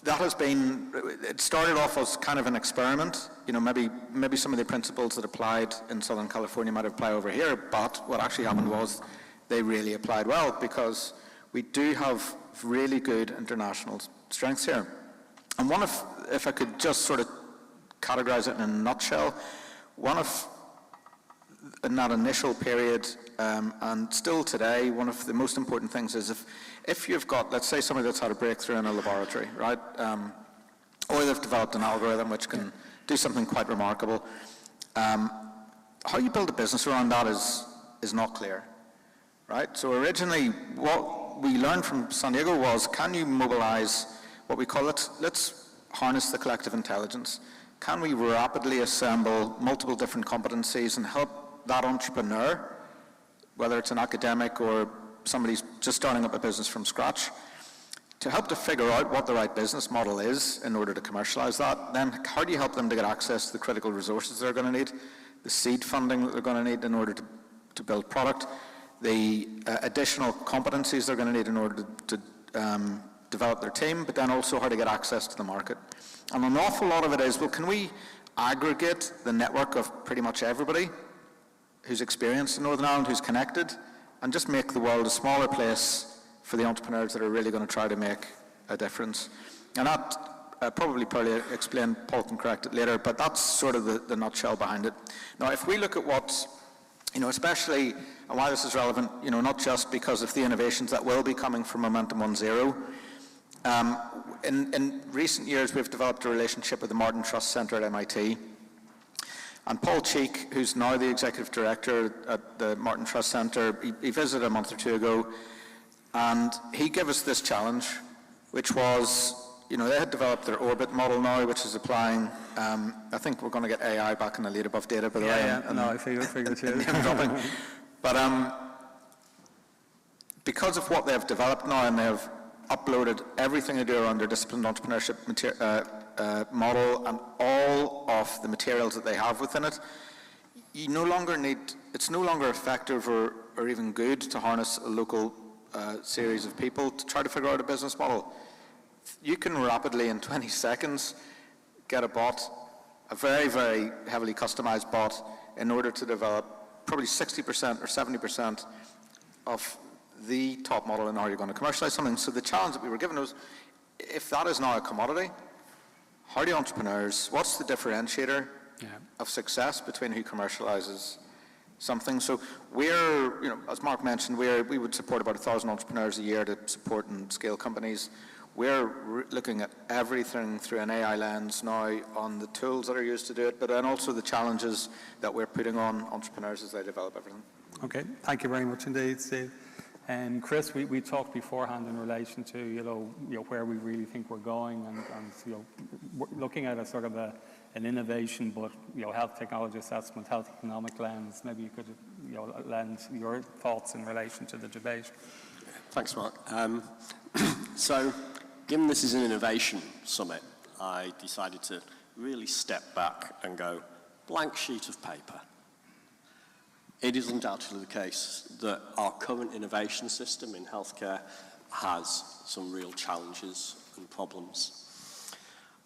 that has been, it started off as kind of an experiment. Maybe some of the principles that applied in Southern California might apply over here, but what actually happened was they really applied well because we do have really good international strengths here. And if I could just sort of categorize it in a nutshell, in that initial period, and still today, one of the most important things is if you've got, let's say, somebody that's had a breakthrough in a laboratory, right, or they've developed an algorithm which can do something quite remarkable, how you build a business around that is not clear, right? So originally, what we learned from San Diego was, can you mobilize what we call it, let's harness the collective intelligence. Can we rapidly assemble multiple different competencies and help that entrepreneur, whether it's an academic or somebody's just starting up a business from scratch, to help to figure out what the right business model is in order to commercialize that. Then how do you help them to get access to the critical resources they're going to need, the seed funding that they're going to need in order to build product, the additional competencies they're going to need in order to develop their team, but then also how to get access to the market. And an awful lot of it is, well, can we aggregate the network of pretty much everybody who's experienced in Northern Ireland, who's connected, and just make the world a smaller place for the entrepreneurs that are really going to try to make a difference. And that probably explained, Paul can correct it later, but that's sort of the nutshell behind it. Now, if we look at what's, especially, and why this is relevant, not just because of the innovations that will be coming from Momentum 1.0, In recent years, we've developed a relationship with the Martin Trust Centre at MIT. And Paul Cheek, who's now the Executive Director at the Martin Trust Centre, he visited a month or two ago, and he gave us this challenge, which was, you know, they had developed their orbit model now, which is applying, I think we're going to get AI back in the lead above data, by the way. Yeah, no, I figured too. But because of what they've developed now, and they've uploaded everything they do around their disciplined entrepreneurship model and all of the materials that they have within it, you no longer need, it's no longer effective or even good to harness a local series of people to try to figure out a business model. You can rapidly, in 20 seconds, get a bot, a very, very heavily customized bot, in order to develop probably 60% or 70% of the top model in how you're going to commercialize something. So the challenge that we were given was, if that is now a commodity, how do entrepreneurs, what's the differentiator of success between who commercializes something? So we're, you know, as Mark mentioned, we would support about 1,000 entrepreneurs a year to support and scale companies. We're looking at everything through an AI lens now on the tools that are used to do it, but then also the challenges that we're putting on entrepreneurs as they develop everything. Okay, thank you very much indeed, Steve. And Chris, we talked beforehand in relation to where we really think we're going, and we're looking at a sort of an innovation, but health technology assessment, health economic lens. Maybe you could lend your thoughts in relation to the debate. Thanks, Mark. So, given this is an innovation summit, I decided to really step back and go, blank sheet of paper. It is undoubtedly the case that our current innovation system in healthcare has some real challenges and problems.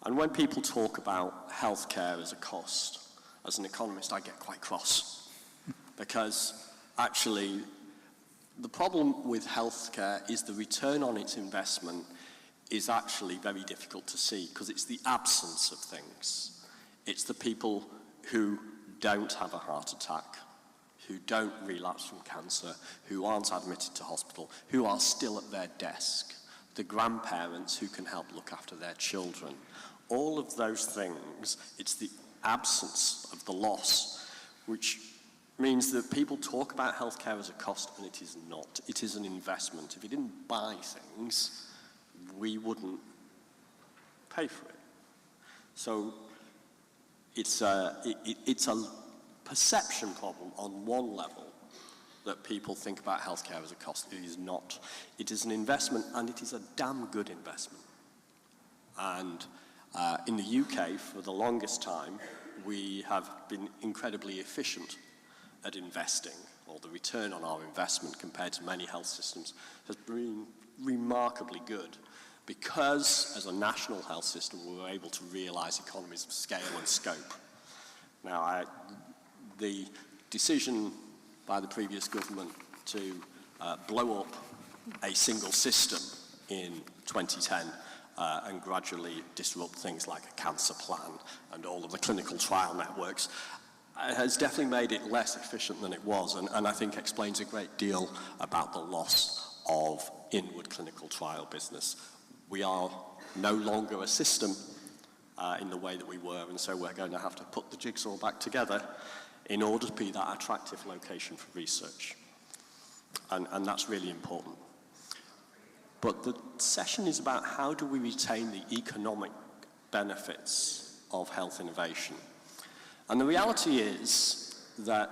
And when people talk about healthcare as a cost, as an economist, I get quite cross. Because actually, the problem with healthcare is the return on its investment is actually very difficult to see, because it's the absence of things. It's the people who don't have a heart attack, who don't relapse from cancer, who aren't admitted to hospital, who are still at their desk, the grandparents who can help look after their children. All of those things, it's the absence of the loss, which means that people talk about healthcare as a cost, and it is not. It is an investment. If you didn't buy things, we wouldn't pay for it. So it's a perception problem on one level that people think about healthcare as a cost. It is not. It is an investment, and it is a damn good investment. And in the UK, for the longest time, we have been incredibly efficient at investing, or the return on our investment compared to many health systems has been remarkably good, because as a national health system we were able to realise economies of scale and scope. Now, the decision by the previous government to blow up a single system in 2010 and gradually disrupt things like a cancer plan and all of the clinical trial networks has definitely made it less efficient than it was, and I think explains a great deal about the loss of inward clinical trial business. We are no longer a system in the way that we were, and so we're going to have to put the jigsaw back together in order to be that attractive location for research. And that's really important. But the session is about how do we retain the economic benefits of health innovation. And the reality is that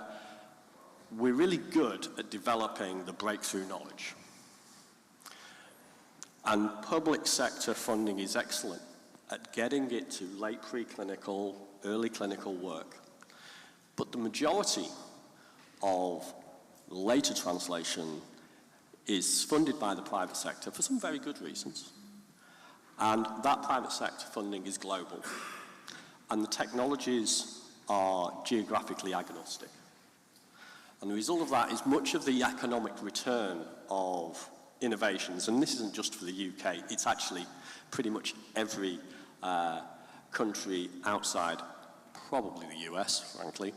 we're really good at developing the breakthrough knowledge. And public sector funding is excellent at getting it to late preclinical, early clinical work. But the majority of later translation is funded by the private sector for some very good reasons. And that private sector funding is global. And the technologies are geographically agnostic. And the result of that is much of the economic return of innovations, and this isn't just for the UK, it's actually pretty much every country outside, probably the US, frankly.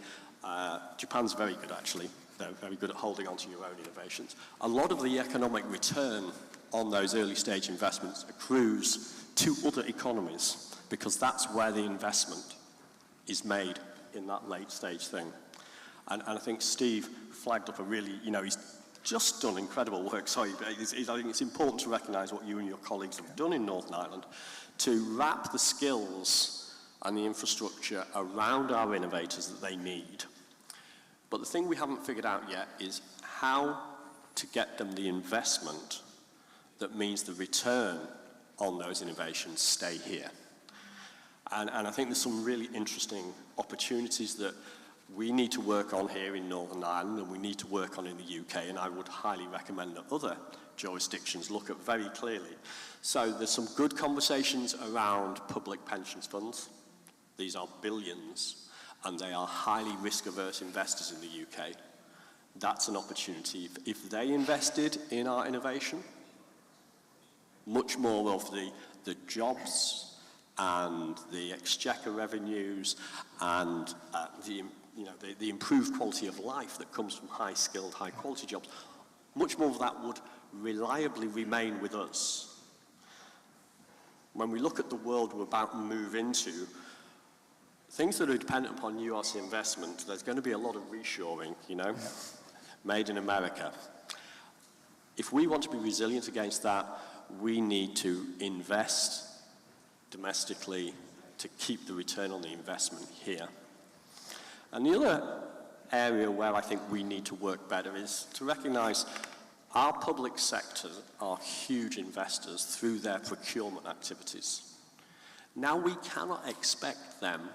Japan's very good, actually. They're very good at holding on to your own innovations. A lot of the economic return on those early stage investments accrues to other economies, because that's where the investment is made in that late stage thing. And I think Steve flagged up a really, he's just done incredible work. Sorry, but I think it's important to recognise what you and your colleagues have done in Northern Ireland to wrap the skills and the infrastructure around our innovators that they need. But the thing we haven't figured out yet is how to get them the investment that means the return on those innovations stay here. And I think there's some really interesting opportunities that we need to work on here in Northern Ireland, and we need to work on in the UK, and I would highly recommend that other jurisdictions look at very clearly. So there's some good conversations around public pensions funds. These are billions, and they are highly risk-averse investors in the UK. That's an opportunity. If they invested in our innovation, much more of the jobs and the exchequer revenues and the improved quality of life that comes from high-skilled, high-quality jobs, much more of that would reliably remain with us. When we look at the world we're about to move into, things that are dependent upon US investment, there's going to be a lot of reshoring, made in America. If we want to be resilient against that, we need to invest domestically to keep the return on the investment here. And the other area where I think we need to work better is to recognise our public sector are huge investors through their procurement activities. Now we cannot expect them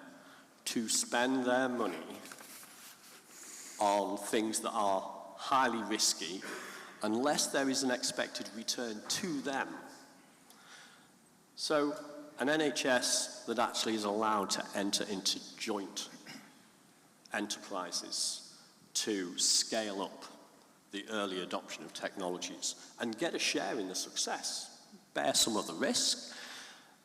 to spend their money on things that are highly risky unless there is an expected return to them. So an NHS that actually is allowed to enter into joint enterprises to scale up the early adoption of technologies and get a share in the success, bear some of the risk.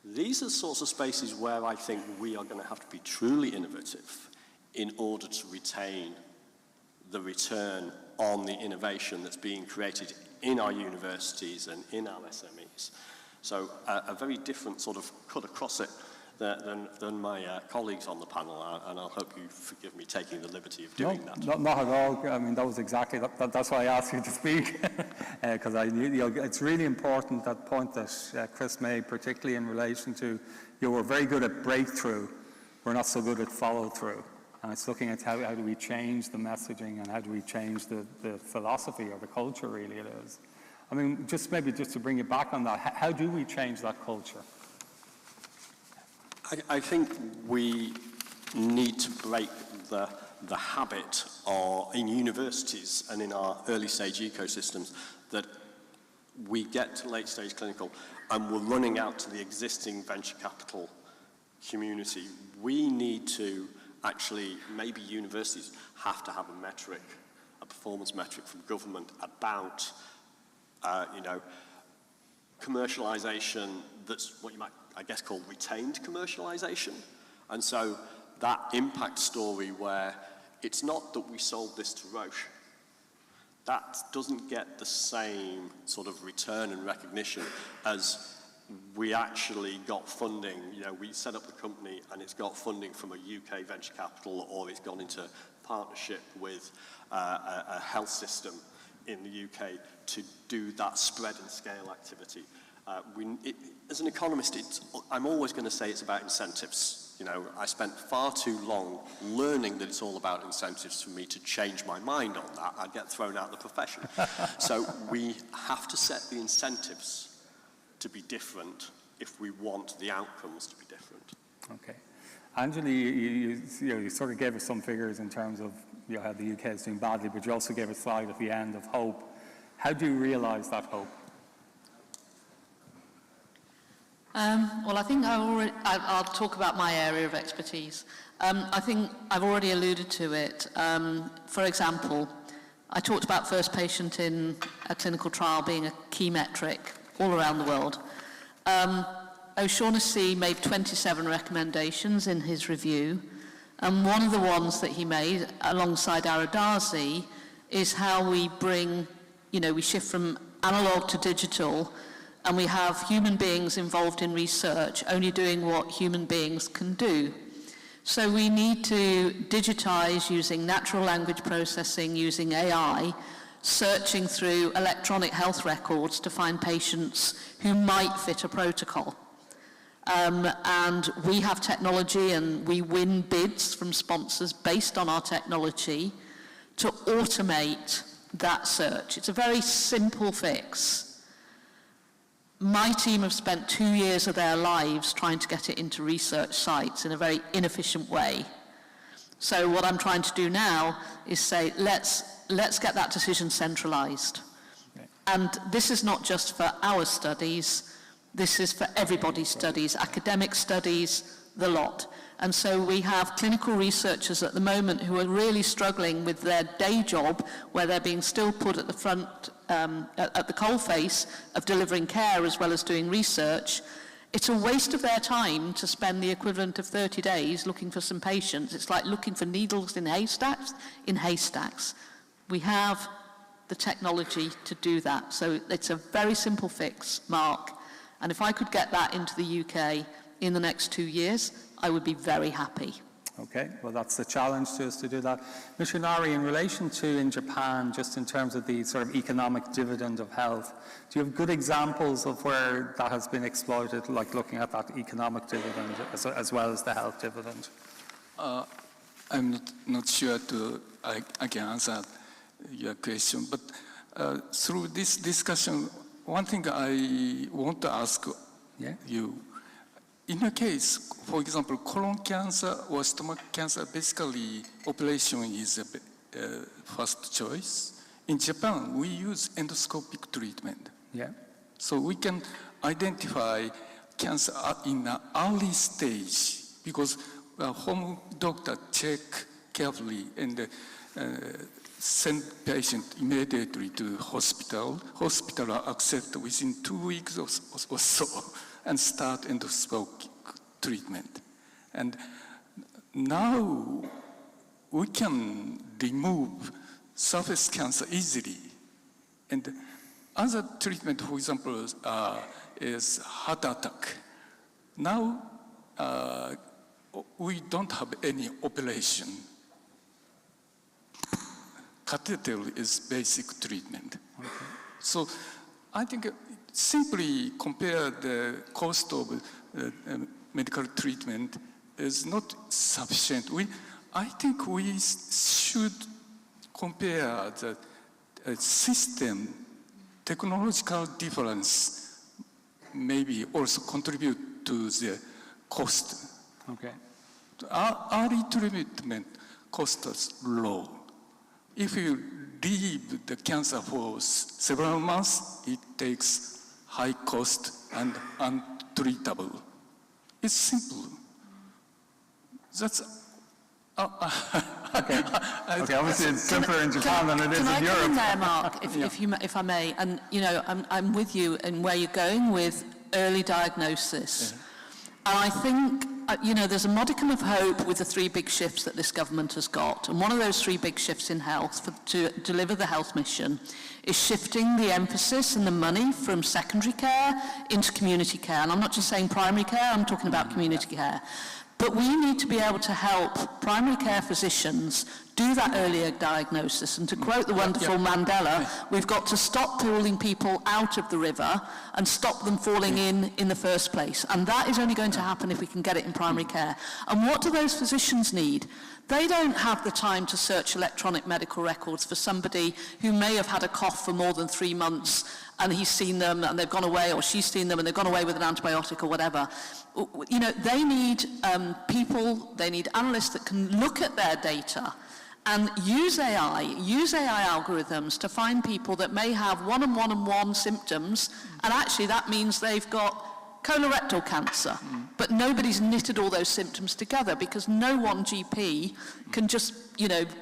These are the sorts of spaces where I think we are going to have to be truly innovative in order to retain the return on the innovation that's being created in our universities and in our SMEs. So a very different sort of cut across it than my colleagues on the panel, and I'll hope you forgive me taking the liberty of doing that. Not at all. I mean, that was exactly, that's why I asked you to speak, because it's really important, that point that Chris made, particularly in relation to, we're very good at breakthrough, we're not so good at follow-through. And it's looking at how do we change the messaging and how do we change the philosophy or the culture, really, it is. I mean, maybe just to bring it back on that, how do we change that culture? I think we need to break the habit in universities and in our early stage ecosystems that we get to late stage clinical and we're running out to the existing venture capital community. We need to actually, maybe universities have to have a metric, a performance metric from government about, commercialization that's what you might, I guess, call retained commercialization. And so that impact story where it's not that we sold this to Roche, that doesn't get the same sort of return and recognition as we actually got funding. We set up the company and it's got funding from a UK venture capital, or it's gone into partnership with a health system in the UK to do that spread and scale activity. As an economist, I'm always going to say it's about incentives. I spent far too long learning that it's all about incentives for me to change my mind on that. I'd get thrown out of the profession. So we have to set the incentives to be different if we want the outcomes to be different. Okay. Angela, you sort of gave us some figures in terms of how the UK is doing badly, but you also gave a slide at the end of hope. How do you realise that hope? Well, I think I'll talk about my area of expertise. I think I've already alluded to it. For example, I talked about first patient in a clinical trial being a key metric all around the world. O'Shaughnessy made 27 recommendations in his review, and one of the ones that he made alongside Aradazi is how we bring, we shift from analog to digital, and we have human beings involved in research only doing what human beings can do. So we need to digitize using natural language processing, using AI, searching through electronic health records to find patients who might fit a protocol. And we have technology, and we win bids from sponsors based on our technology to automate that search. It's a very simple fix. My team have spent 2 years of their lives trying to get it into research sites in a very inefficient way. So what I'm trying to do now is say, let's get that decision centralized. And this is not just for our studies, this is for everybody's studies, academic studies, the lot. And so we have clinical researchers at the moment who are really struggling with their day job, where they're being still put at the front, at the coalface of delivering care as well as doing research. It's a waste of their time to spend the equivalent of 30 days looking for some patients. It's like looking for needles in haystacks. We have the technology to do that. So it's a very simple fix, Mark. And if I could get that into the UK in the next 2 years, I would be very happy. Okay, well, that's the challenge to us to do that. Mr. Nari, in relation to in Japan, just in terms of the sort of economic dividend of health, do you have good examples of where that has been exploited, like looking at that economic dividend as well as the health dividend? I'm not sure I can answer your question, but through this discussion, one thing I want to ask you, in a case, for example, colon cancer or stomach cancer, basically operation is a first choice. In Japan, we use endoscopic treatment. Yeah. So we can identify cancer in an early stage because home doctor check carefully and send patient immediately to hospital. Hospital are accept within 2 weeks or so and start endoscopic treatment. And now we can remove surface cancer easily. And other treatment, for example, is heart attack. Now we don't have any operation. Catheter is basic treatment. Okay. So I think simply compare the cost of medical treatment is not sufficient. I think we should compare the system, technological difference, maybe also contribute to the cost. Okay. Early treatment cost us low. If you leave the cancer for several months, it takes high cost and untreatable. It's simple. That's okay. Okay. Obviously, it's simpler in Japan than it is in Europe. Can I come in there, Mark, if I may? And I'm with you in where you're going with early diagnosis. Yeah. And I think there's a modicum of hope with the 3 big shifts that this government has got. And one of those 3 big shifts in health to deliver the health mission is shifting the emphasis and the money from secondary care into community care. And I'm not just saying primary care, I'm talking about community care. But we need to be able to help primary care physicians do that earlier diagnosis. And to quote the wonderful Mandela, we've got to stop pulling people out of the river and stop them falling in the first place. And that is only going to happen if we can get it in primary care. And what do those physicians need? They don't have the time to search electronic medical records for somebody who may have had a cough for more than 3 months and he's seen them and they've gone away, or she's seen them and they've gone away with an antibiotic or whatever. They need people, they need analysts that can look at their data and use AI algorithms to find people that may have one symptoms, and actually that means they've got colorectal cancer, but nobody's knitted all those symptoms together because no one GP can just,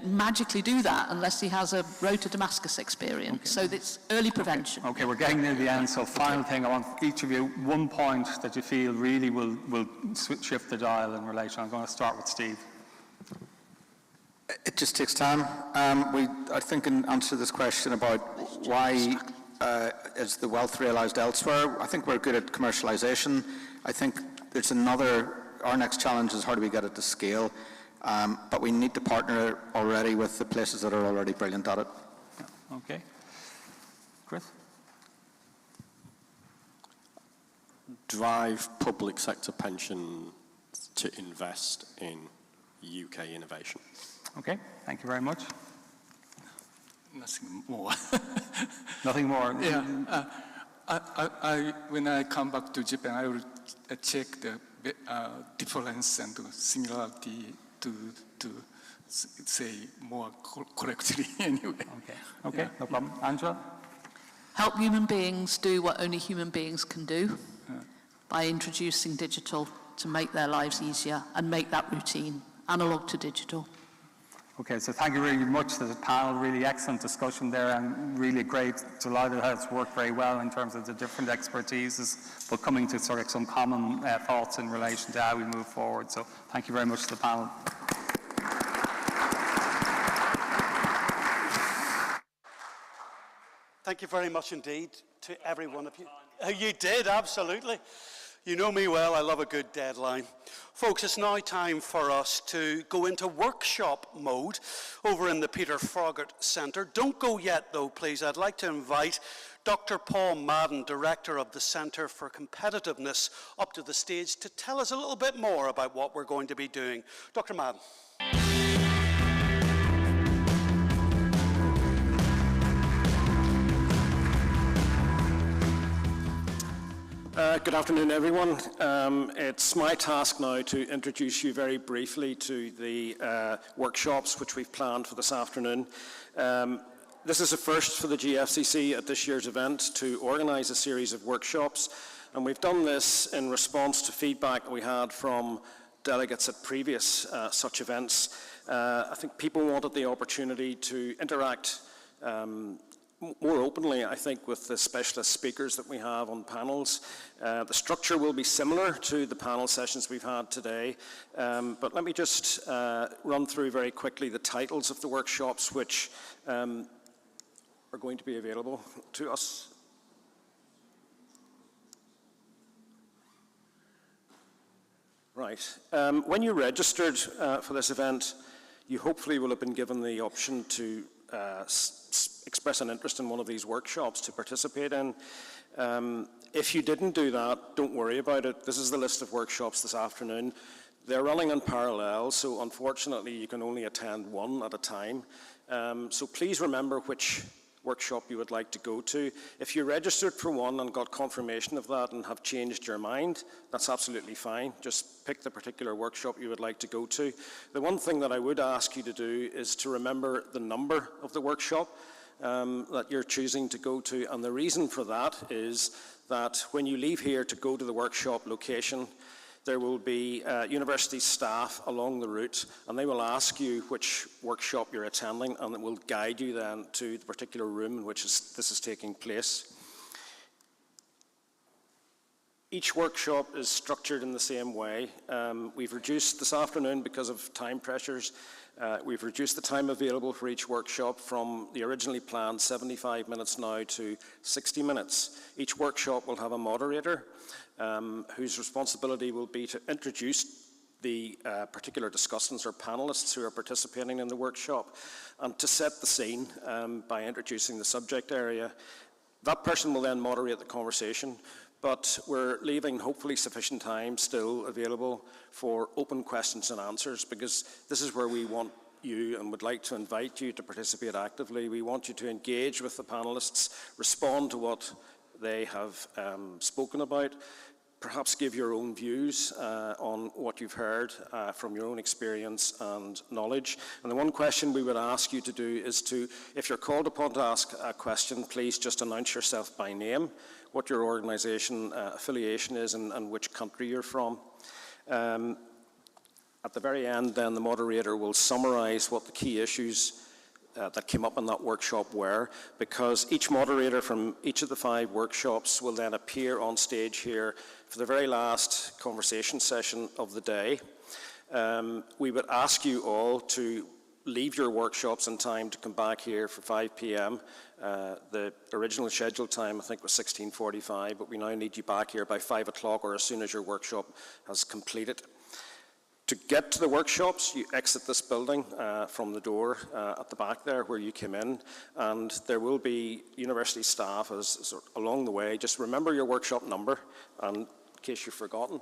magically do that unless he has a road to Damascus experience. Okay. So it's early prevention. Okay, we're getting near the end, so final thing, I want each of you one point that you feel really will shift the dial in relation. I'm going to start with Steve. It just takes time. I think in answer to this question about why is the wealth realised elsewhere? I think we're good at commercialisation. I think there's our next challenge is how do we get it to scale? But we need to partner already with the places that are already brilliant at it. Yeah. Okay. Chris? Drive public sector pensions to invest in UK innovation. Okay, thank you very much. Nothing more. Nothing more? Yeah. When I come back to Japan, I will check the difference and similarity to say more correctly anyway. Okay, Yeah. no problem. Angela? Help human beings do what only human beings can do by introducing digital to make their lives easier and make that routine, analog to digital. Okay, so thank you very much to the panel. Really excellent discussion there, and really great. Delighted how it's worked very well in terms of the different expertises, but coming to sort of some common thoughts in relation to how we move forward. So thank you very much to the panel. Thank you very much indeed to every one of you. You did, absolutely. You know me well, I love a good deadline. Folks, it's now time for us to go into workshop mode over in the Peter Froggatt Centre. Don't go yet though, please. I'd like to invite Dr. Paul Madden, Director of the Centre for Competitiveness, up to the stage to tell us a little bit more about what we're going to be doing. Dr. Madden. Good afternoon, everyone. It's my task now to introduce you very briefly to the workshops which we've planned for this afternoon. This is a first for the GFCC at this year's event to organise a series of workshops, and we've done this in response to feedback we had from delegates at previous such events. I think people wanted the opportunity to interact more openly, I think, with the specialist speakers that we have on panels. The structure will be similar to the panel sessions we've had today, but let me just run through very quickly the titles of the workshops which are going to be available to us. Right. When you registered for this event, you hopefully will have been given the option to express an interest in one of these workshops to participate in. If you didn't do that, don't worry about it. This is the list of workshops this afternoon. They're running in parallel, so unfortunately you can only attend one at a time. So please remember which workshop you would like to go to. If you registered for one and got confirmation of that and have changed your mind, that's absolutely fine. Just pick the particular workshop you would like to go to. The one thing that I would ask you to do is to remember the number of the workshop that you're choosing to go to, and the reason for that is that when you leave here to go to the workshop location, there will be university staff along the route, and they will ask you which workshop you're attending, and it will guide you then to the particular room in which this is taking place. Each workshop is structured in the same way. We've reduced this afternoon, because of time pressures, we've reduced the time available for each workshop from the originally planned 75 minutes now to 60 minutes. Each workshop will have a moderator whose responsibility will be to introduce the particular discussants or panelists who are participating in the workshop, and to set the scene by introducing the subject area. That person will then moderate the conversation, but we're leaving hopefully sufficient time still available for open questions and answers, because this is where we want you and would like to invite you to participate actively. We want you to engage with the panelists, respond to what they have spoken about, perhaps give your own views on what you've heard from your own experience and knowledge. And the one question we would ask you to do is to, if you're called upon to ask a question, please just announce yourself by name, what your organisation affiliation is, and which country you're from. At the very end, then, the moderator will summarise what the key issues that came up in that workshop were, because each moderator from each of the 5 workshops will then appear on stage here for the very last conversation session of the day. We would ask you all to leave your workshops in time to come back here for 5 p.m. The original scheduled time, I think, was 16:45, but we now need you back here by 5 o'clock or as soon as your workshop has completed. To get to the workshops, you exit this building from the door at the back there where you came in, and there will be university staff along the way. Just remember your workshop number, and in case you've forgotten,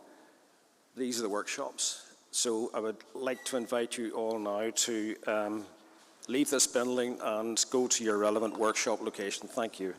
these are the workshops. So I would like to invite you all now to leave this building and go to your relevant workshop location. Thank you.